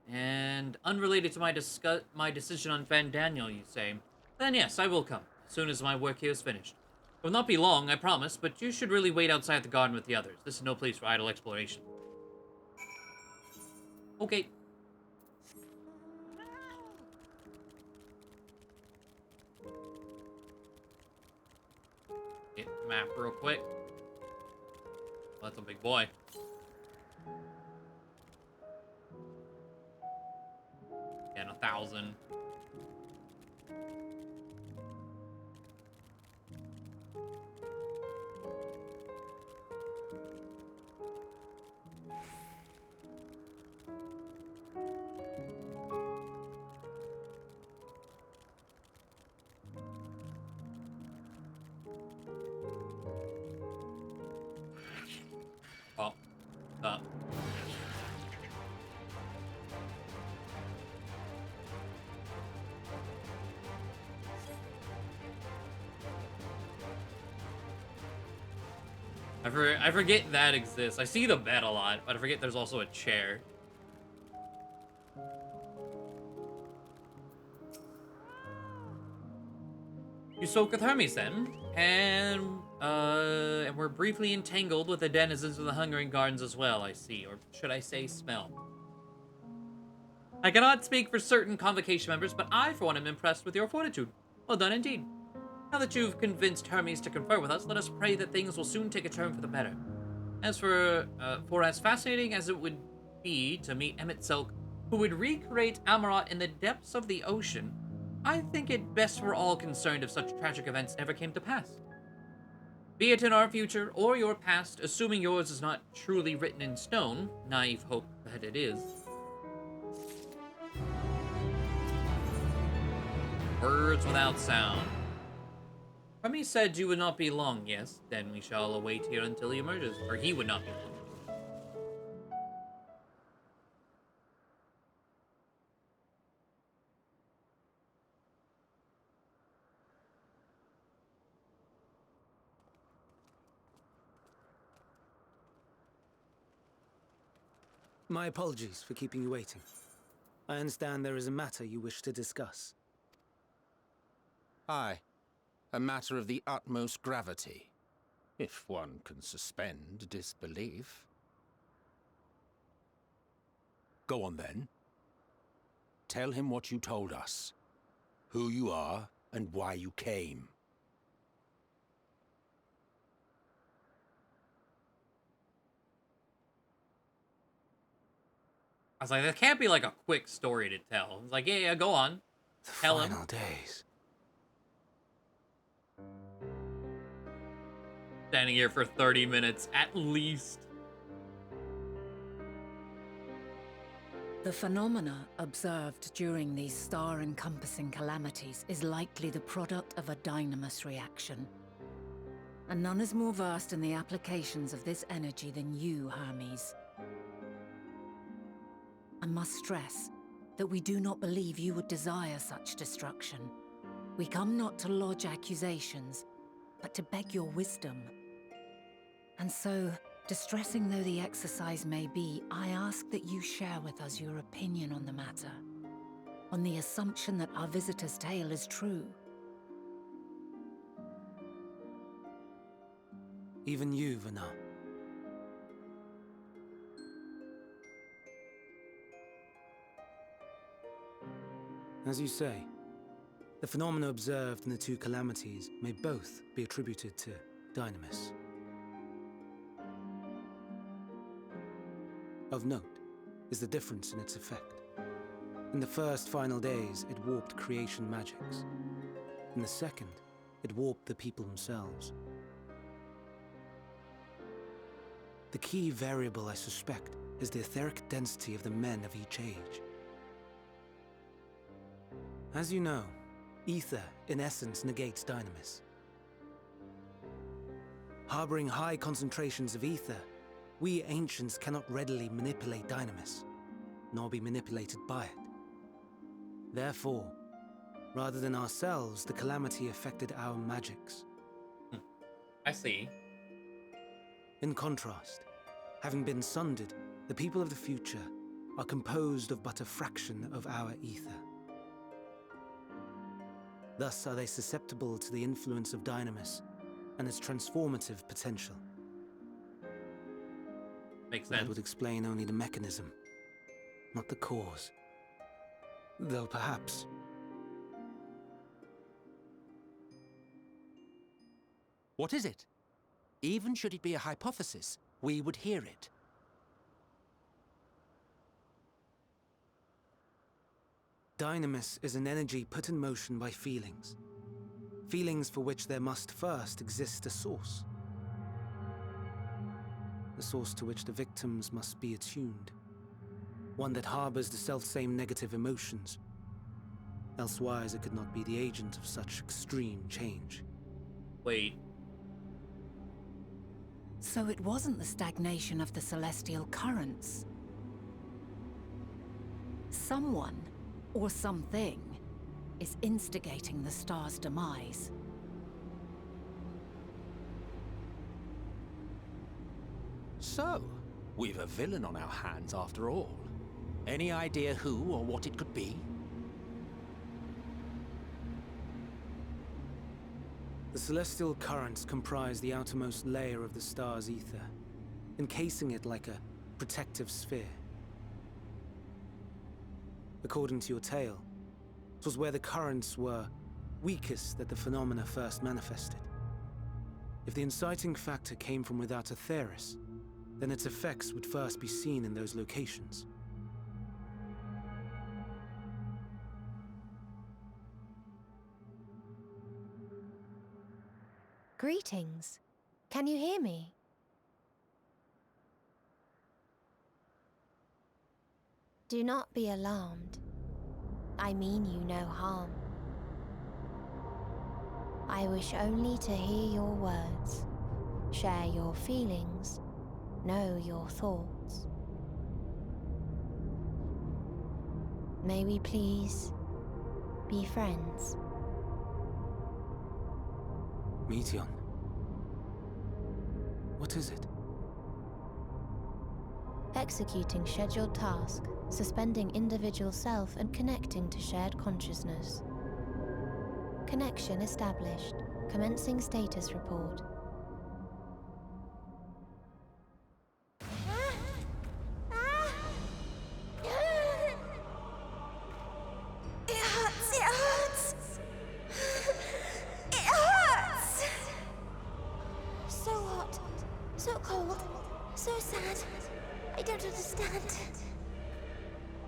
and unrelated to my decision on Fandaniel, you say? Then yes, I will come, as soon as my work here is finished. It will not be long, I promise, but you should really wait outside the garden with the others. This is no place for idle exploration. Okay. Get the map real quick. Oh, that's a big boy. And 1,000. Oh, up. I forget that exists. I see the bed a lot, but I forget there's also a chair. You spoke with Hermes then, and we're briefly entangled with the denizens of the Hungering Gardens as well, I see. Or should I say smell? I cannot speak for certain Convocation members, but I, for one, am impressed with your fortitude. Well done indeed. Now that you've convinced Hermes to confer with us, let us pray that things will soon take a turn for the better. As for as fascinating as it would be to meet Emmett Silk, who would recreate Amarat in the depths of the ocean, I think it best for all concerned if such tragic events never came to pass. Be it in our future or your past, assuming yours is not truly written in stone, naive hope that it is. Words without sound. Remy said you would not be long, yes. Then we shall await here until he emerges. Or he would not be long. My apologies for keeping you waiting. I understand there is a matter you wish to discuss. Aye. A matter of the utmost gravity. If one can suspend disbelief. Go on then. Tell him what you told us. Who you are and why you came. I was like, that can't be like a quick story to tell. It's like, yeah, go on. The Tell him. final days. Standing here for 30 minutes at least. The phenomena observed during these star-encompassing calamities is likely the product of a dynamis reaction. And none is more versed in the applications of this energy than you, Hermes. I must stress that we do not believe you would desire such destruction. We come not to lodge accusations, but to beg your wisdom. And so, distressing though the exercise may be, I ask that you share with us your opinion on the matter, on the assumption that our visitor's tale is true. Even you, Vana. As you say, the phenomena observed in the two calamities may both be attributed to dynamis. Of note is the difference in its effect. In the first final days, it warped creation magics. In the second, it warped the people themselves. The key variable, I suspect, is the etheric density of the men of each age. As you know, ether, in essence, negates dynamis. Harboring high concentrations of ether, we ancients cannot readily manipulate dynamis, nor be manipulated by it. Therefore, rather than ourselves, the calamity affected our magics. I see. In contrast, having been sundered, the people of the future are composed of but a fraction of our ether. Thus are they susceptible to the influence of dynamis and its transformative potential. Makes sense. That would explain only the mechanism, not the cause. Though perhaps... What is it? Even should it be a hypothesis, we would hear it. Dynamis is an energy put in motion by feelings. Feelings for which there must first exist a source. A source to which the victims must be attuned. One that harbors the selfsame negative emotions. Elsewise it could not be the agent of such extreme change. Wait. So it wasn't the stagnation of the celestial currents. Someone, or something, is instigating the star's demise. So, we've a villain on our hands after all. Any idea who or what it could be? The celestial currents comprise the outermost layer of the star's ether, encasing it like a protective sphere. According to your tale, it was where the currents were weakest that the phenomena first manifested. If the inciting factor came from without a Theris, then its effects would first be seen in those locations. Greetings. Can you hear me? Do not be alarmed. I mean you no harm. I wish only to hear your words, share your feelings, know your thoughts. May we please be friends? Meteon. What is it? Executing scheduled task, suspending individual self and connecting to shared consciousness. Connection established. Commencing status report. It hurts! It hurts! It hurts! So hot, so cold, so sad. I don't understand.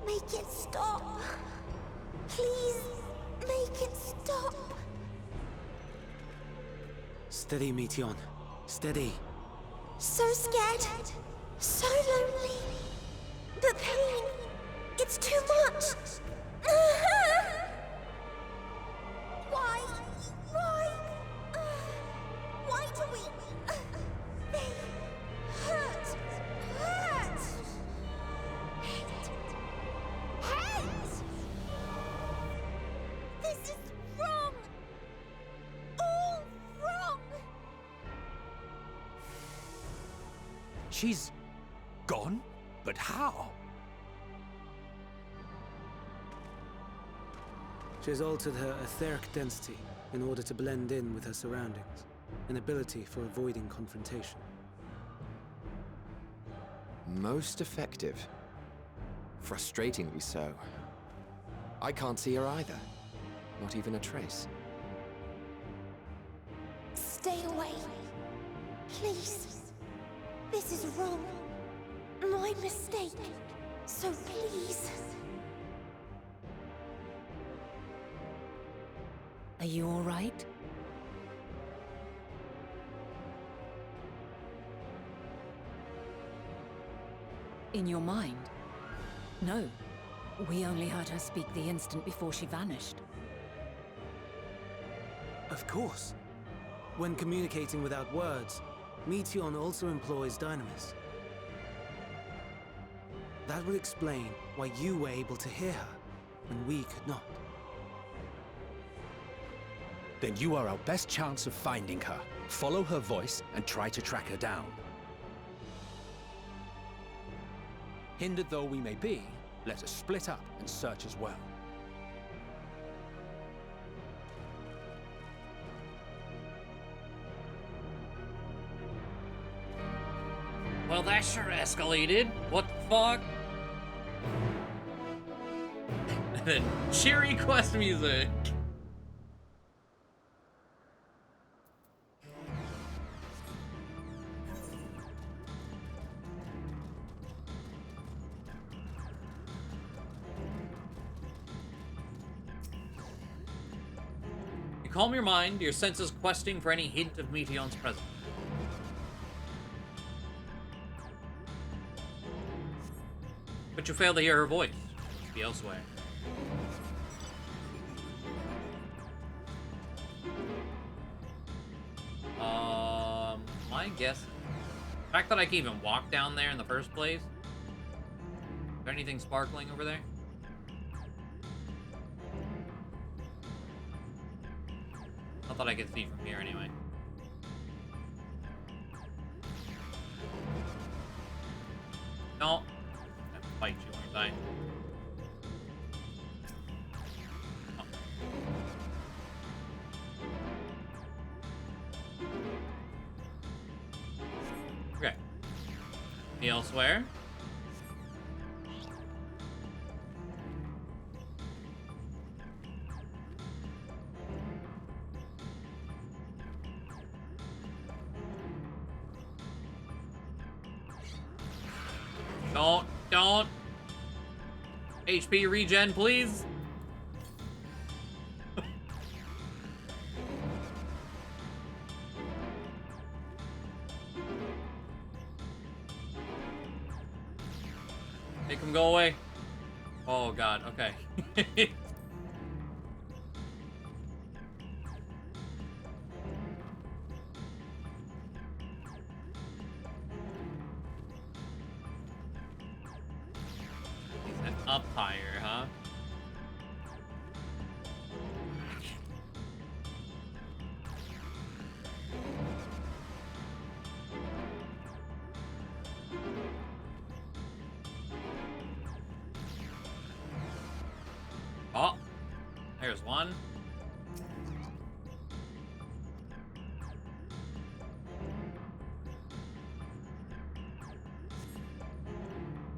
Make it stop. Please, make it stop. Steady, Meteon. Steady. So scared, so lonely. The pain, it's too much. Why? Why do we? They hurt. Hate. This is wrong. All wrong. She's gone? But how? She has altered her etheric density in order to blend in with her surroundings, an ability for avoiding confrontation. Most effective. Frustratingly so. I can't see her either. Not even a trace. Stay away. Please. This is wrong. My mistake. So please. Are you all right? In your mind? No. We only heard her speak the instant before she vanished. Of course. When communicating without words, Meteon also employs dynamis. That would explain why you were able to hear her, when we could not. Then you are our best chance of finding her. Follow her voice and try to track her down. Hindered though we may be, let us split up and search as well. Well, that sure escalated. What the fuck? And then cheery quest music. You calm your mind, your senses questing for any hint of Meteon's presence. But you fail to hear her voice. Must be elsewhere. My guess. The fact that I can even walk down there in the first place. Is there anything sparkling over there? Not that I could see from here anyway. No. Fight you, aren't I? Oh. Okay. Any elsewhere? Don't. HP regen, please. him go away. Oh god, okay. He's an up higher, huh? Oh, there's one.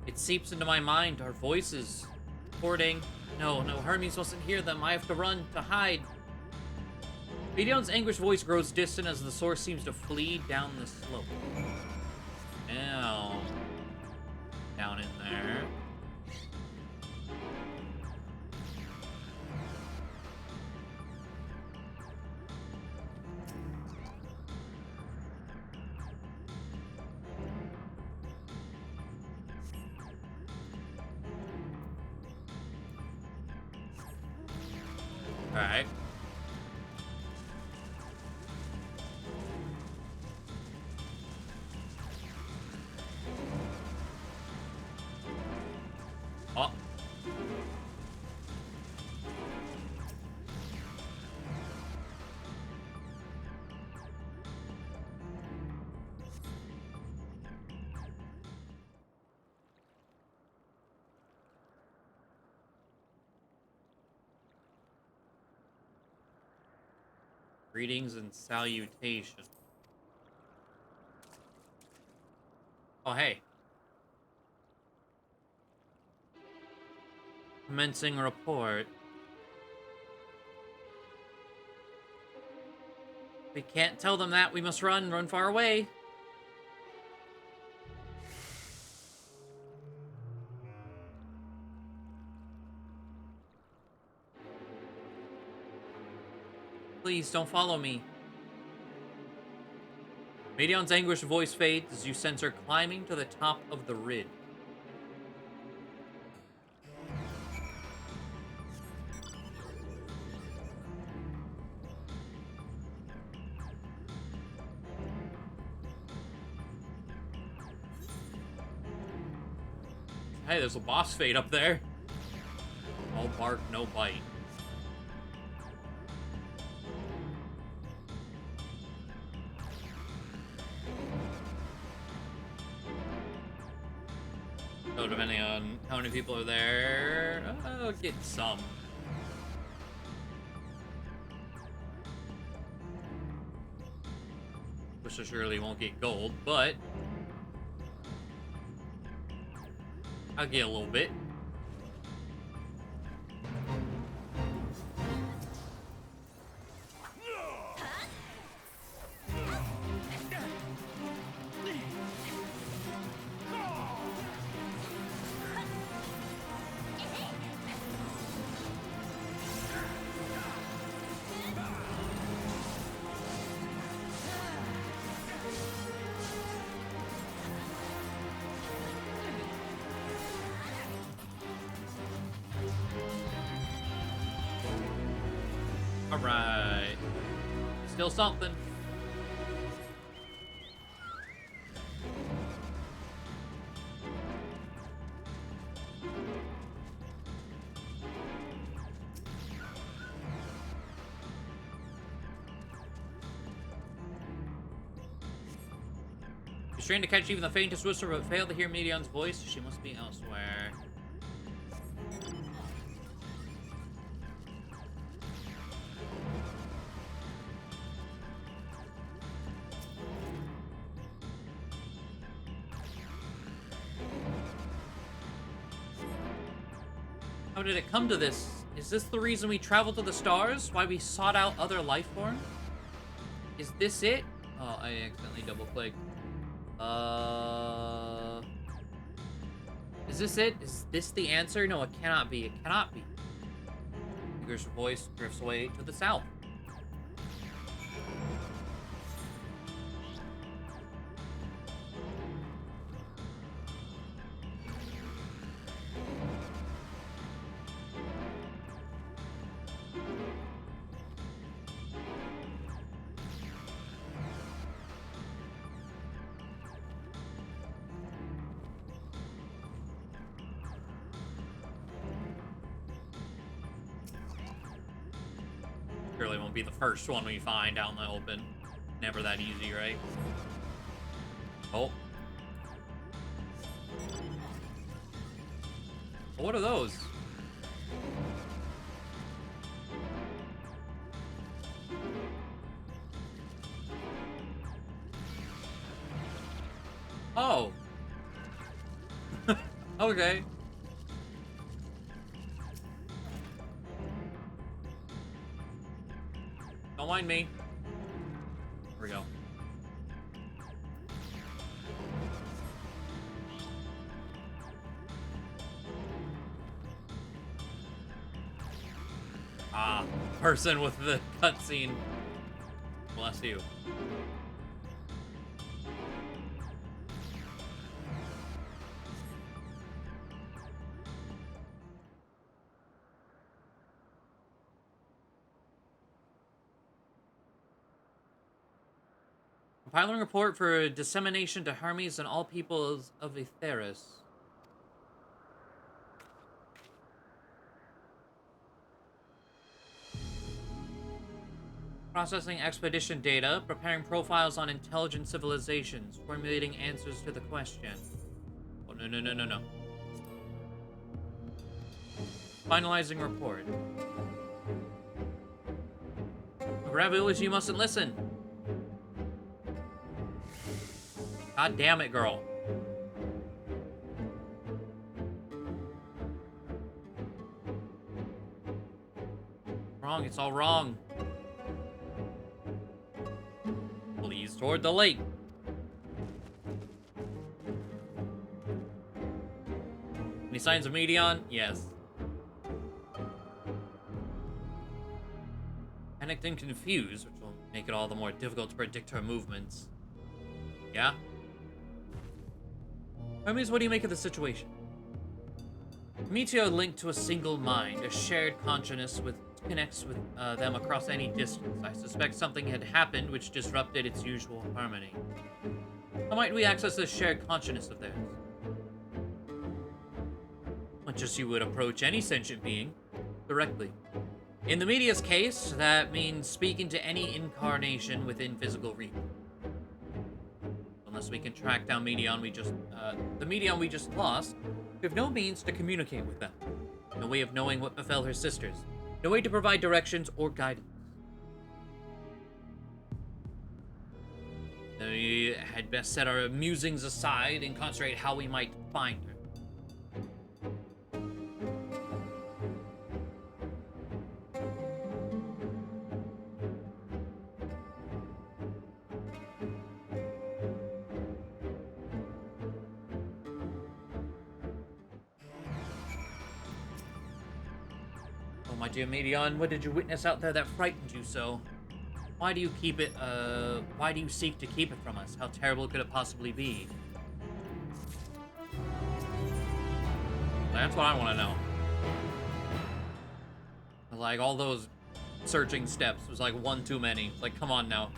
It seeps into my mind, our voices. Recording. No, Hermes mustn't hear them. I have to run, to hide. Medion's anguished voice grows distant as the source seems to flee down the slope. Now, down in there. All right. Oh. Greetings and salutation. Oh, hey. Commencing report. We can't tell them that. We must run far away. Please don't follow me. Medion's anguished voice fades as you sense her climbing to the top of the ridge. Hey, there's a boss fate up there. All bark, no bite. So depending on how many people are there, I'll get some. Which I surely won't get gold, but I'll get a little bit. Alright. Still something. She's trying to catch even the faintest whisper, but failed to hear Medion's voice. She must be elsewhere. How did it come to this? Is this the reason we traveled to the stars? Why we sought out other life forms? Is this it? Oh, I accidentally double-clicked. Is this it? Is this the answer? No, it cannot be. It cannot be. Igor's voice drifts away to the south. Surely won't be the first one we find out in the open. Never that easy, right? Oh. What are those? Oh. Okay. Don't mind me. Here we go. Ah, person with the cutscene. Bless you. Compiling report for dissemination to Hermes and all peoples of Aetheris. Processing expedition data, preparing profiles on intelligent civilizations, formulating answers to the question. Oh, no, no, no, no, no. Finalizing report. Raviolis, you mustn't listen. God damn it, girl. Wrong, it's all wrong. Please toward the lake. Any signs of Medion? Yes. Panicked and confused, which will make it all the more difficult to predict her movements. Yeah? Hermes, what do you make of the situation? Meteo linked to a single mind, a shared consciousness with connects with them across any distance. I suspect something had happened which disrupted its usual harmony. How might we access this shared consciousness of theirs? Much as you would approach any sentient being, directly. In the media's case, that means speaking to any incarnation within physical reach. Unless we can track down Medion the Medion we just lost, we have no means to communicate with them. No way of knowing what befell her sisters. No way to provide directions or guidance. We had best set our musings aside and concentrate how we might find her. Oh, my dear Medion, what did you witness out there that frightened you so? Why do you why do you seek to keep it from us? How terrible could it possibly be? That's what I want to know. Like, all those searching steps was like one too many. Like, come on now.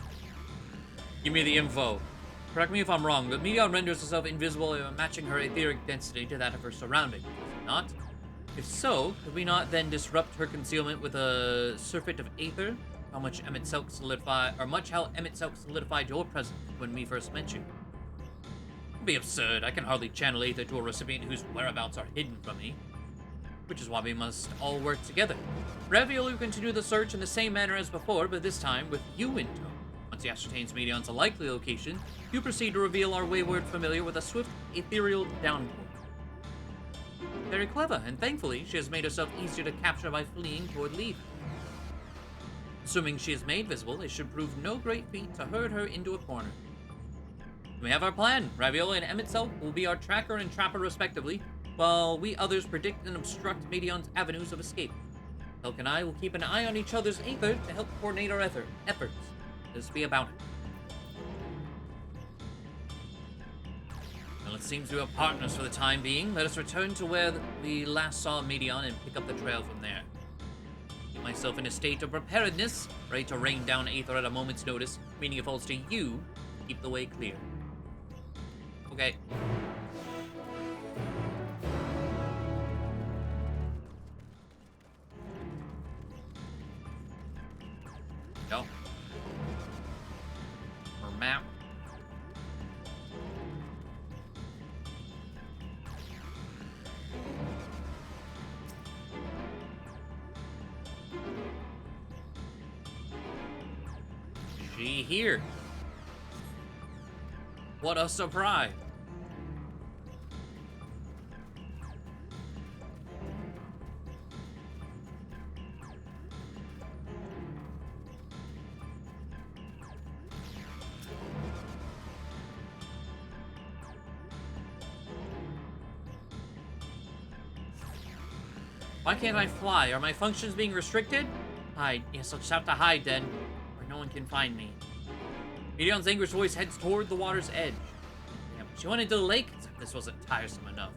Give me the info. Correct me if I'm wrong, but Medion renders herself invisible, matching her etheric density to that of her surroundings, does it not? If so, could we not then disrupt her concealment with a surfeit of aether? How much how Emet Selk solidified your presence when we first met you? It'd be absurd. I can hardly channel aether to a recipient whose whereabouts are hidden from me. Which is why we must all work together. Ravioli will continue the search in the same manner as before, but this time with you in tow. Once he ascertains Medion's likely location, you proceed to reveal our wayward familiar with a swift ethereal downpour. Very clever, and thankfully, she has made herself easier to capture by fleeing toward Leaf. Assuming she is made visible, it should prove no great feat to herd her into a corner. We have our plan. Ravioli and Emet Selk will be our tracker and trapper respectively, while we others predict and obstruct Medion's avenues of escape. Selk and I will keep an eye on each other's aether to help coordinate our efforts. This be about it. Well, it seems we are partners for the time being. Let us return to where we last saw Medion and pick up the trail from there. Keep myself in a state of preparedness, ready to rain down aether at a moment's notice, meaning it falls to you to keep the way clear. Okay. Yep. Or map. She here. What a surprise. Why can't I fly? Are my functions being restricted? Hide. Yes, I'll just have to hide then, where no one can find me. Medion's anguished voice heads toward the water's edge. Damn, she went into the lake? This wasn't tiresome enough.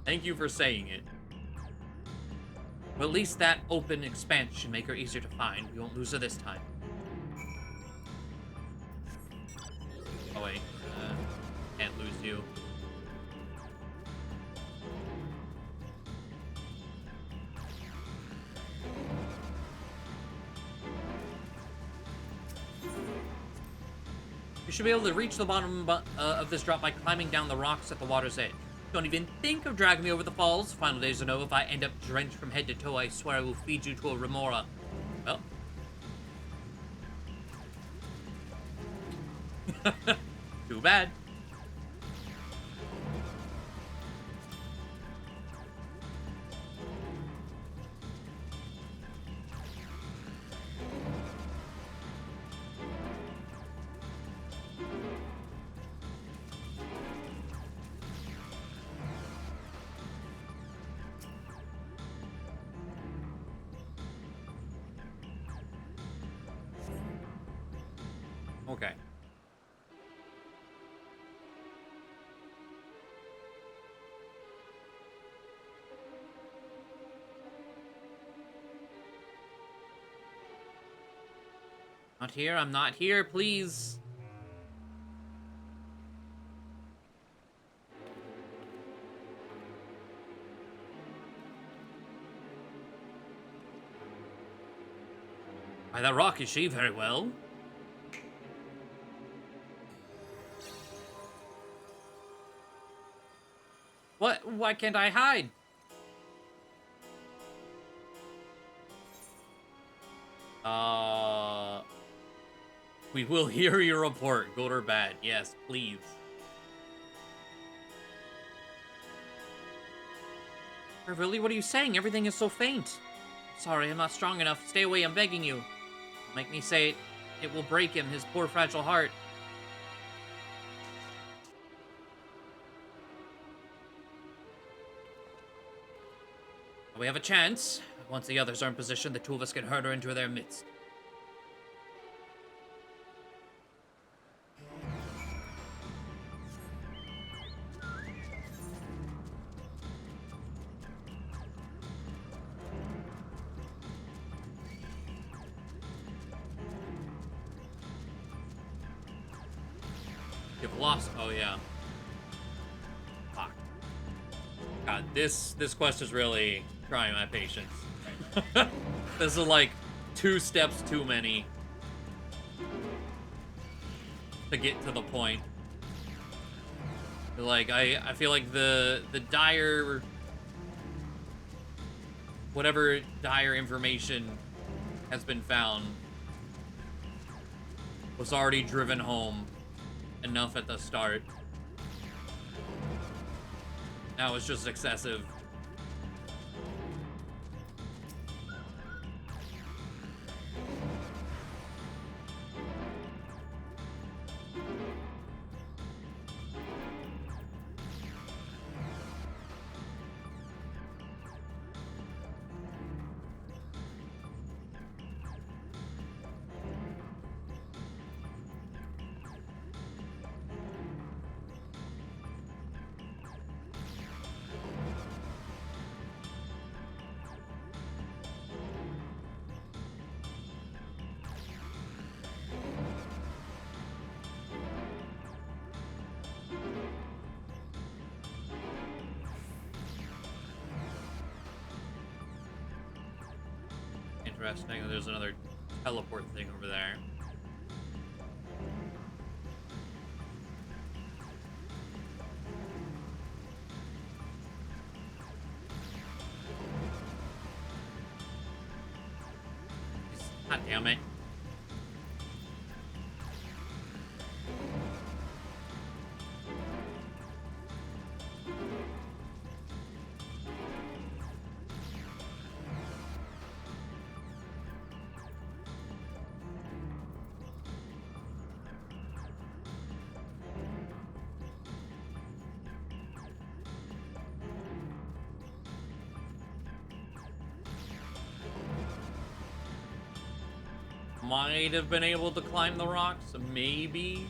Thank you for saying it. Well, at least that open expanse should make her easier to find. We won't lose her this time. Oh wait, can't lose you. You should be able to reach the bottom of this drop by climbing down the rocks at the water's edge. Don't even think of dragging me over the falls. Final days are know if I end up drenched from head to toe, I swear I will feed you to a remora. Well. Too bad. Okay. Not here, I'm not here, please. By that rock, is she? Very well. What? Why can't I hide? We will hear your report, good or bad. Yes, please. Really? What are you saying? Everything is so faint. Sorry, I'm not strong enough. Stay away, I'm begging you. Don't make me say it. It will break him, his poor fragile heart. We have a chance. Once the others are in position, the two of us can herd her into their midst. You've lost. Oh yeah. Fuck. God, this quest is really trying my patience. This is like 2 steps too many to get to the point. Like I feel like the dire, whatever dire information has been found was already driven home enough at the start. Now it's just excessive. Interesting. There's another teleport thing over there. God damn it. Might have been able to climb the rocks, maybe.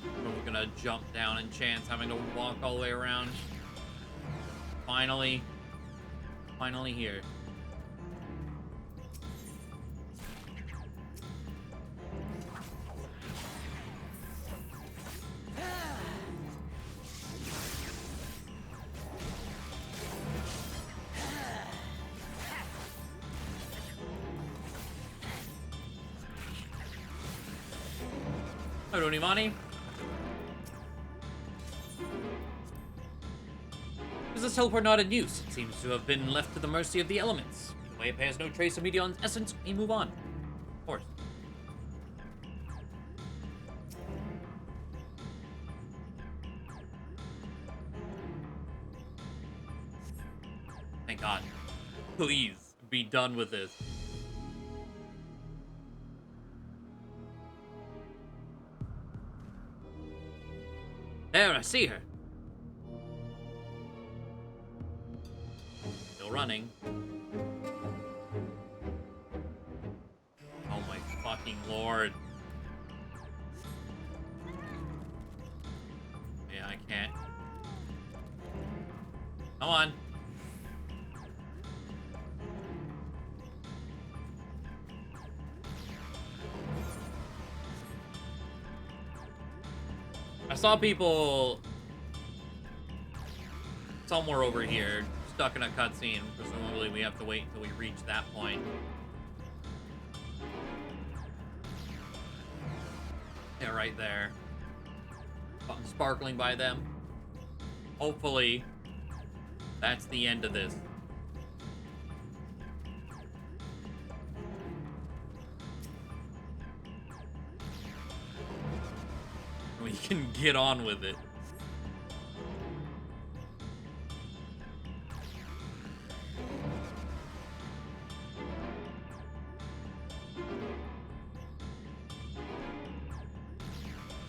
I'm gonna jump down and chance having to walk all the way around. Finally here. I don't need money. Is this teleport not in use? It seems to have been left to the mercy of the elements. Either way, it bears no trace of Medion's essence. We move on. Of course. Thank God. Please be done with this. There, I see her. Still running. Oh my fucking lord. Yeah, I can't. Come on. I saw people somewhere over here stuck in a cutscene. Presumably we have to wait until we reach that point. Yeah, right there. Sparkling by them. Hopefully, that's the end of this. We can get on with it.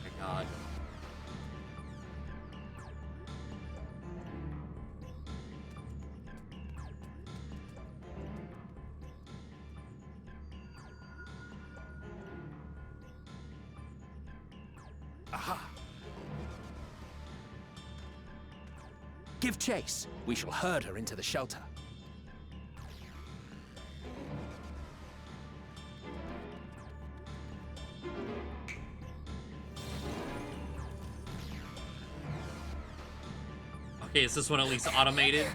My God. Aha! Give chase. We shall herd her into the shelter. Okay, is this one at least automated?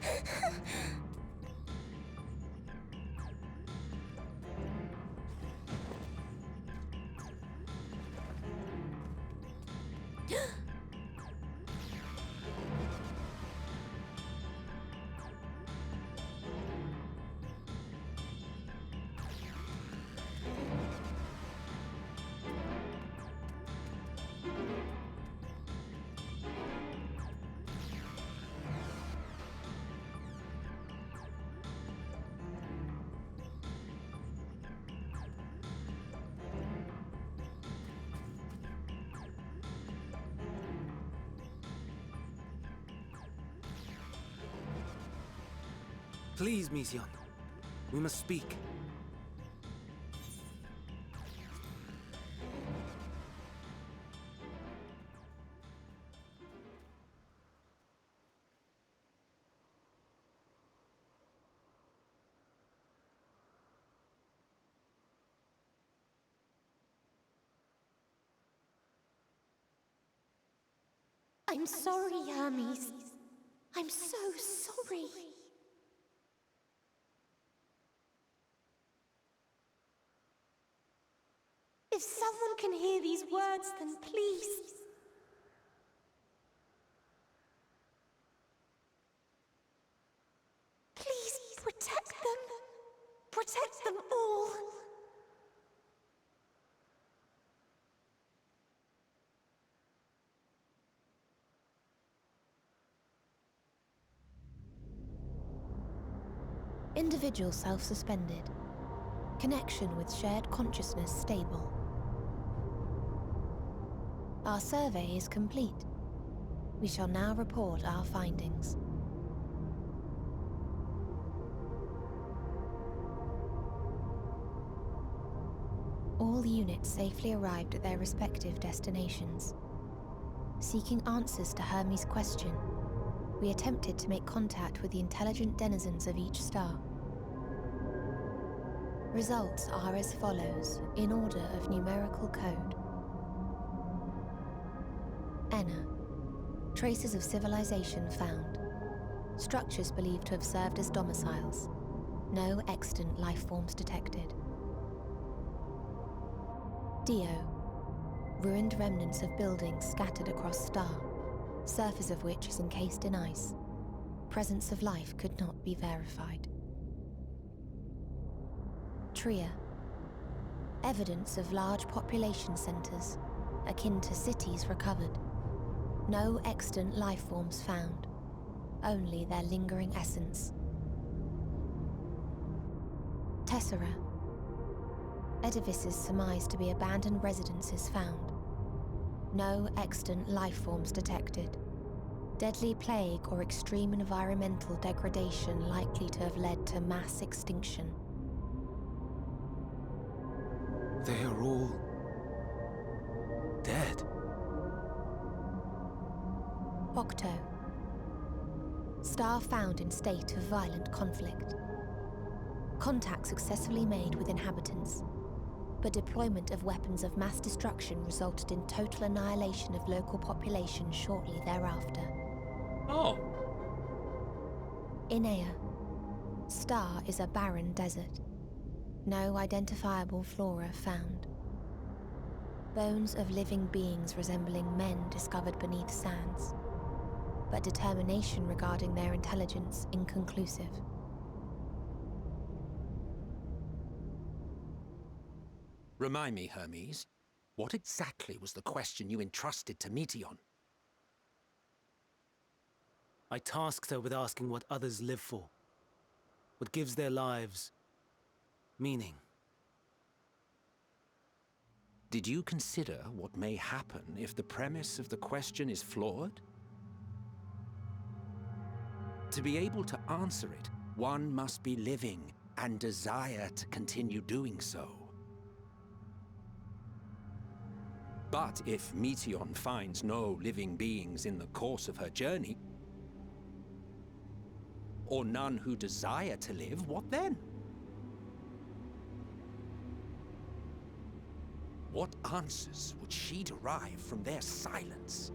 Please, Mission. We must speak. I'm sorry, Hermes. I'm so sorry. If someone can hear these words, then please. Please protect them. Protect them all. Individual self-suspended. Connection with shared consciousness stable. Our survey is complete. We shall now report our findings. All units safely arrived at their respective destinations. Seeking answers to Hermes' question, we attempted to make contact with the intelligent denizens of each star. Results are as follows, in order of numerical code. Enna. Traces of civilization found. Structures believed to have served as domiciles. No extant life forms detected. Dio. Ruined remnants of buildings scattered across star, surface of which is encased in ice. Presence of life could not be verified. Tria. Evidence of large population centers, akin to cities recovered. No extant life forms found, only their lingering essence. Tessera. Edifices surmised to be abandoned residences found. No extant life forms detected. Deadly plague or extreme environmental degradation likely to have led to mass extinction. They are all dead. Octo. Star found in state of violent conflict. Contact successfully made with inhabitants, but deployment of weapons of mass destruction resulted in total annihilation of local population shortly thereafter. Oh. Inea. Star is a barren desert. No identifiable flora found. Bones of living beings resembling men discovered beneath sands, but determination regarding their intelligence inconclusive. Remind me, Hermes, what exactly was the question you entrusted to Meteon? I tasked her with asking what others live for. What gives their lives meaning. Did you consider what may happen if the premise of the question is flawed? To be able to answer it, one must be living and desire to continue doing so. But if Meteon finds no living beings in the course of her journey, or none who desire to live, what then? What answers would she derive from their silence?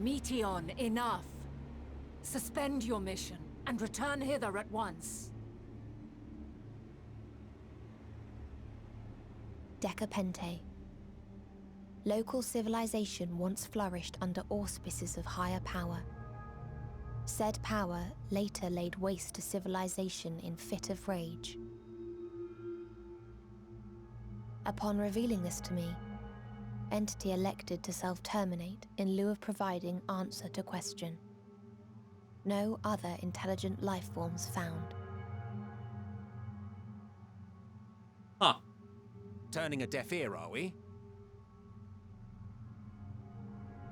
Meteon, enough! Suspend your mission and return hither at once. Decapente. Local civilization once flourished under auspices of higher power. Said power later laid waste to civilization in fit of rage. Upon revealing this to me, entity elected to self-terminate in lieu of providing answer to question. No other intelligent life forms found. Huh. Turning a deaf ear, are we?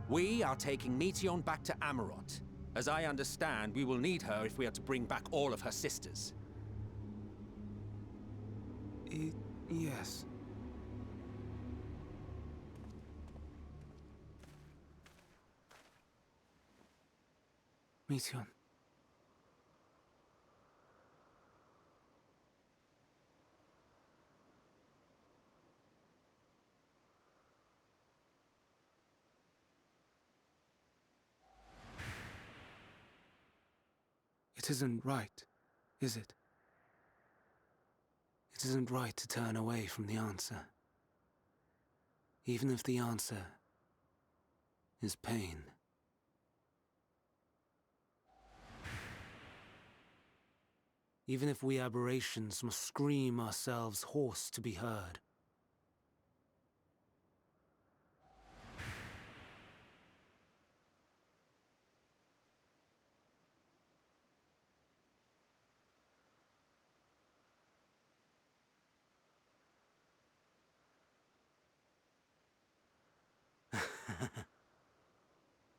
We are taking Meteon back to Amarot. As I understand, we will need her if we are to bring back all of her sisters. Yes. Meteon. It isn't right, is it? It isn't right to turn away from the answer. Even if the answer is pain. Even if we aberrations must scream ourselves hoarse to be heard.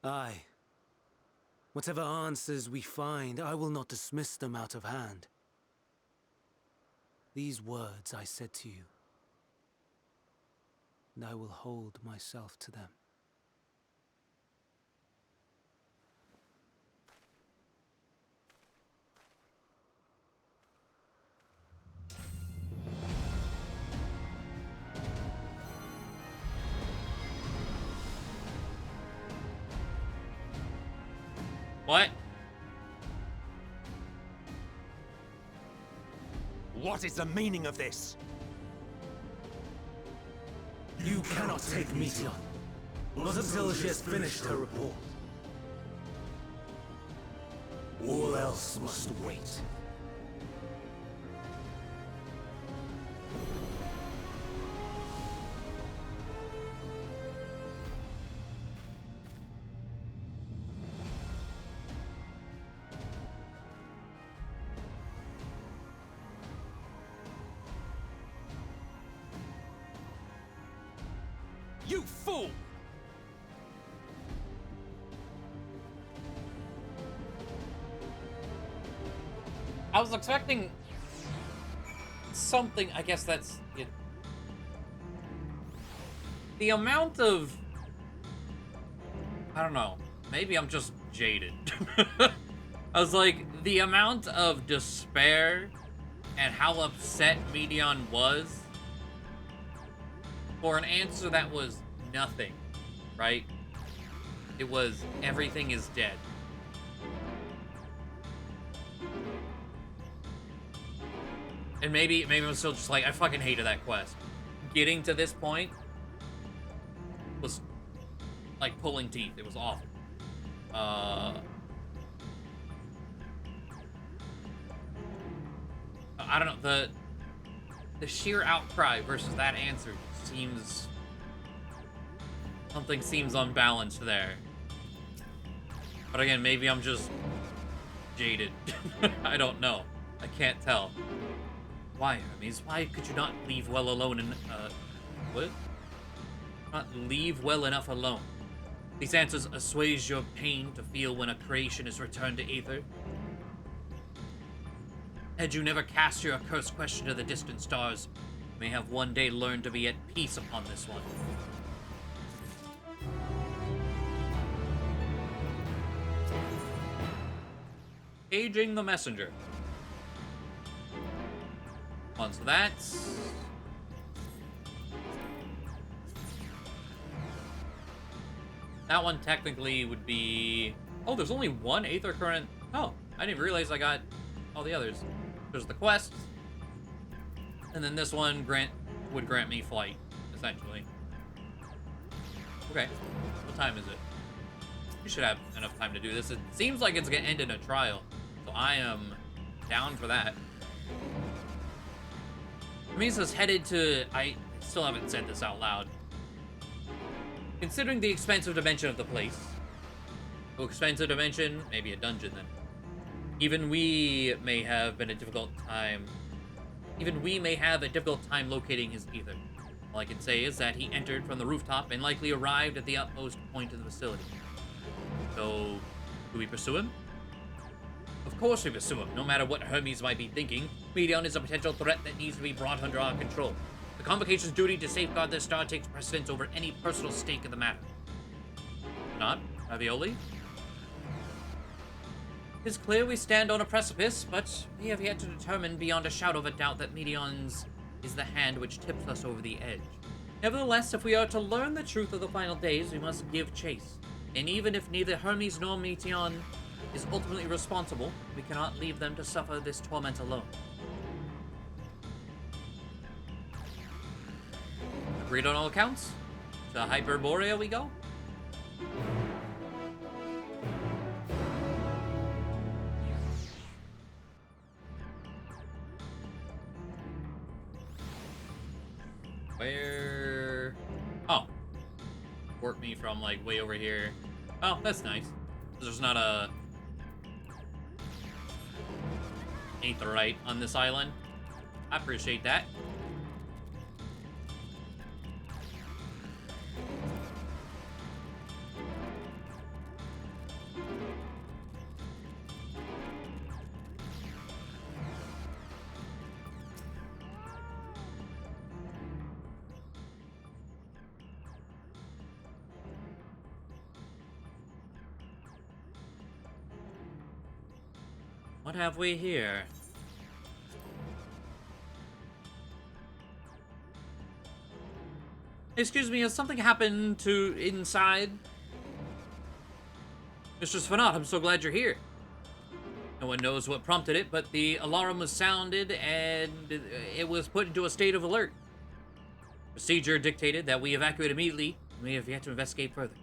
Aye. Whatever answers we find, I will not dismiss them out of hand. These words I said to you, and I will hold myself to them. What? What is the meaning of this? You cannot take Meteon, not until she has finished her report. All else must wait. You fool! I was expecting something. I guess that's it. The amount of, I don't know, maybe I'm just jaded. I was like, the amount of despair and how upset Meteon was for an answer that was nothing, right? It was, everything is dead. And maybe I'm still just like, I fucking hated that quest. Getting to this point was like pulling teeth. It was awful. I don't know, the sheer outcry versus that answer seems, something seems unbalanced there. But again, maybe I'm just jaded. I don't know. I can't tell. Why, Hermes? Why could you not leave well alone and, what? Not leave well enough alone. These answers assuage your pain to feel when a creation is returned to Aether. Had you never cast your accursed question to the distant stars, you may have one day learned to be at peace upon this one. Paging the messenger. So that's... that one technically would be... oh, there's only one Aether current. Oh, I didn't realize I got all the others. There's the quest. And then this one would grant me flight, essentially. Okay. What time is it? You should have enough time to do this. It seems like it's gonna end in a trial. So I am down for that. Misa's headed to... I still haven't said this out loud. Considering the expansive dimension of the place. Oh, expansive dimension? Maybe a dungeon then. Even we may have a difficult time locating his Aether. All I can say is that he entered from the rooftop and likely arrived at the utmost point of the facility. So, do we pursue him? Of course we pursue him, no matter what Hermes might be thinking. Meteon is a potential threat that needs to be brought under our control. The Convocation's duty to safeguard this star takes precedence over any personal stake in the matter. Not, Ravioli? It's clear we stand on a precipice, but we have yet to determine beyond a shadow of a doubt that Meteon's is the hand which tips us over the edge. Nevertheless, if we are to learn the truth of the final days, we must give chase. And even if neither Hermes nor Meteon is ultimately responsible. We cannot leave them to suffer this torment alone. Agreed on all accounts? To Hyperborea we go? Where... Oh. Work me from, like, way over here. Oh, that's nice. There's not a... aetheryte on this island. I appreciate that. What have we here? Excuse me, has something happened to inside? Mistress Fanat, I'm so glad you're here. No one knows what prompted it, but the alarm was sounded and it was put into a state of alert. Procedure dictated that we evacuate immediately, and we have yet to investigate further.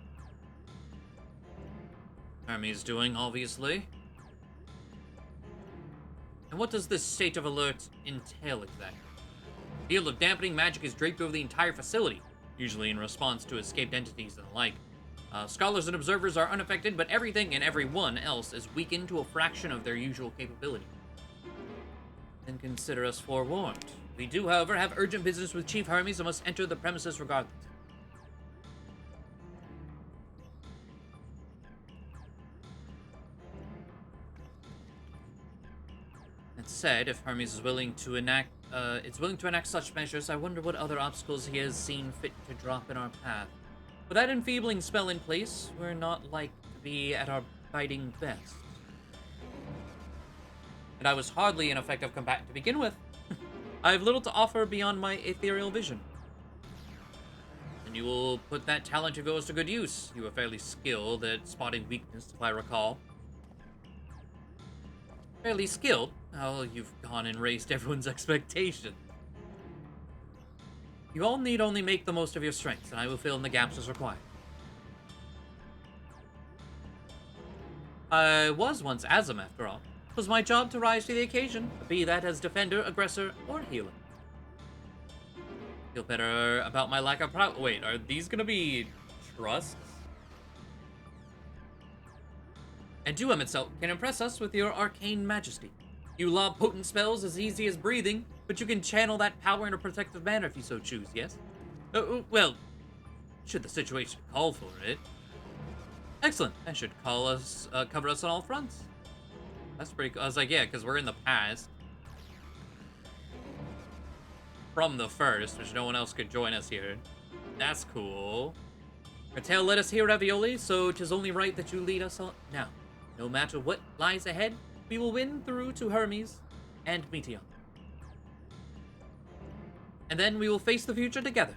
Army's doing, obviously. And what does this state of alert entail exactly? The field of dampening magic is draped over the entire facility, usually in response to escaped entities and the like. Scholars and observers are unaffected, but everything and everyone else is weakened to a fraction of their usual capability. Then consider us forewarned. We do, however, have urgent business with Chief Hermes and must enter the premises regardless. That said, if Hermes is willing to enact such measures, I wonder what other obstacles he has seen fit to drop in our path. With that enfeebling spell in place, we're not like to be at our fighting best. And I was hardly an effective combatant to begin with. I have little to offer beyond my ethereal vision. And you will put that talent of yours to good use. You are fairly skilled at spotting weakness, if I recall. Fairly skilled? Oh, you've gone and raised everyone's expectations. You all need only make the most of your strengths, and I will fill in the gaps as required. I was once Azam, after all. It was my job to rise to the occasion, be that as defender, aggressor, or healer. Feel better about my lack of prowess. Wait, are these gonna be trusts? And you, Emetzel, can impress us with your arcane majesty. You lob potent spells as easy as breathing, but you can channel that power in a protective manner if you so choose, yes? Well, should the situation call for it. Excellent. That should cover us on all fronts. That's pretty cool. I was like, yeah, because we're in the past. From the first, which no one else could join us here. That's cool. Our tale led us here, Ravioli, so 'tis only right that you lead us on. Now, no matter what lies ahead, we will win through to Hermes and Meteor. And then we will face the future together.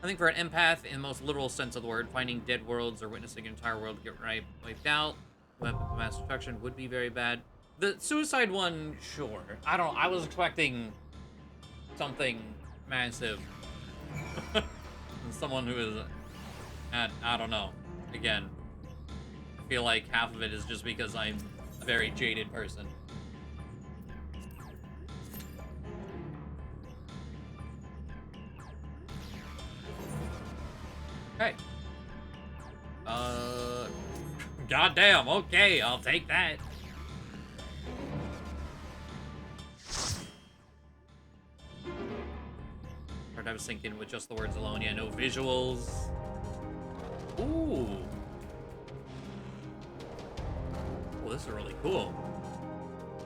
I think for an empath, in the most literal sense of the word, finding dead worlds or witnessing an entire world get wiped out, weapons of mass destruction would be very bad. The suicide one, sure. I was expecting something massive. Someone who is I don't know. Again, I feel like half of it is just because I'm a very jaded person. Okay. Goddamn, okay, I'll take that. I was thinking with just the words alone, yeah, no visuals. Ooh. Oh, this is really cool.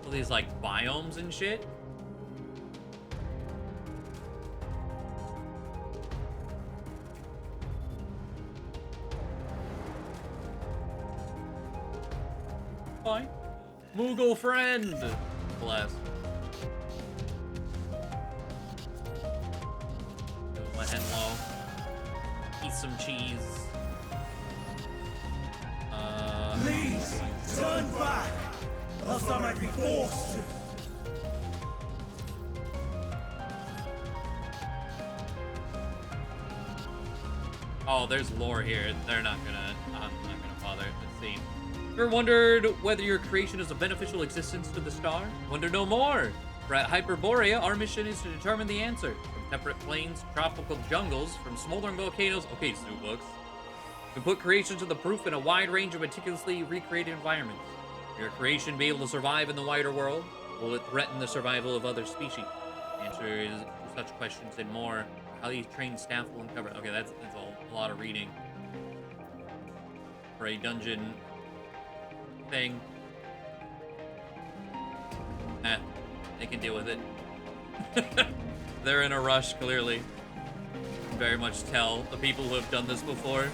All these, like, biomes and shit. Fine. Moogle friend! Bless. My some cheese. Please, turn back, else I might be forced to. Oh, there's lore here. They're not gonna. I'm not gonna bother. Let's see. Ever wondered whether your creation is a beneficial existence to the star? Wonder no more. For at Hyperborea, our mission is to determine the answer. From temperate plains to tropical jungles, from smoldering volcanoes. Okay, zoo books. We put creation to the proof in a wide range of meticulously recreated environments. Will your creation be able to survive in the wider world? Will it threaten the survival of other species? The answer is to such questions and more. How these trained staff will uncover. Okay, that's a lot of reading for a dungeon thing. They can deal with it. They're in a rush, clearly. You can very much tell the people who have done this before.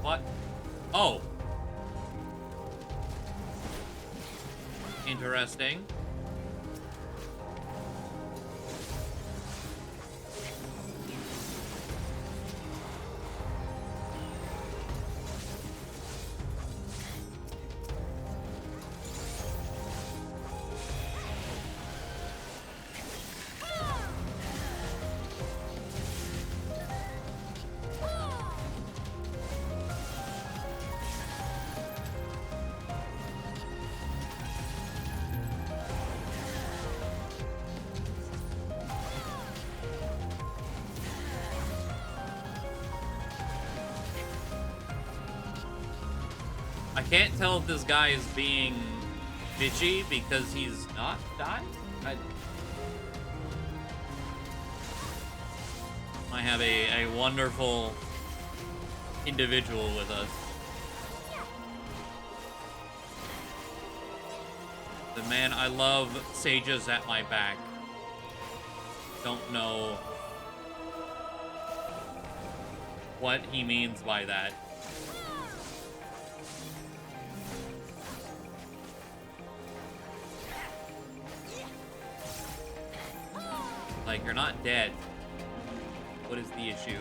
What? Oh. Interesting. I can't tell if this guy is being bitchy because he's not died. Might have a wonderful individual with us. The man I love sages at my back. Don't know what he means by that. Like, you're not dead. What is the issue?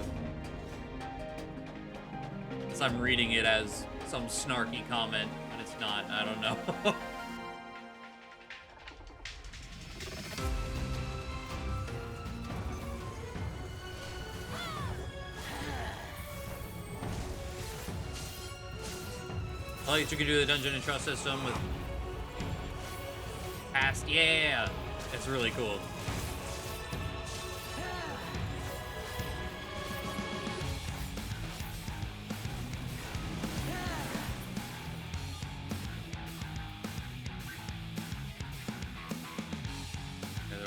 Because I'm reading it as some snarky comment, but it's not. I don't know. I like that you can do the dungeon and trust system with past. Yeah, it's really cool.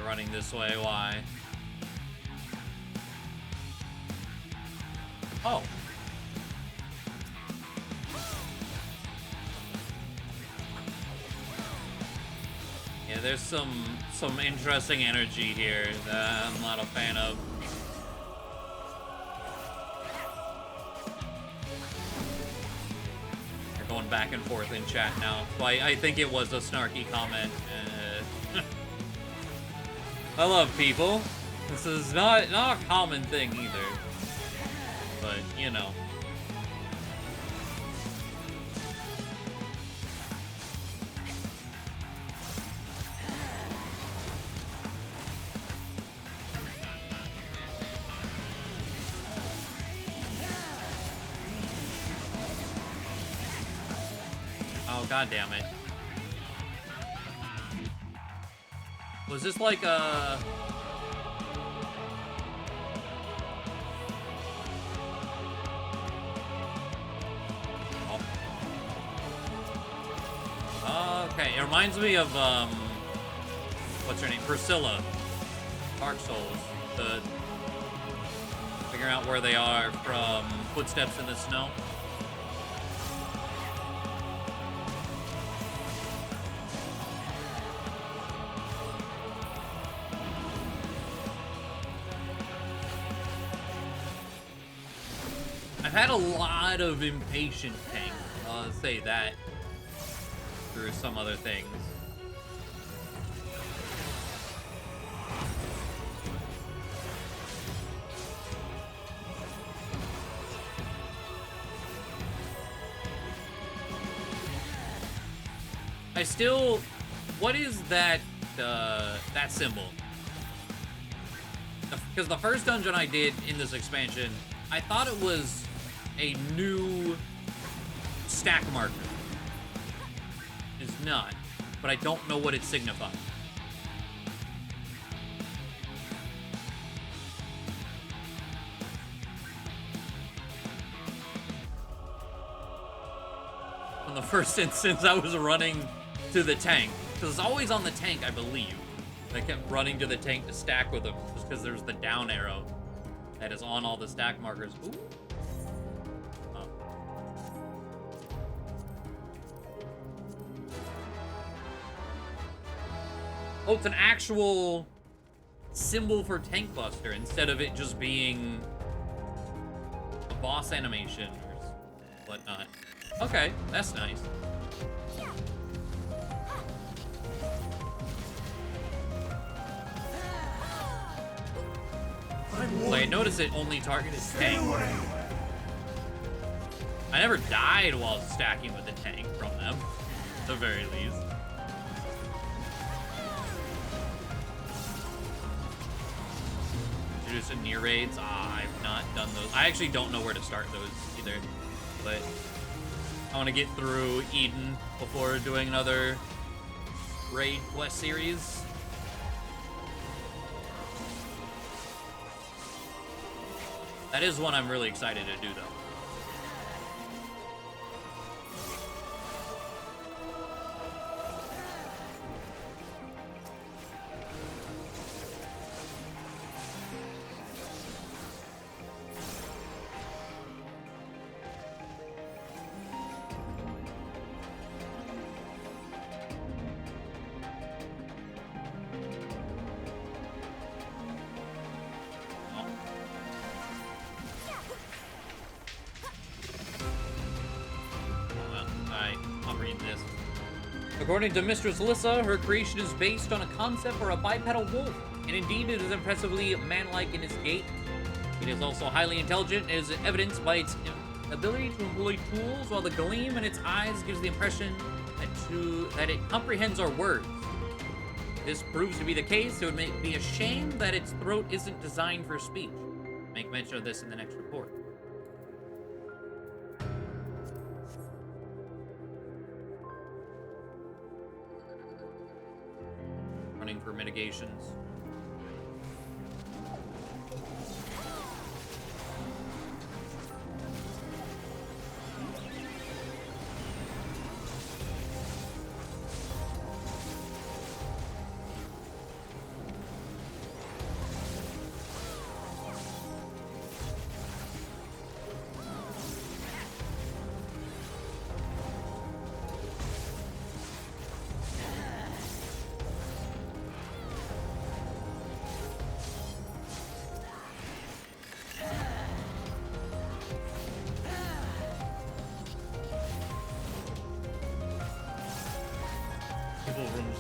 Running this way, why? Oh. Yeah, there's some interesting energy here that I'm not a fan of. They're going back and forth in chat now. So I think it was a snarky comment. I love people. This is not a common thing either. But, you know. Oh, god damn it. Was this like a... Oh. Okay, it reminds me of, what's her name? Priscilla. Dark Souls. The... Figuring out where they are from footsteps in the snow. I've had a lot of impatient tanks, I'll say that, through some other things. I still... What is that, that symbol? Because the first dungeon I did in this expansion, I thought it was a new stack marker. It's not, but I don't know what it signifies. On the first instance, I was running to the tank, because it's always on the tank, I believe. I kept running to the tank to stack with them, just because there's the down arrow that is on all the stack markers. Ooh. Oh. Oh, it's an actual symbol for Tank Buster instead of it just being a boss animation or whatnot. Okay, that's nice. Like, I noticed it only targeted tank. I never died while stacking with the tank from them, at the very least. Introduce some near raids. I've not done those. I actually don't know where to start those either, but I want to get through Eden before doing another raid quest series. That is one I'm really excited to do, though. According to Mistress Alyssa, her creation is based on a concept for a bipedal wolf, and indeed it is impressively man-like in its gait. It is also highly intelligent, as evidenced by its ability to employ tools, while the gleam in its eyes gives the impression that it comprehends our words. If this proves to be the case, it would be a shame that its throat isn't designed for speech. Make mention of this in the next report. For mitigations.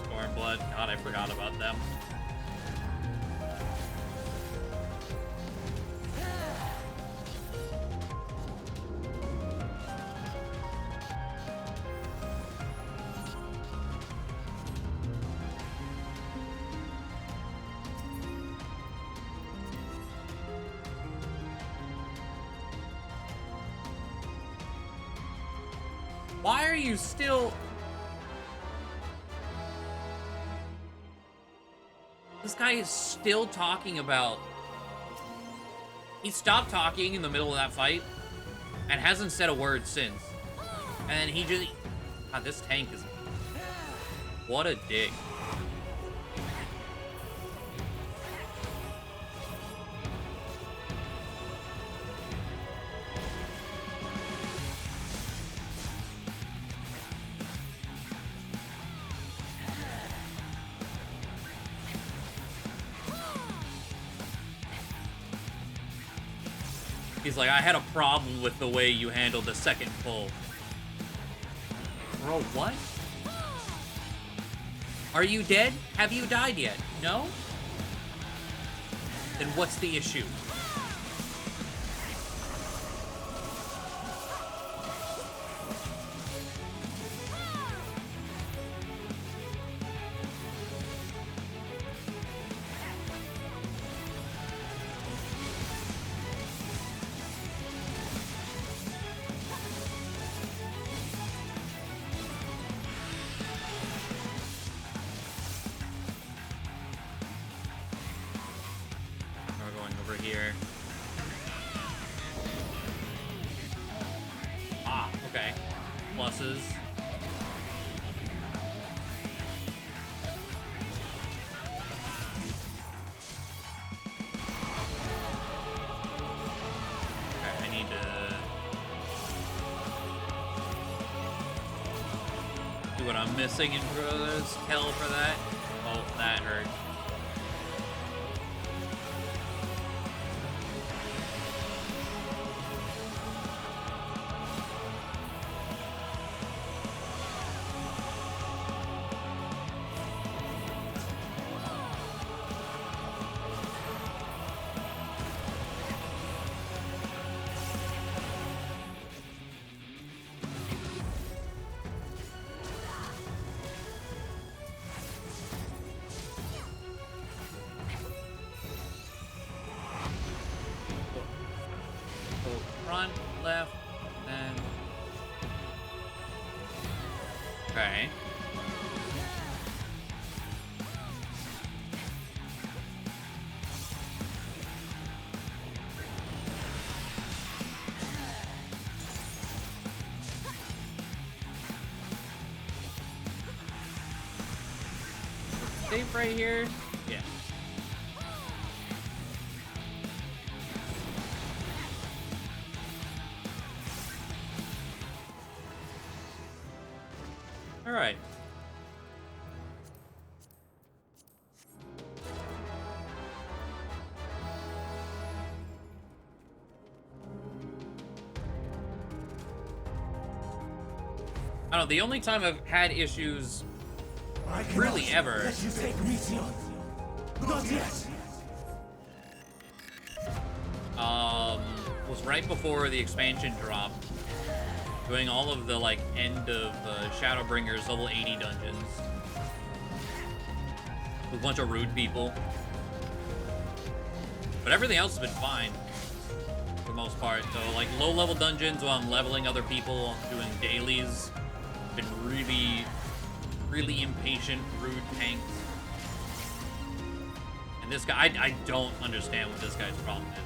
Stormblood. God, I forgot about them. Why are you still... This guy is still talking about... He stopped talking in the middle of that fight and hasn't said a word since. And he just... God, this tank is... What a dick. He's like, I had a problem with the way you handled the second pull. Bro, what? Are you dead? Have you died yet? No? Then what's the issue? Here. Ah, okay. Pluses. Okay, I need to do what I'm missing in this hell for that. Oh, that hurt. Front, left, then... Okay. Safe right here? Yeah. All right. I don't know, the only time I've had issues really ever Let you take Meteion. Not yet. Was right before the expansion dropped, doing all of the like end of Shadowbringers level 80 dungeons with a bunch of rude people, but everything else has been fine for the most part. So like low level dungeons while I'm leveling other people, doing dailies, been really impatient, rude tanks. And this guy, I don't understand what this guy's problem is.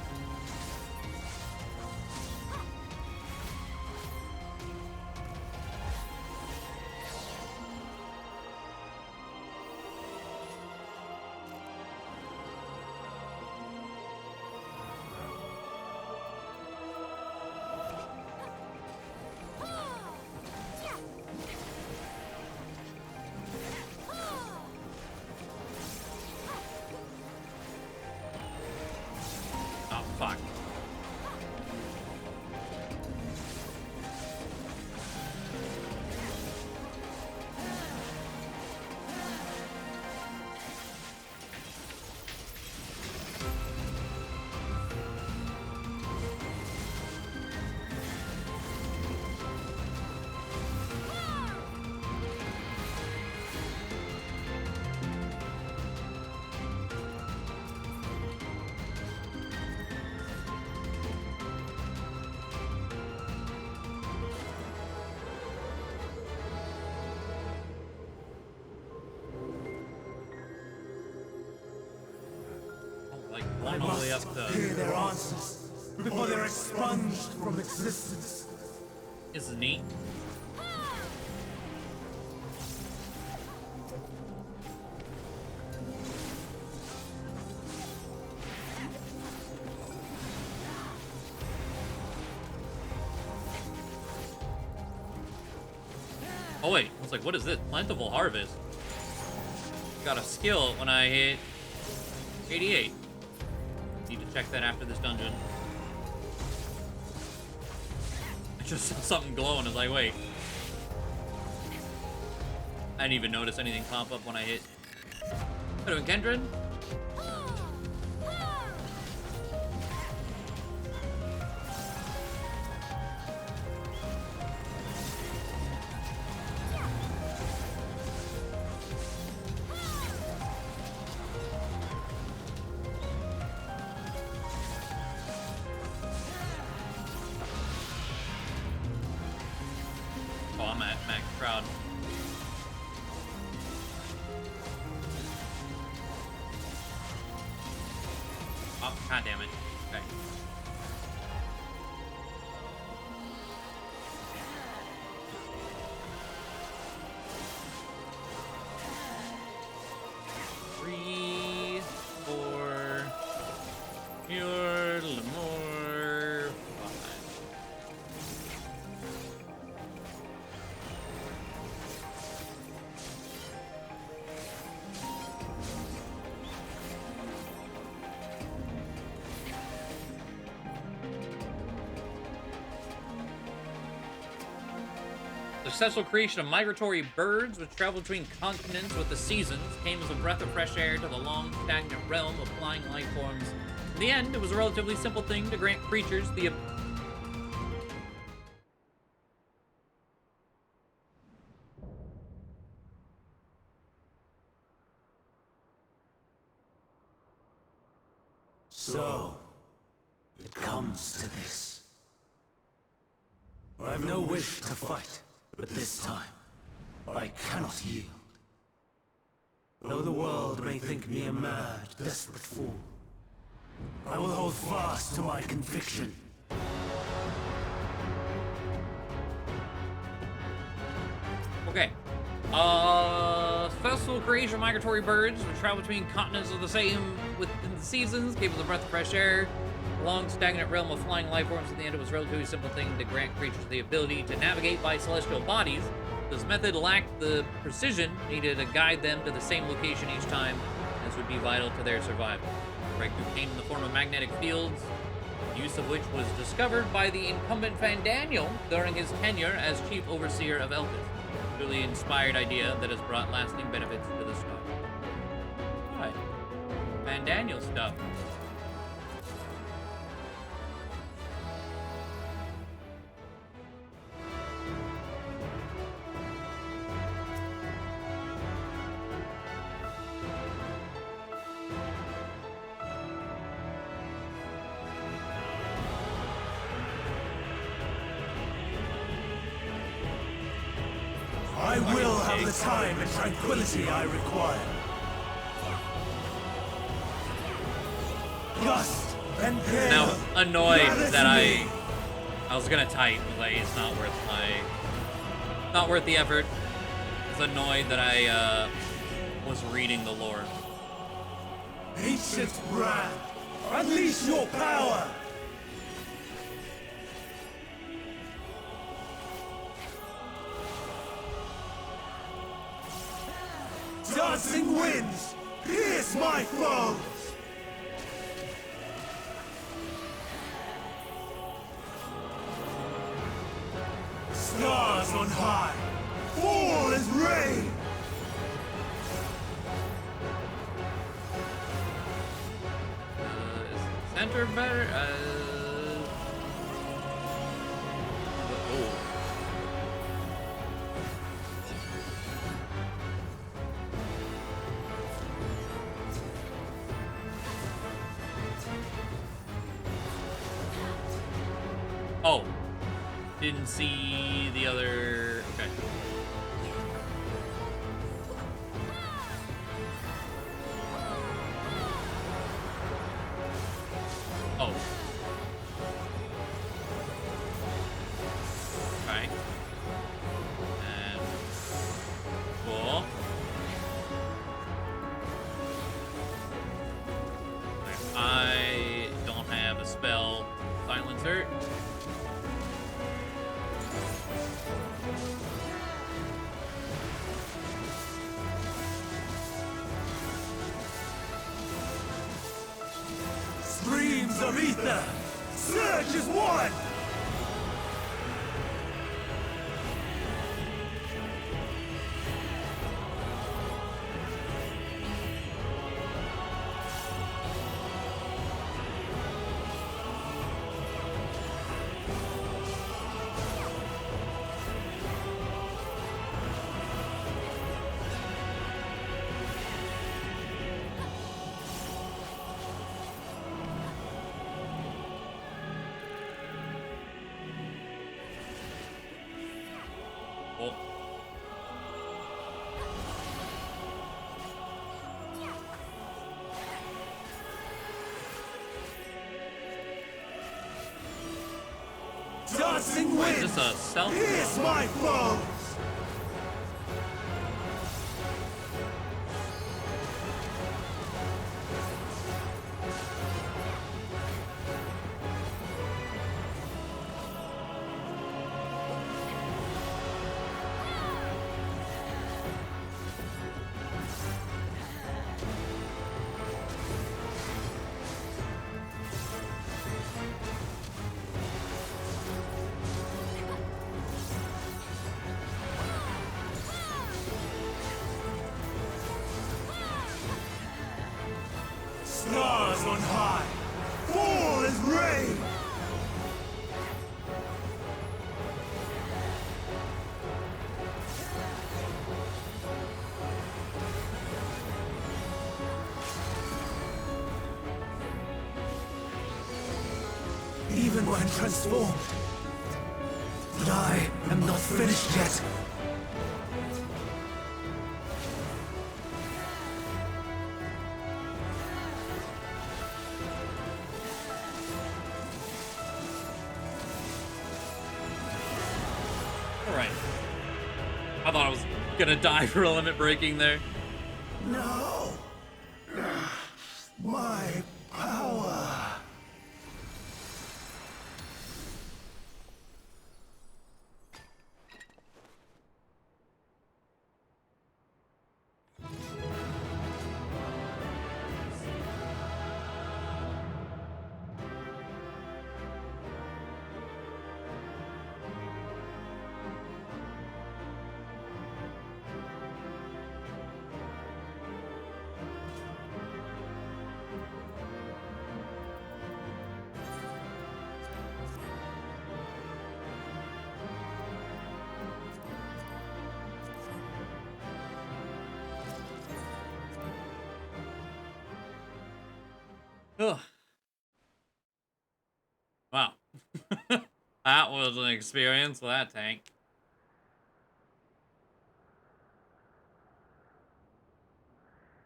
like I going all the way must up hear to. their answers before they're expunged from existence. This is neat. Oh wait, I was like, what is this? Plentiful harvest. Got a skill when I hit 88. Need to check that after this dungeon. I just saw something glowing. I was like, wait. I didn't even notice anything pop up when I hit. What doing, Kendrin? Oh, I'm at max crowd. Oh, god damn it. Okay. Three, four, your Lemore, five. The successful creation of migratory birds which travel between continents with the seasons came as a breath of fresh air to the long stagnant realm of flying life forms. In the end, it was a relatively simple thing to grant creatures the So, it comes to this. I have no wish to fight, but this time, I cannot yield. Though the world may think me a mad, desperate fool, I will hold fast to my conviction. Okay. Successful creation of migratory birds which travel between continents of the same within the seasons, gave us a breath of fresh air. Long stagnant realm of flying life forms. In the end, it was a relatively simple thing to grant creatures the ability to navigate by celestial bodies. This method lacked the precision needed to guide them to the same location each time, as would be vital to their survival. Breakthrough came in the form of magnetic fields, use of which was discovered by the incumbent Van Daniel during his tenure as chief overseer of Elpis. A truly inspired idea that has brought lasting benefits to the star. Alright. Van Daniel stuff. I will have the time and tranquility I require. Gust and gale. Now annoyed gather that to I me. was gonna type, but like it's not worth the effort. I was annoyed that I was reading the lore. Ancient brand, unleash your power. Dancing winds, pierce my foes! Stars on high, fall as rain! Is center better? Oh. Oh, didn't see the other. Okay. winds of ether! Surge as one! Oh. Dancing winds! Is this a stealth? Pierce my foes! Stars on high! Fall as rain! Even when transformed. But I am not finished yet. Alright. I thought I was gonna die for a limit breaking there. No! My power! Ugh. Wow. That was an experience with that tank.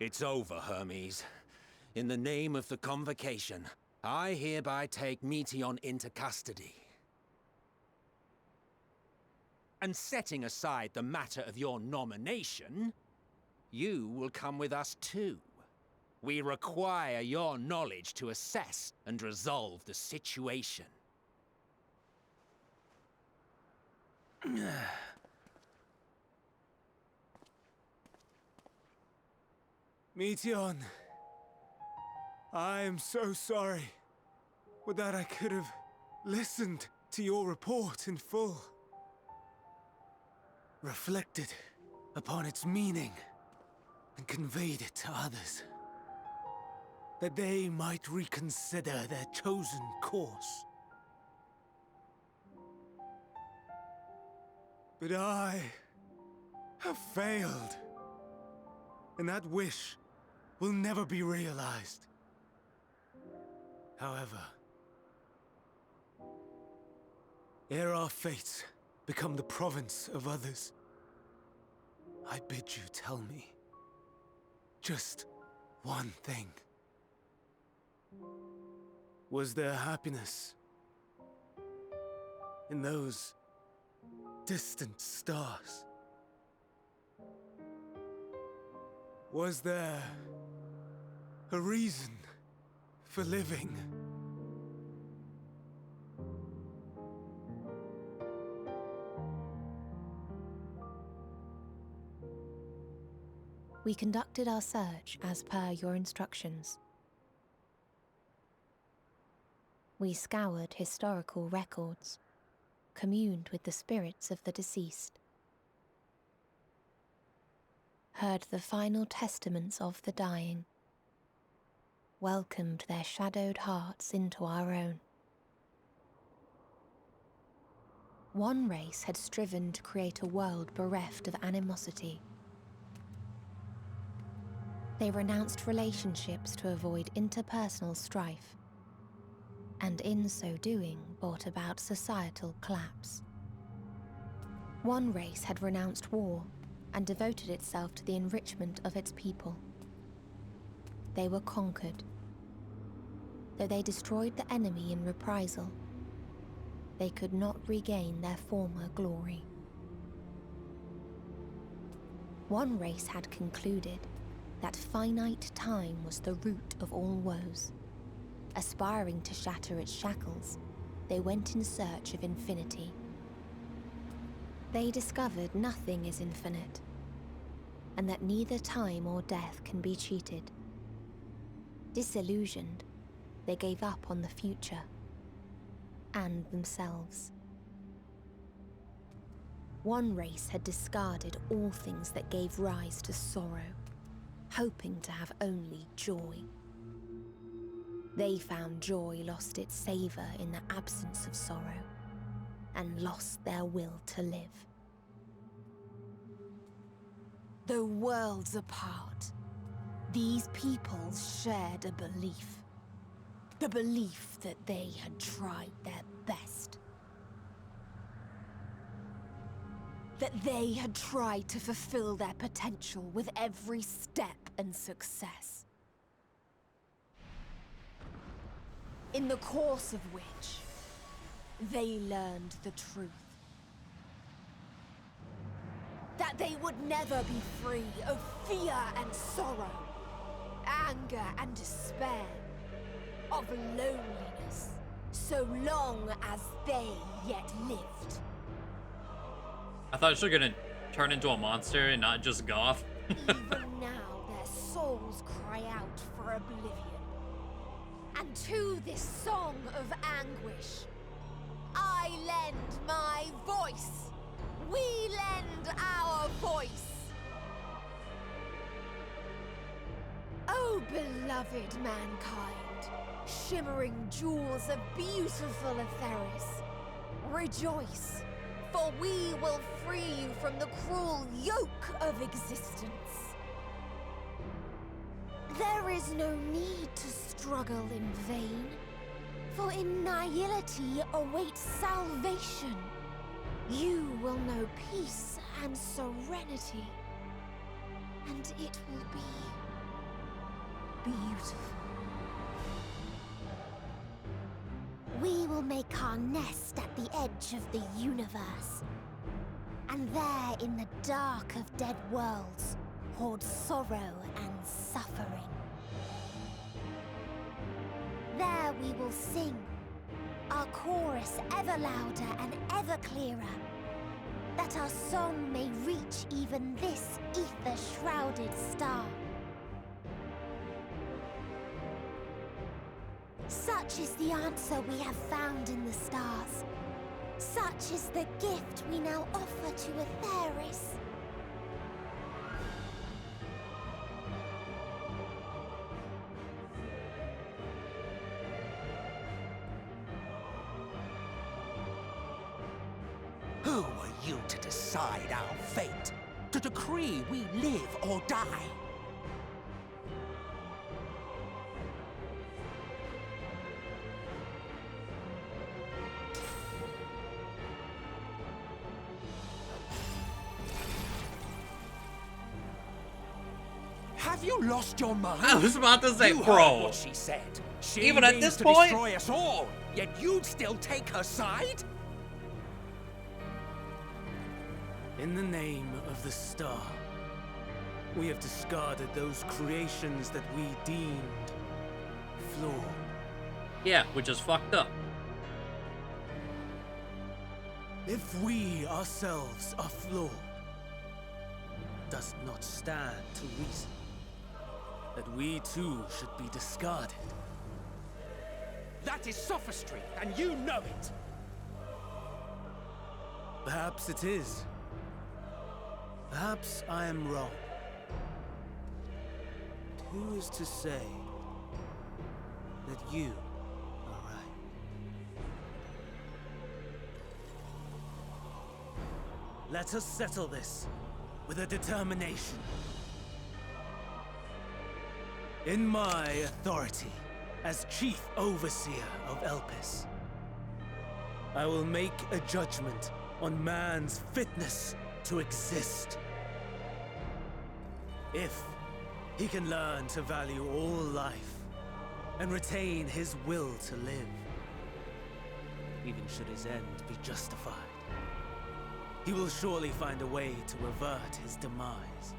It's over, Hermes. In the name of the Convocation, I hereby take Meteion into custody. And setting aside the matter of your nomination, you will come with us too. We require your knowledge to assess and resolve the situation. Meteion, I am so sorry. Would that I could have listened to your report in full. Reflected upon its meaning and conveyed it to others. That they might reconsider their chosen course. But I have failed. And that wish will never be realized. However, ere our fates become the province of others, I bid you tell me just one thing. Was there happiness in those distant stars? Was there a reason for living? We conducted our search as per your instructions. We scoured historical records, communed with the spirits of the deceased, heard the final testaments of the dying, welcomed their shadowed hearts into our own. One race had striven to create a world bereft of animosity. They renounced relationships to avoid interpersonal strife, and in so doing brought about societal collapse. One race had renounced war and devoted itself to the enrichment of its people. They were conquered. Though they destroyed the enemy in reprisal, they could not regain their former glory. One race had concluded that finite time was the root of all woes. Aspiring to shatter its shackles, they went in search of infinity. They discovered nothing is infinite, and that neither time or death can be cheated. Disillusioned, they gave up on the future and themselves. One race had discarded all things that gave rise to sorrow, hoping to have only joy. They found joy lost its savor in the absence of sorrow, and lost their will to live. Though worlds apart, these peoples shared a belief. The belief that they had tried their best. That they had tried to fulfill their potential with every step and success. In the course of which, they learned the truth. That they would never be free of fear and sorrow, anger and despair, of loneliness, so long as they yet lived. I thought she was gonna turn into a monster and not just goth. Even now their souls cry out for oblivion. And to this song of anguish, I lend my voice. We lend our voice. Oh, beloved mankind, shimmering jewels of beautiful Etheris, rejoice, for we will free you from the cruel yoke of existence. There is no need to struggle in vain, for in nihility awaits salvation. You will know peace and serenity, and it will be beautiful. We will make our nest at the edge of the universe, and there in the dark of dead worlds hoard sorrow and suffering. There we will sing, our chorus ever louder and ever clearer, that our song may reach even this ether-shrouded star. Such is the answer we have found in the stars. Such is the gift we now offer to Etheris. Who are you to decide our fate? To decree we live or die? Have you lost your mind? I was about to say, you bro. Heard what she said. She Even at means this to point? destroy us all. Yet you'd still take her side? In the name of the star, we have discarded those creations that we deemed flawed. Yeah, which is fucked up. If we ourselves are flawed, does it not stand to reason that we too should be discarded? That is sophistry, and you know it! Perhaps it is. Perhaps I am wrong. But who is to say that you are right? Let us settle this with a determination. In my authority as Chief Overseer of Elpis, I will make a judgment on man's fitness to exist. If he can learn to value all life and retain his will to live, even should his end be justified, he will surely find a way to avert his demise.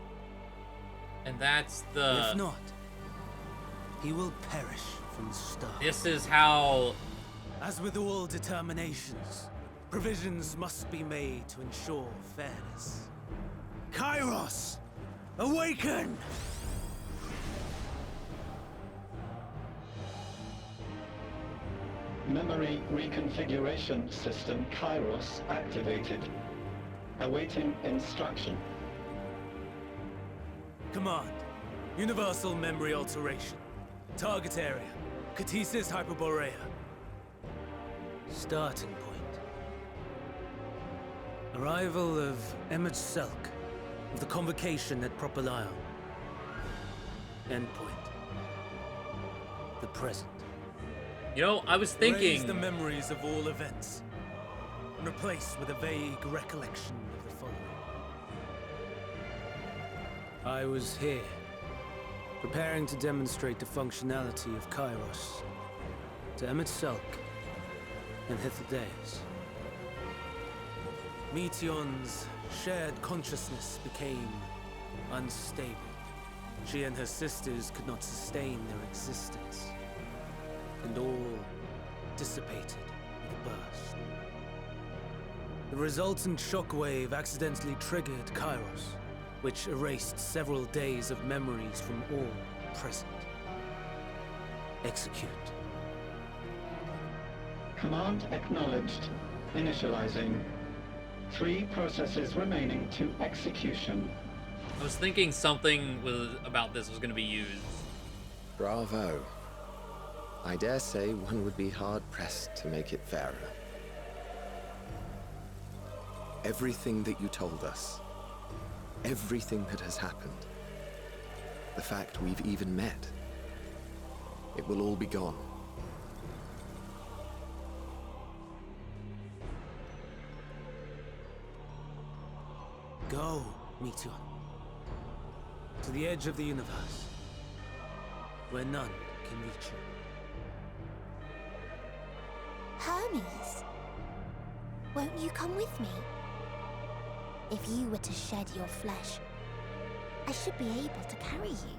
And that's the... If not, he will perish from the start. This is how... As with all determinations, provisions must be made to ensure fairness. Kairos! Awaken! Memory reconfiguration system Kairos activated. Awaiting instruction. Command. Universal memory alteration. Target area. Catesis Hyperborea. Starting point. Arrival of MSQ of the convocation at Propylion. Endpoint. The present. You know, I was thinking... Erase the memories of all events, and replace with a vague recollection of the following. I was here, preparing to demonstrate the functionality of Kairos to MSQ and Hythlodaeus. Meteion's shared consciousness became unstable. She and her sisters could not sustain their existence, and all dissipated with a burst. The resultant shockwave accidentally triggered Kairos, which erased several days of memories from all present. Execute. Command acknowledged. Initializing. 3 processes remaining to execution. I was thinking something about this was going to be used. Bravo. I dare say one would be hard-pressed to make it fairer. Everything that you told us, everything that has happened, the fact we've even met, it will all be gone. Go, Meteion. To the edge of the universe, where none can reach you. Hermes, won't you come with me? If you were to shed your flesh, I should be able to carry you.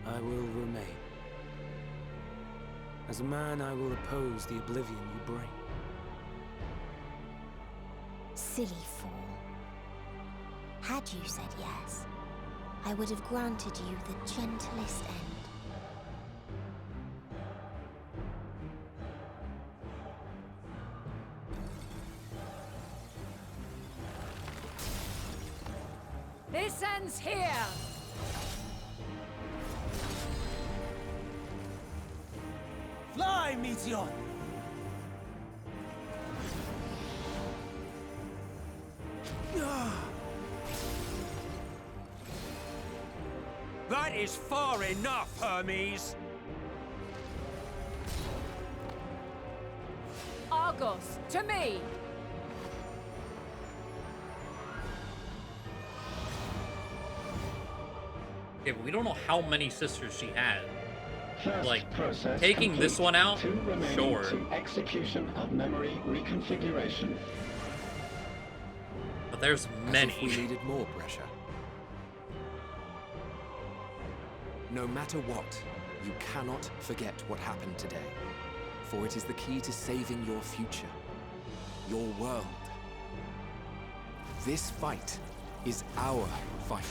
I will remain. As a man, I will oppose the oblivion you bring. Silly fool. Had you said yes, I would have granted you the gentlest end. This ends here! Fly, Meteion! That is far enough, Hermes! Argos, to me! Okay, but we don't know how many sisters she had. First Like, process taking complete. this one out? 2 remaining Sure. to execution of memory reconfiguration. But there's As if we many. needed more pressure. No matter what, you cannot forget what happened today, for it is the key to saving your future, your world. This fight is our fight.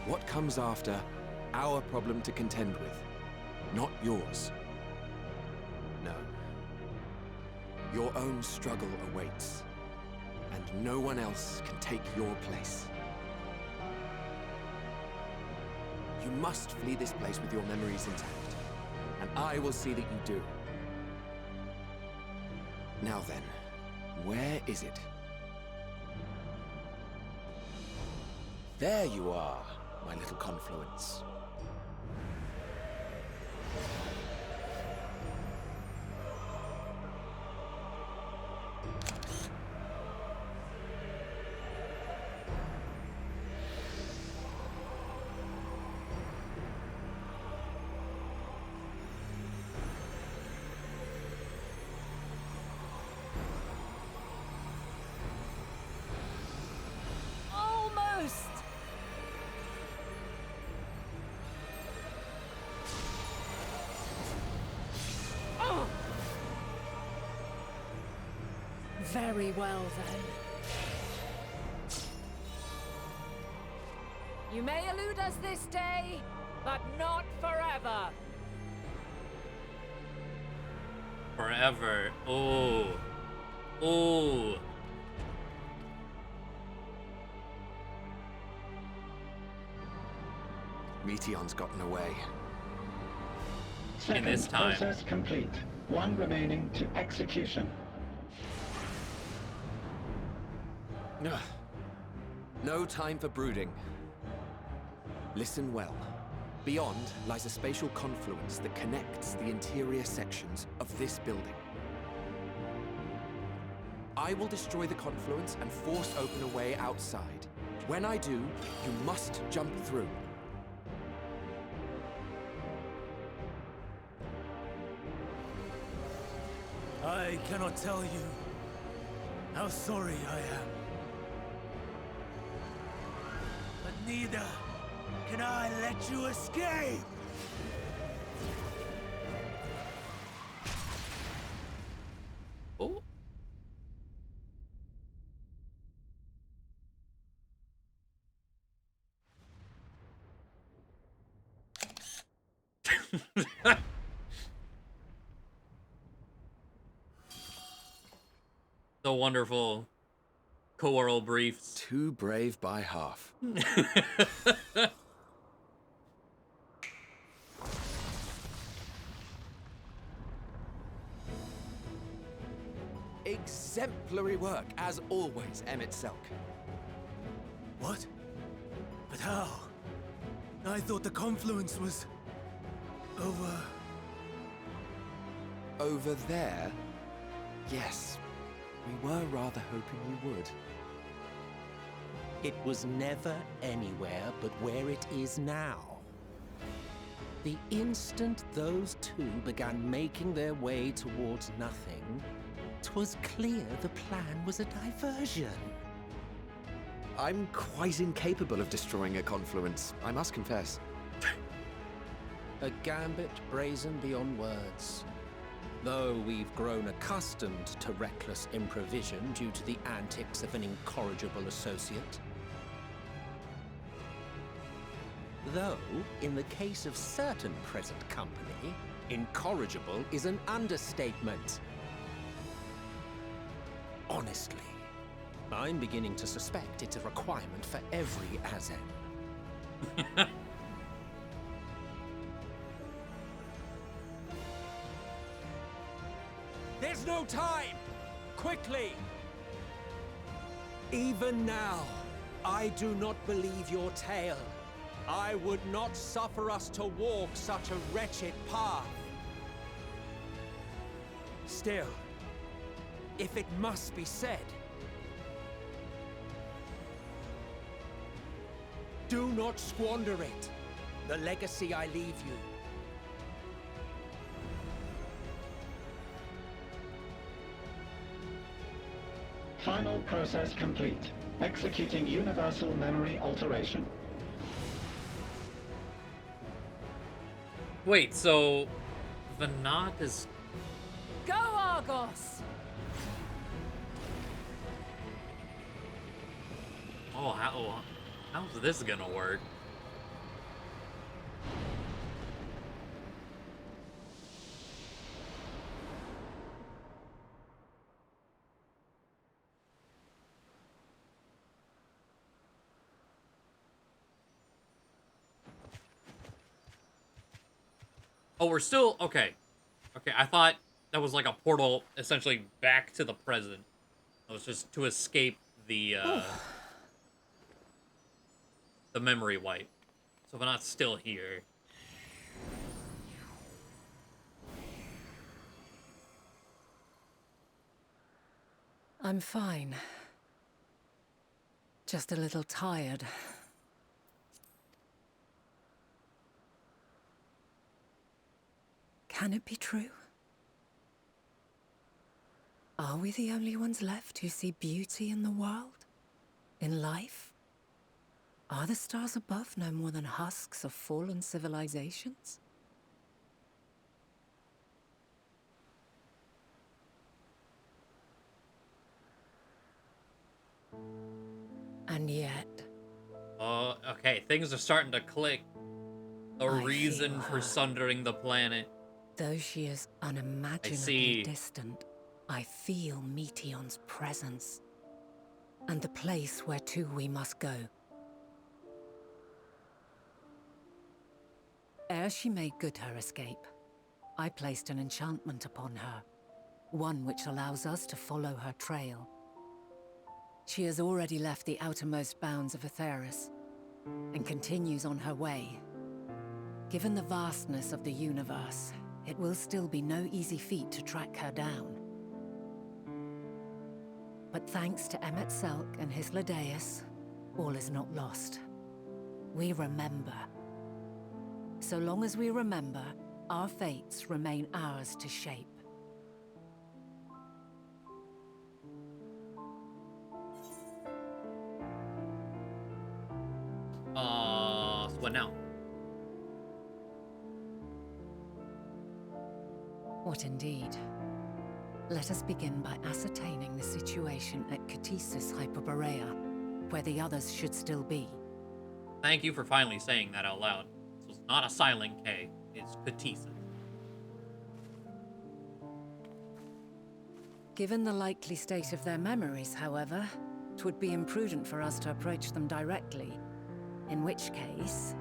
What comes after, our problem to contend with, not yours. No. Your own struggle awaits, and no one else can take your place. You must flee this place with your memories intact, and I will see that you do. Now then, where is it? There you are, my little confluence. Almost! Oh! Very well, then. You may elude us this day, but not forever. Forever. Oh. Oh. Meteon's gotten away. Second this time. process complete. One remaining to execution. Ugh. No time for brooding. Listen well. Beyond lies a spatial confluence that connects the interior sections of this building. I will destroy the confluence and force open a way outside. When I do, you must jump through. I cannot tell you how sorry I am. But neither can I let you escape! Oh. The wonderful choral briefs. Too brave by half. Exemplary work, as always, Selk. What? But how? I thought the confluence was... over... Over there? Yes. We were rather hoping you would. It was never anywhere but where it is now. The instant those two began making their way towards nothing, 'twas clear the plan was a diversion. I'm quite incapable of destroying a confluence, I must confess. A gambit brazen beyond words. Though we've grown accustomed to reckless improvision due to the antics of an incorrigible associate. Though, in the case of certain present company, incorrigible is an understatement. Honestly, I'm beginning to suspect it's a requirement for every Azen. There's no time! Quickly! Even now, I do not believe your tale. I would not suffer us to walk such a wretched path. Still, if it must be said, do not squander it. The legacy I leave you. Final process complete. Executing universal memory alteration. Wait, so the knot is... Go, Argos! Oh, how's this gonna work? Oh, we're still... Okay. Okay, I thought that was like a portal, essentially, back to the present. It was just to escape the memory wipe. So we're not still here. I'm fine. Just a little tired. Can it be true? Are we the only ones left who see beauty in the world? In life? Are the stars above no more than husks of fallen civilizations? And yet... Oh, okay, things are starting to click. The I reason feel for her. sundering the planet. Though she is unimaginably distant, I feel Meteon's presence. And the place where to we must go. Ere she made good her escape, I placed an enchantment upon her. One which allows us to follow her trail. She has already left the outermost bounds of Aetheris, and continues on her way. Given the vastness of the universe, it will still be no easy feat to track her down. But thanks to Emet-Selch and Hythlodaeus, all is not lost. We remember. So long as we remember, our fates remain ours to shape. So what now? What indeed? Let us begin by ascertaining the situation at Catesis Hyperborea, where the others should still be. Thank you for finally saying that out loud. So it's not a silent K, it's Catesis. Given the likely state of their memories, however, it would be imprudent for us to approach them directly. In which case...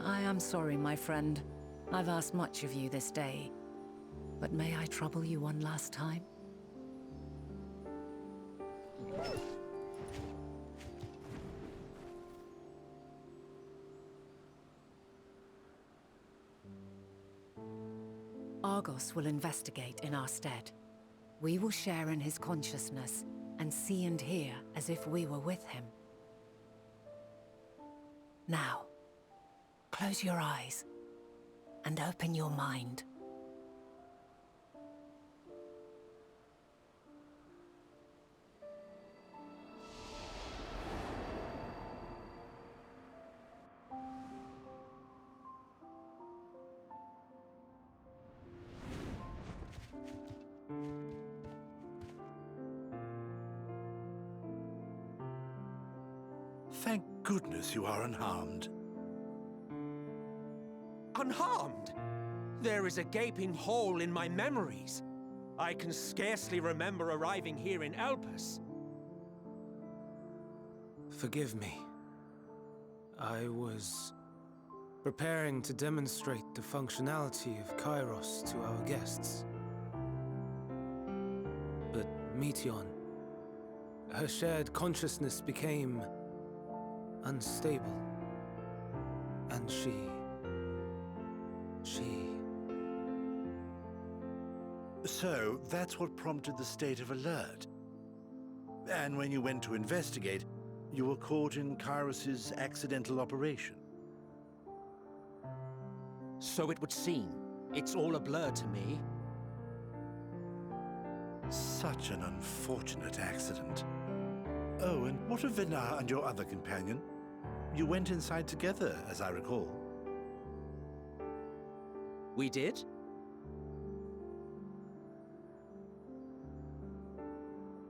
I am sorry, my friend. I've asked much of you this day. But may I trouble you one last time? Argos will investigate in our stead. We will share in his consciousness and see and hear as if we were with him. Now, close your eyes and open your mind. Thank goodness you are unharmed. Unharmed? There is a gaping hole in my memories. I can scarcely remember arriving here in Elpis. Forgive me. I was preparing to demonstrate the functionality of Kairos to our guests. But Meteon, her shared consciousness became unstable. And she... So, that's what prompted the state of alert. And when you went to investigate, you were caught in Kairos's accidental operation. So it would seem. It's all a blur to me. Such an unfortunate accident. Oh, and what of Vinar and your other companion? You went inside together, as I recall. We did?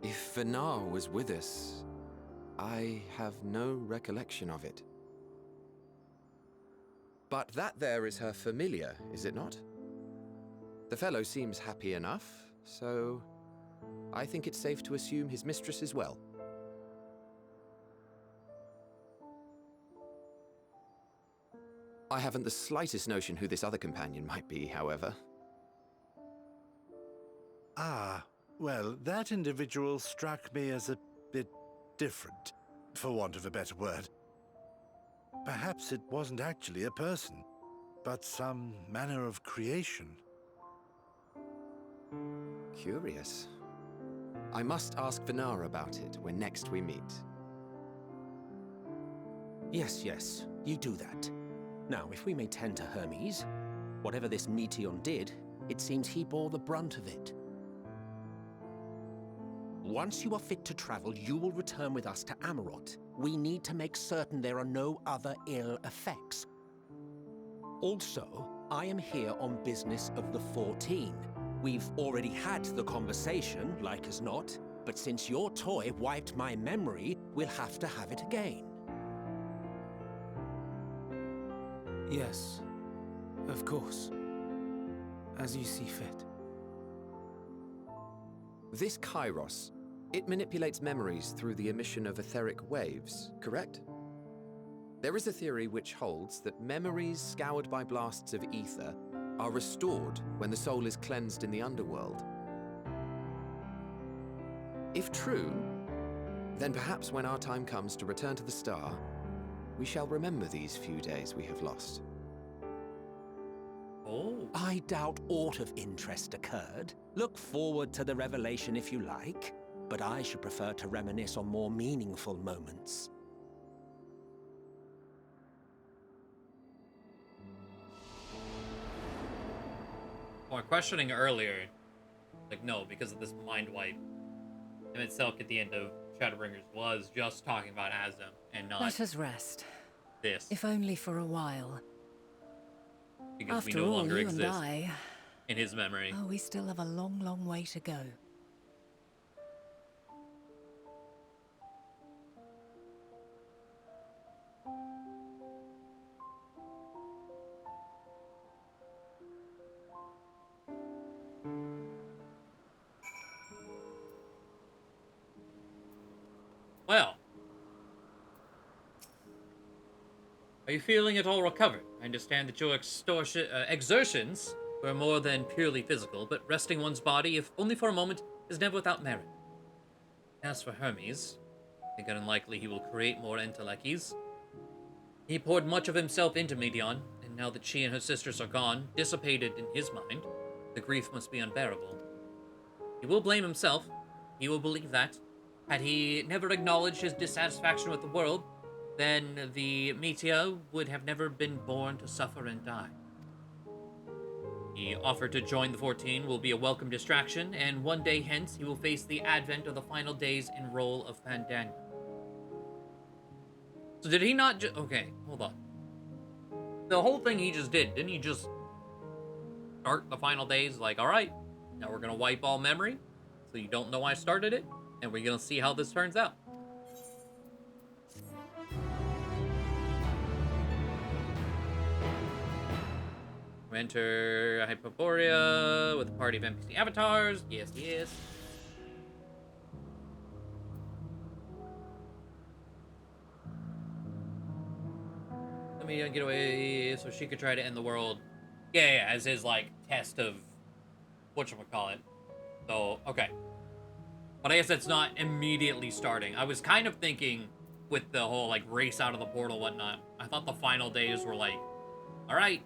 If Vinar was with us, I have no recollection of it. But that there is her familiar, is it not? The fellow seems happy enough, so I think it's safe to assume his mistress as well. I haven't the slightest notion who this other companion might be, however. Ah, well, that individual struck me as a bit different, for want of a better word. Perhaps it wasn't actually a person, but some manner of creation. Curious. I must ask Venara about it when next we meet. Yes, yes, you do that. Now, if we may tend to Hermes, whatever this Meteion did, it seems he bore the brunt of it. Once you are fit to travel, you will return with us to Amarot. We need to make certain there are no other ill effects. Also, I am here on business of the 14. We've already had the conversation, like as not, but since your toy wiped my memory, we'll have to have it again. Yes, of course. As you see fit. This Kairos, it manipulates memories through the emission of etheric waves, correct? There is a theory which holds that memories scoured by blasts of ether are restored when the soul is cleansed in the underworld. If true, then perhaps when our time comes to return to the star, we shall remember these few days we have lost. Oh. I doubt aught of interest occurred. Look forward to the revelation if you like, but I should prefer to reminisce on more meaningful moments. Well, questioning earlier, like, no, because of this mind wipe. And itself at the end of Shadowbringers was just talking about Azem and not Let us rest, this. if only for a while. Because After we no all, longer you and exist I, in his memory. oh, we still have a long, long way to go. Well, are you feeling at all recovered? I understand that your exertions were more than purely physical, but resting one's body, if only for a moment, is never without merit. As for Hermes, I think it unlikely he will create more Entelechies. He poured much of himself into Meteion, and now that she and her sisters are gone, dissipated in his mind, the grief must be unbearable. He will blame himself. He will believe that. Had he never acknowledged his dissatisfaction with the world, then the Meteor would have never been born to suffer and die. The offer to join the 14 will be a welcome distraction, and one day hence he will face the advent of the final days in role of Pandania. So did he not okay, hold on. The whole thing he just did, didn't he just start the final days like, alright, now we're gonna wipe all memory, so you don't know I started it, and we're gonna see how this turns out. We enter Hyperborea with a party of NPC avatars. Yes, yes. Let me get away so she could try to end the world. Yeah, as his, like, test of whatchamacallit. So, okay. But I guess it's not immediately starting. I was kind of thinking with the whole, like, race out of the portal and whatnot. I thought the final days were like, alright,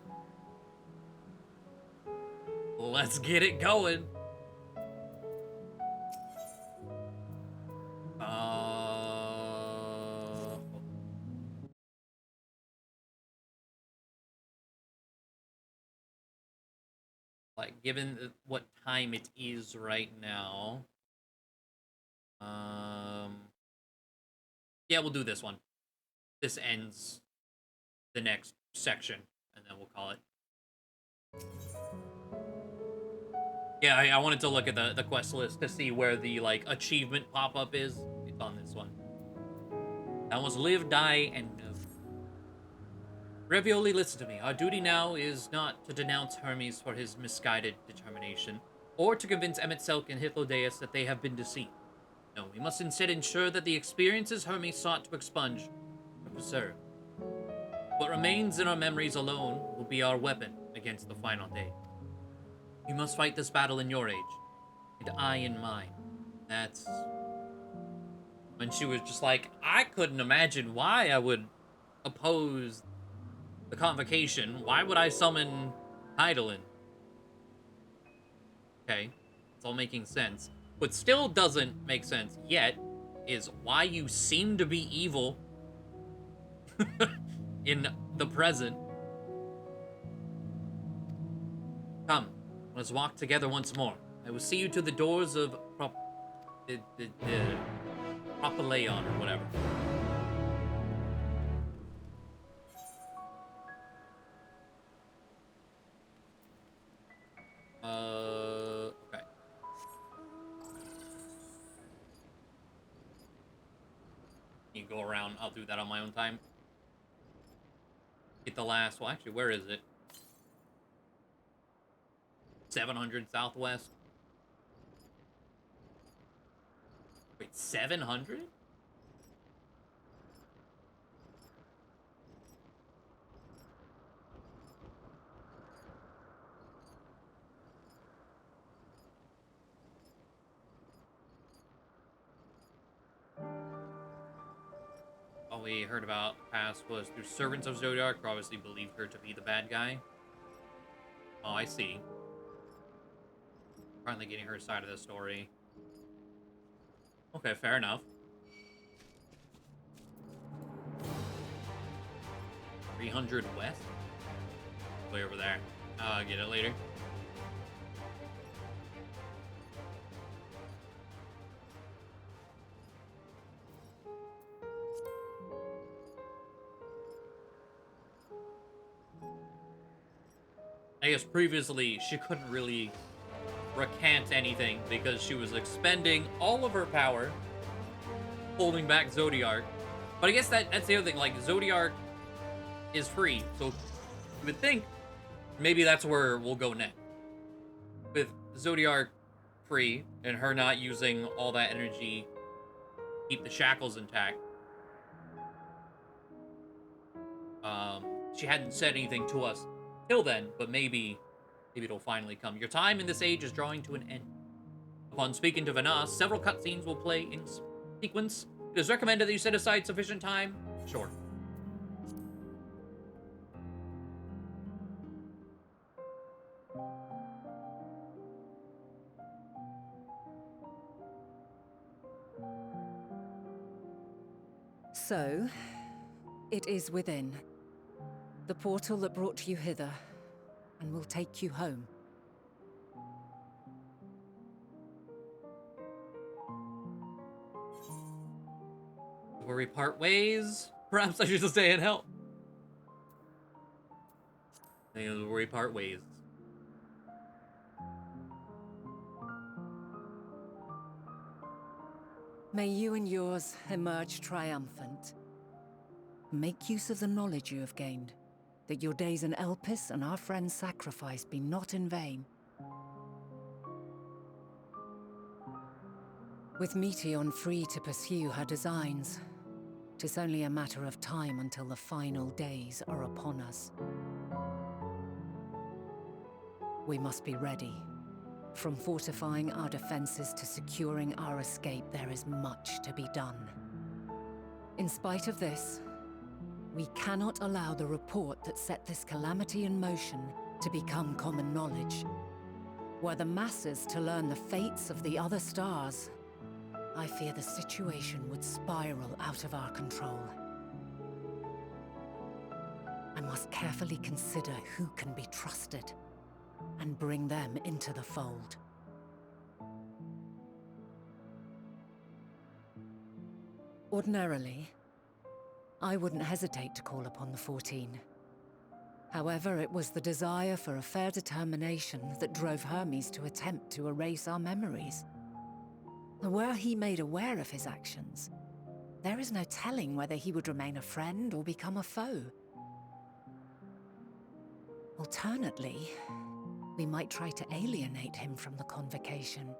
let's get it going. Like, given what time it is right now, yeah, we'll do this one. This ends the next section, and then we'll call it. Yeah, I wanted to look at the quest list to see where the, like, achievement pop-up is. It's on this one. That was live, die, and move. Ravioli, listen to me. Our duty now is not to denounce Hermes for his misguided determination, or to convince Emet-Selch and Hythlodaeus that they have been deceived. No, we must instead ensure that the experiences Hermes sought to expunge are preserved. What remains in our memories alone will be our weapon against the final day. You must fight this battle in your age, and I in mine. That's when she was just like, I couldn't imagine why I would oppose the convocation. Why would I summon Hydaelyn? Okay, it's all making sense. What still doesn't make sense yet is why you seem to be evil in the present. Come, let's walk together once more. I will see you to the doors of Propylaeon or whatever. Okay. You go around, I'll do that on my own time. Get the last, well actually, where is it? 700 Southwest. Wait, 700? All we heard about past was through servants of Zodiac, who obviously believed her to be the bad guy. Oh, I see. Finally getting her side of the story. Okay, fair enough. 300 west? Way over there. I'll get it later. I guess previously she couldn't really recant anything because she was expending all of her power, holding back Zodiark. But I guess that's the other thing, like, Zodiark is free, so you would think maybe that's where we'll go next. With Zodiark free, and her not using all that energy to keep the shackles intact. She hadn't said anything to us till then, but maybe it'll finally come. Your time in this age is drawing to an end. Upon speaking to Vanas, several cutscenes will play in sequence. It is recommended that you set aside sufficient time. Sure. So, it is within. The portal that brought you hither, and will take you home. Where we part ways? Perhaps I should just stay and help. I think it was where we part ways. May you and yours emerge triumphant. Make use of the knowledge you have gained, that your days in Elpis and our friend's sacrifice be not in vain. With Meteion free to pursue her designs, 'tis only a matter of time until the final days are upon us. We must be ready. From fortifying our defenses to securing our escape, there is much to be done. In spite of this, we cannot allow the report that set this calamity in motion to become common knowledge. Were the masses to learn the fates of the other stars, I fear the situation would spiral out of our control. I must carefully consider who can be trusted and bring them into the fold. Ordinarily, I wouldn't hesitate to call upon the 14. However, it was the desire for a fair determination that drove Hermes to attempt to erase our memories. Were he made aware of his actions, there is no telling whether he would remain a friend or become a foe. Alternately, we might try to alienate him from the convocation.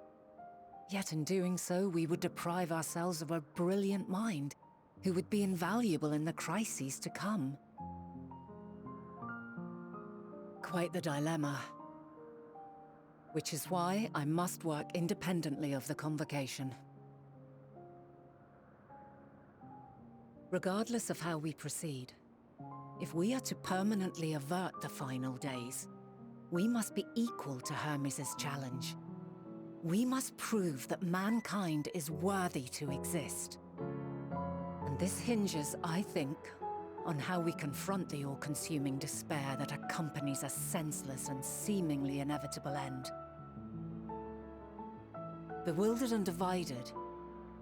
Yet in doing so, we would deprive ourselves of a brilliant mind who would be invaluable in the crises to come. quite the dilemma. Which is why I must work independently of the Convocation. Regardless of how we proceed, if we are to permanently avert the final days, we must be equal to Hermes' challenge. We must prove that mankind is worthy to exist. And this hinges, I think, on how we confront the all-consuming despair that accompanies a senseless and seemingly inevitable end. Bewildered and divided,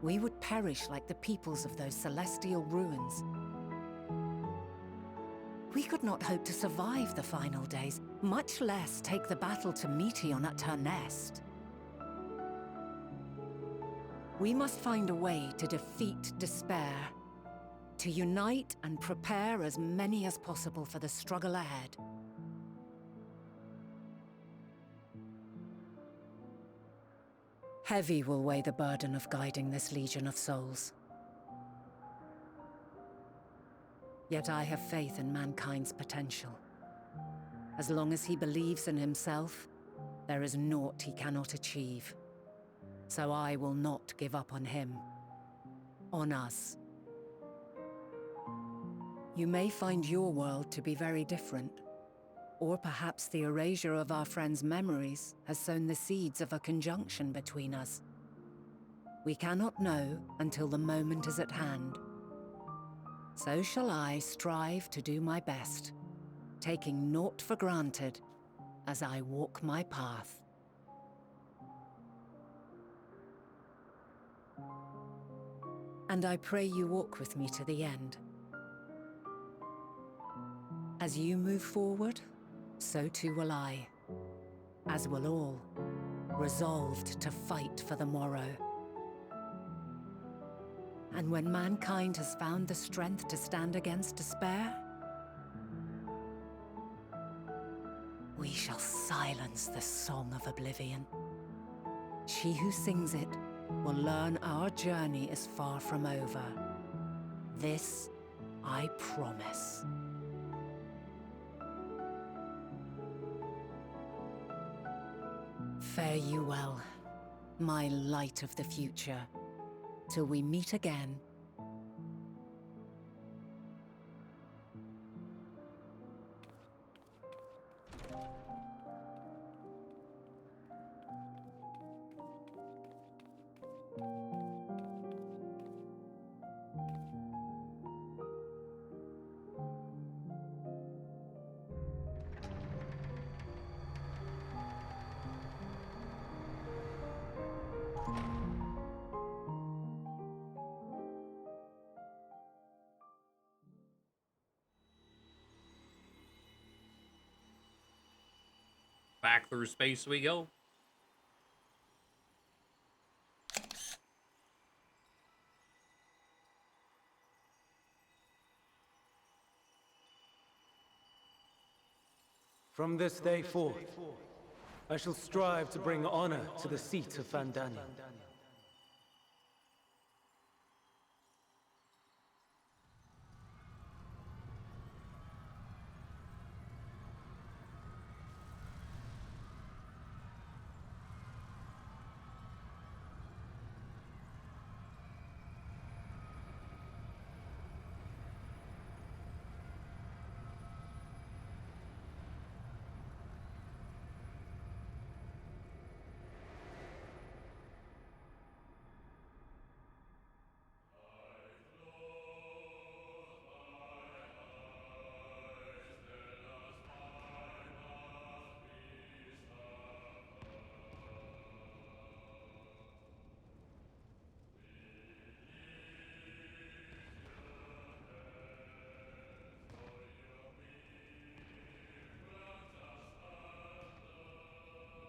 we would perish like the peoples of those celestial ruins. We could not hope to survive the final days, much less take the battle to Meteon at her nest. We must find a way to defeat despair, to unite and prepare as many as possible for the struggle ahead. Heavy will weigh the burden of guiding this legion of souls. Yet I have faith in mankind's potential. As long as he believes in himself, there is naught he cannot achieve. So I will not give up on him, on us. You may find your world to be very different, or perhaps the erasure of our friends' memories has sown the seeds of a conjunction between us. We cannot know until the moment is at hand. So shall I strive to do my best, taking naught for granted as I walk my path. And I pray you walk with me to the end. As you move forward, so too will I, as will all, resolved to fight for the morrow. And when mankind has found the strength to stand against despair, we shall silence the song of oblivion. She who sings it will learn our journey is far from over. This I promise. Fare you well, my light of the future, till we meet again. Back through space we go. From this day forth, I shall strive to bring honor to the seat of Vandania.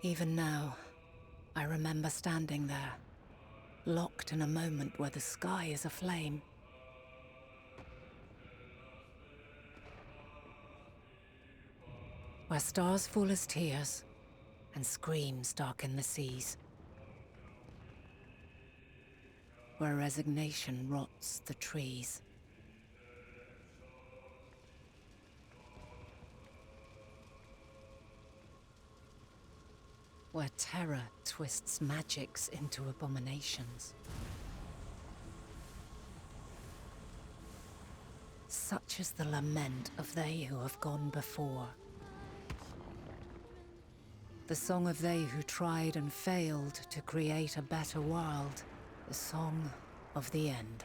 Even now, I remember standing there, locked in a moment where the sky is aflame. Where stars fall as tears, and screams darken the seas. Where resignation rots the trees. where terror twists magics into abominations. Such is the lament of they who have gone before. The song of they who tried and failed to create a better world. The song of the end.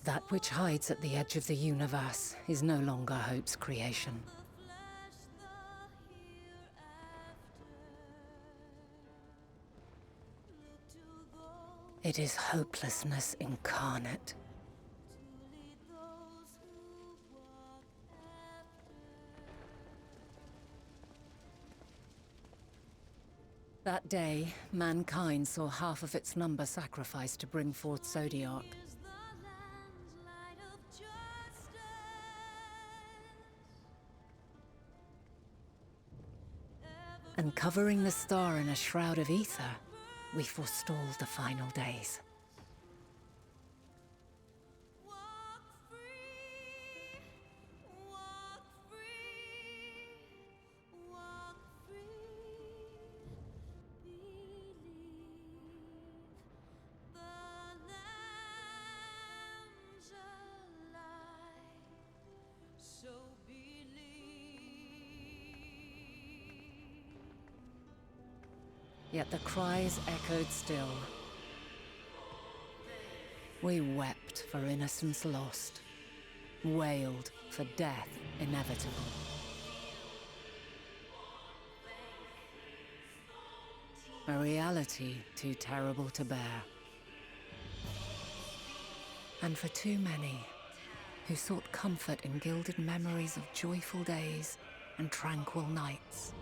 That which hides at the edge of the universe is no longer hope's creation. It is hopelessness incarnate. That day, mankind saw half of its number sacrificed to bring forth Zodiac. And covering the star in a shroud of ether, we forestalled the final days. Yet the cries echoed still. We wept for innocence lost, wailed for death inevitable. A reality too terrible to bear. And for too many who sought comfort in gilded memories of joyful days and tranquil nights.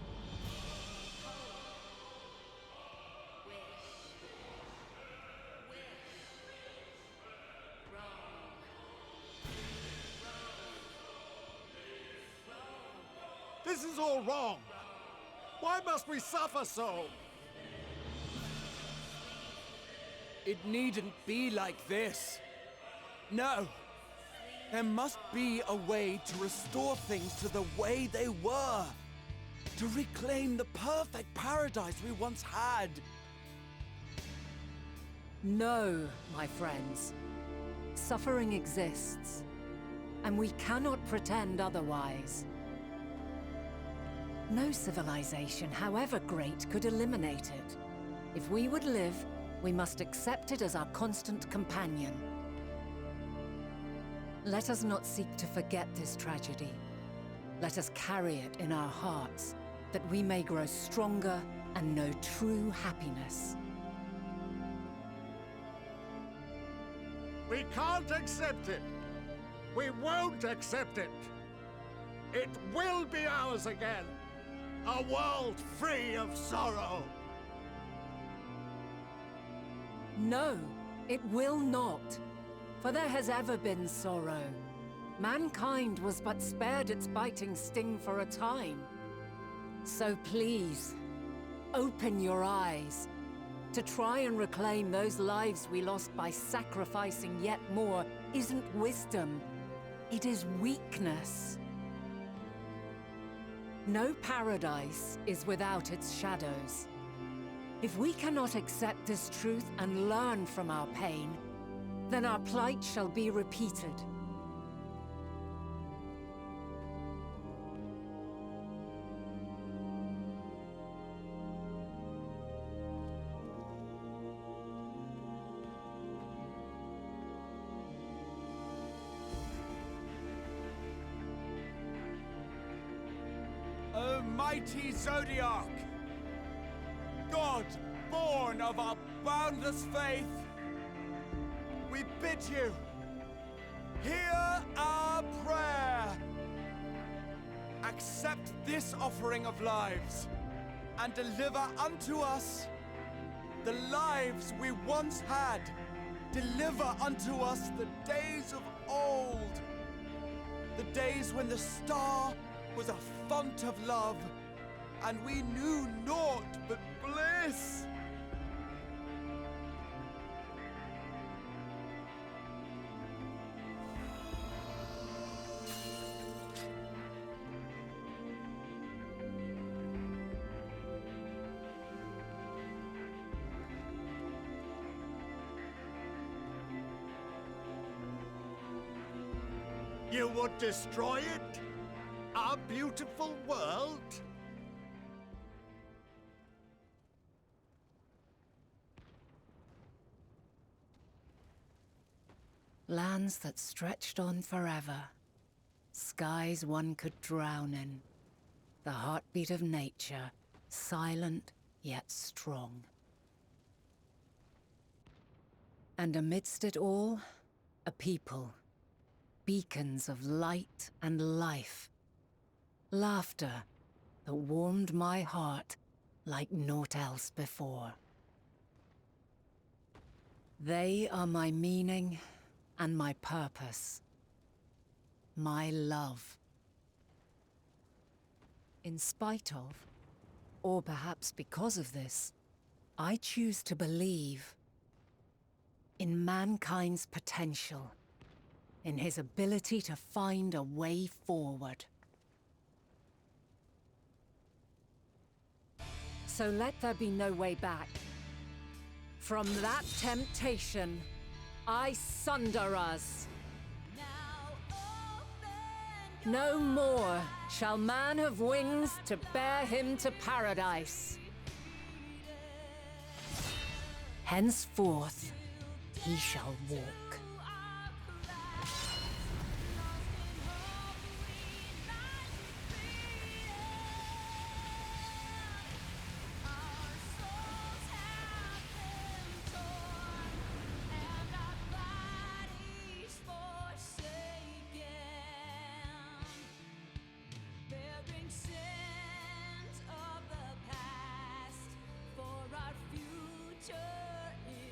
This is all wrong! Why must we suffer so? It needn't be like this. No. There must be a way to restore things to the way they were. To reclaim the perfect paradise we once had. No, my friends. Suffering exists, and we cannot pretend otherwise. No civilization, however great, could eliminate it. If we would live, we must accept it as our constant companion. Let us not seek to forget this tragedy. Let us carry it in our hearts, that we may grow stronger and know true happiness. We can't accept it! We won't accept it! It will be ours again! A world free of sorrow! No, it will not. For there has ever been sorrow. Mankind was but spared its biting sting for a time. So please, open your eyes. To try and reclaim those lives we lost by sacrificing yet more isn't wisdom. It is weakness. No paradise is without its shadows. If we cannot accept this truth and learn from our pain, then our plight shall be repeated. O mighty Zodiac! God, born of our boundless faith, we bid you, hear our prayer. Accept this offering of lives, and deliver unto us the lives we once had. Deliver unto us the days of old, the days when the star was a font of love, and we knew naught but bliss. You would destroy it? Our beautiful world? Lands that stretched on forever. Skies one could drown in. The heartbeat of nature, silent yet strong. And amidst it all, a people. Beacons of light and life. Laughter that warmed my heart like naught else before. They are my meaning and my purpose. My love. In spite of, or perhaps because of this, I choose to believe in mankind's potential, in his ability to find a way forward. So let there be no way back. From that temptation, I sunder us. No more shall man have wings to bear him to paradise. Henceforth, he shall walk.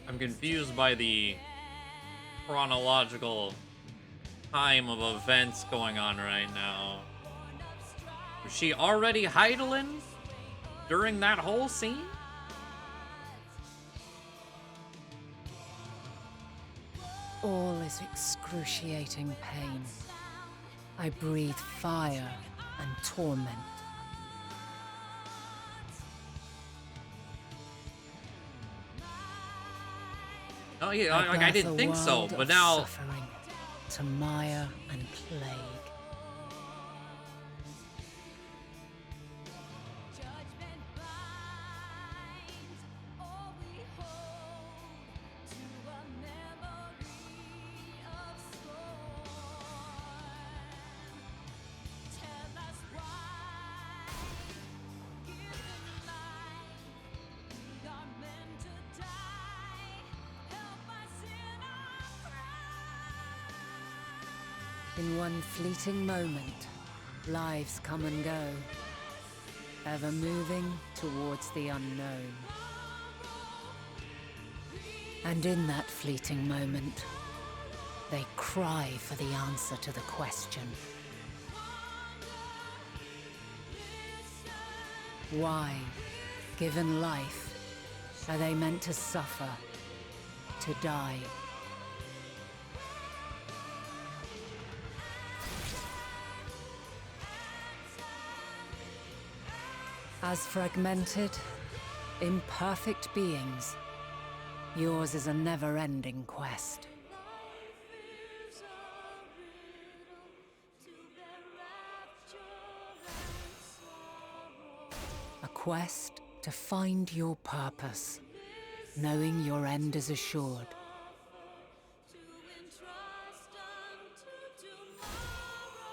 I'm confused by the chronological time of events going on right now. Was she already Heidelin during that whole scene? All is excruciating pain. I breathe fire and torment. Oh yeah, like I didn't think so, but now suffering to mire and plague. In one fleeting moment, lives come and go, ever moving towards the unknown. And in that fleeting moment, they cry for the answer to the question. Why, given life, are they meant to suffer, to die? As fragmented, imperfect beings, yours is a never-ending quest. A quest to find your purpose, knowing your end is assured.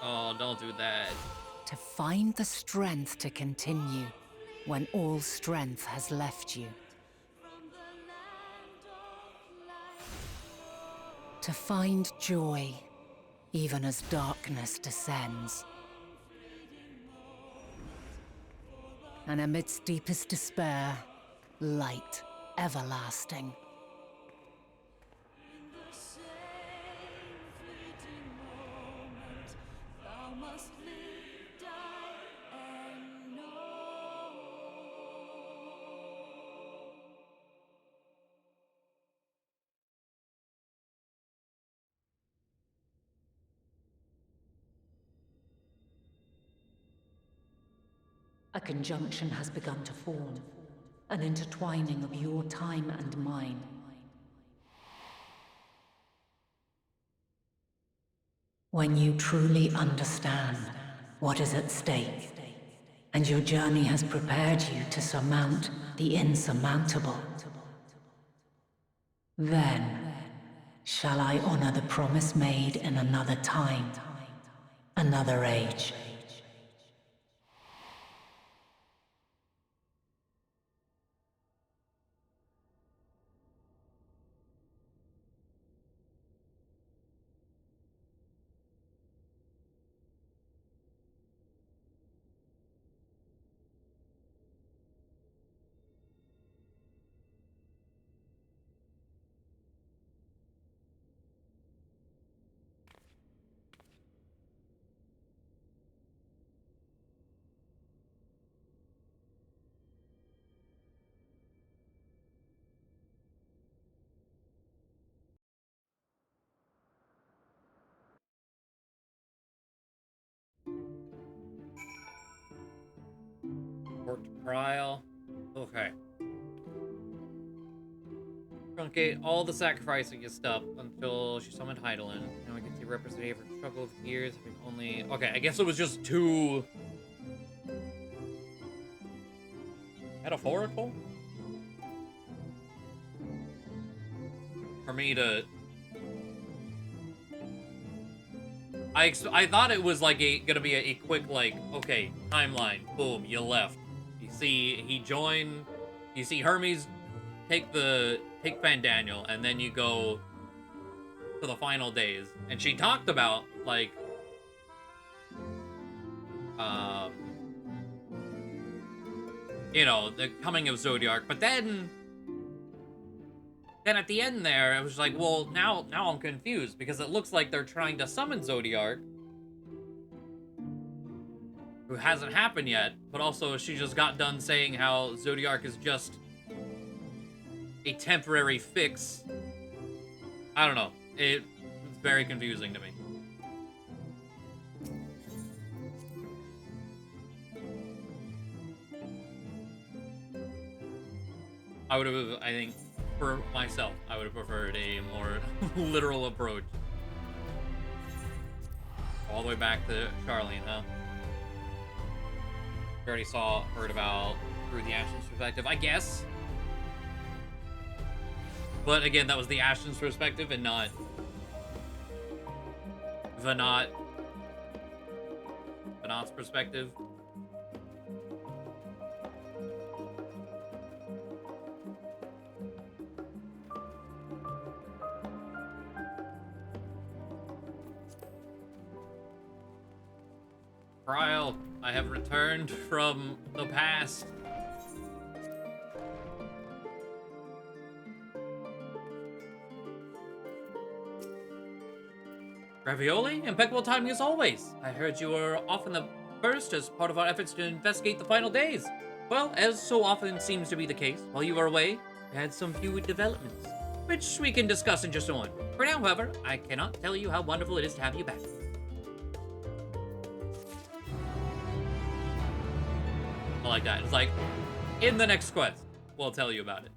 oh, don't do that. To find the strength to continue when all strength has left you. To find joy, even as darkness descends. And amidst deepest despair, light everlasting. A conjunction has begun to form, an intertwining of your time and mine. When you truly understand what is at stake, and your journey has prepared you to surmount the insurmountable, then shall I honor the promise made in another time, another age. Court trial. Okay. Truncate all the sacrificing stuff until she summoned Heidelin. Now we can see representative of struggle of years having only. Okay, I guess it was just too metaphorical for me to. I thought it was like gonna be a quick like, okay, timeline, boom, you left. You see he joined. You see Hermes take Fandaniel, and then you go to the final days. And she talked about like you know, the coming of Zodiark, but then at the end there, it was like, well, now I'm confused because it looks like they're trying to summon Zodiark, who hasn't happened yet, but also she just got done saying how Zodiark is just a temporary fix. I don't know. It's very confusing to me. I would have, I think, for myself, I would have preferred a more literal approach. All the way back to Charlene, huh? We already heard about through the Ashton's perspective, I guess. But again, that was the Ashton's perspective and not Venat's perspective. Trial, I have returned from the past. Ravioli? Impeccable timing as always. I heard you were often the first as part of our efforts to investigate the final days. Well, as so often seems to be the case, while you were away, we had some few developments, which we can discuss in just a moment. For now, however, I cannot tell you how wonderful it is to have you back. I like that. It's like, in the next quest, we'll tell you about it.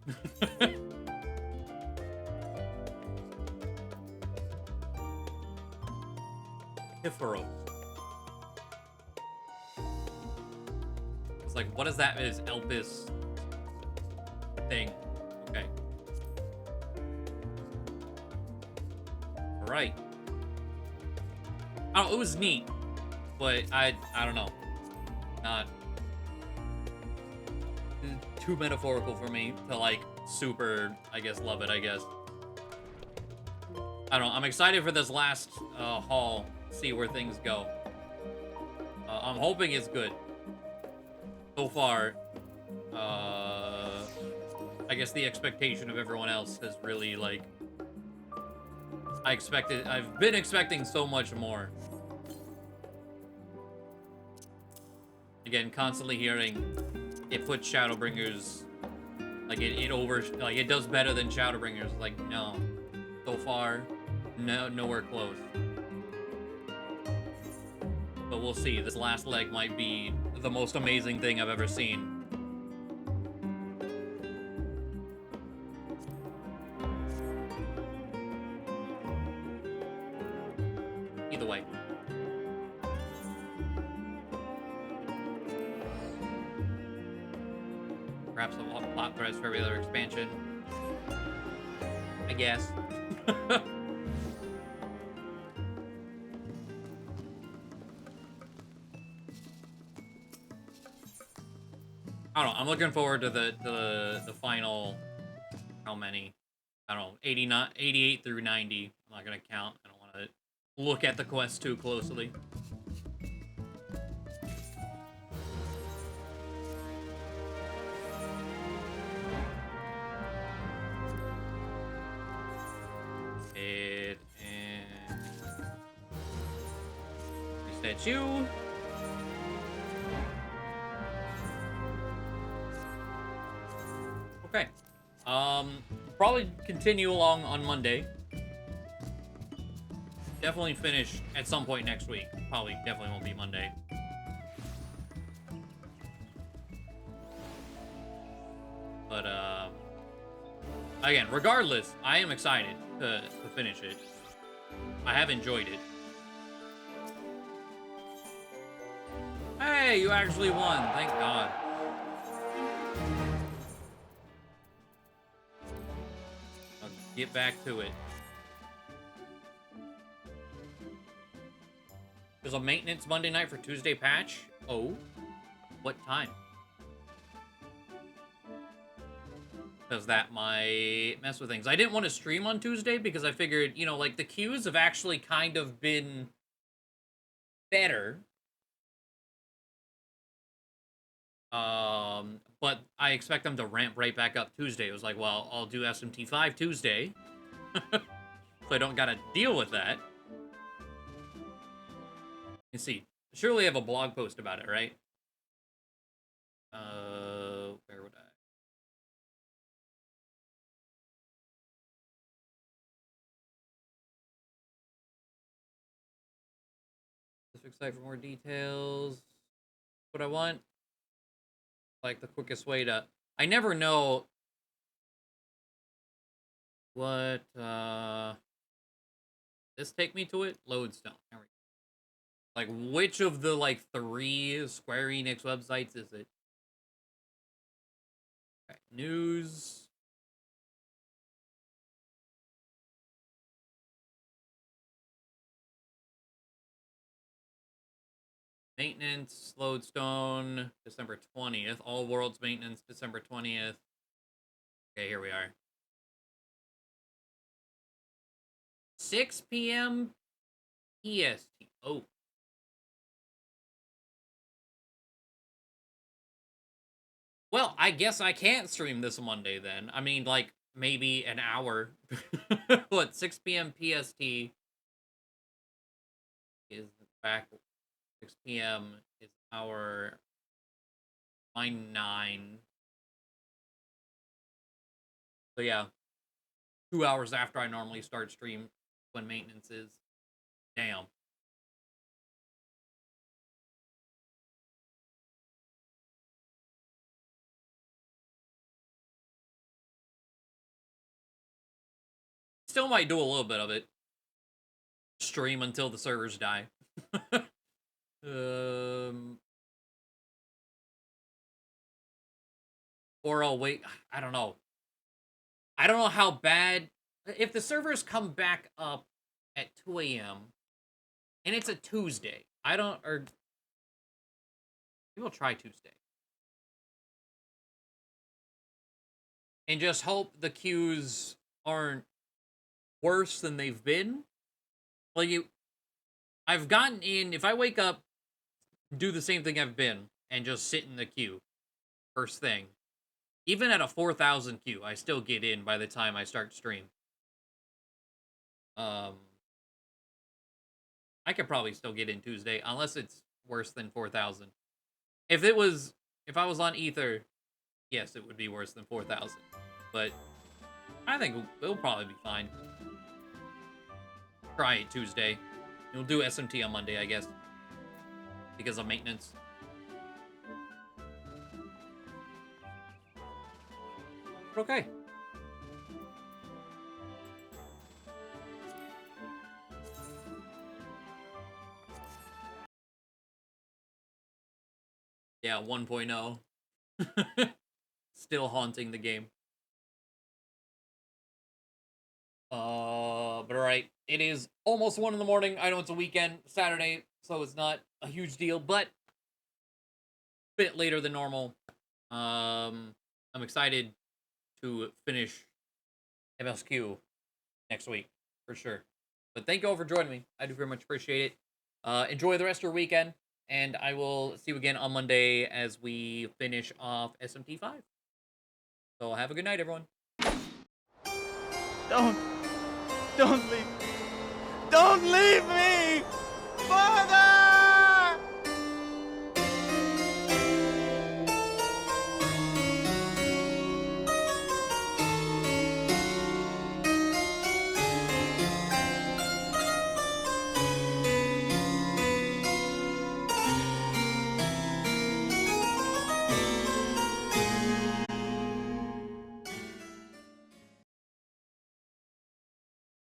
Hifero. It's like, what is that? Is Elpis thing? Okay. Right. Oh, it was neat, but I don't know. Not too metaphorical for me to like super, I guess, love it, I guess. I don't know. I'm excited for this last haul. See where things go. I'm hoping it's good. So far, I guess the expectation of everyone else has really like. I've been expecting so much more. Again, constantly hearing it puts Shadowbringers, like it does better than Shadowbringers. Like, no, so far, nowhere close. But we'll see. This last leg might be the most amazing thing I've ever seen. Either way. Perhaps I'll have plot threads for every other expansion. I guess. I don't know. I'm looking forward to the final. How many? I don't know. 89, 88 through 90. I'm not gonna count. I don't want to look at the quest too closely. It and reset you. Okay. Probably continue along on Monday. Definitely finish at some point next week. Probably definitely won't be Monday. But again, regardless, I am excited to finish it. I have enjoyed it. Hey, you actually won. Thank God. I'll get back to it. There's a maintenance Monday night for Tuesday patch. Oh, what time? Because that might mess with things. I didn't want to stream on Tuesday because I figured, you know, like the queues have actually kind of been better. But I expect them to ramp right back up Tuesday. It was like, well, I'll do SMT5 Tuesday. So I don't gotta deal with that. You see, surely I have a blog post about it, right? Where would I? Just excited for more details. What I want, like the quickest way to. I never know what this take me to it. Lodestone. There we go. Like which of the like 3 Square Enix websites is it? Okay, news. Maintenance, Lodestone, December 20th. All Worlds Maintenance, December 20th. Okay, here we are. 6 p.m. EST. Oh. Well, I guess I can't stream this Monday then. I mean, like, maybe an hour. What, 6 p.m. PST is back. 6 p.m. is our mine 9. So yeah, 2 hours after I normally start stream when maintenance is. Damn. Still might do a little bit of it. Stream until the servers die. Or I'll wait. I don't know. I don't know how bad. If the servers come back up at 2 a.m. and it's a Tuesday, I don't. Or maybe we'll try Tuesday and just hope the queues aren't worse than they've been. Like I've gotten in. If I wake up, do the same thing I've been, and just sit in the queue first thing. Even at a 4,000 queue, I still get in by the time I start stream. I could probably still get in Tuesday, unless it's worse than 4,000. If I was on Ether, yes, it would be worse than 4,000. But I think it'll probably be fine. Try it Tuesday. We'll do SMT on Monday, I guess. Because of maintenance. Okay. Yeah, 1.0. Still haunting the game. But alright. It is almost 1 in the morning. I know it's a weekend, Saturday, so it's not a huge deal, but a bit later than normal. I'm excited to finish MSQ next week, for sure. But thank you all for joining me. I do very much appreciate it. Enjoy the rest of your weekend, and I will see you again on Monday as we finish off SMT5. So have a good night, everyone. Don't leave me! Don't leave me!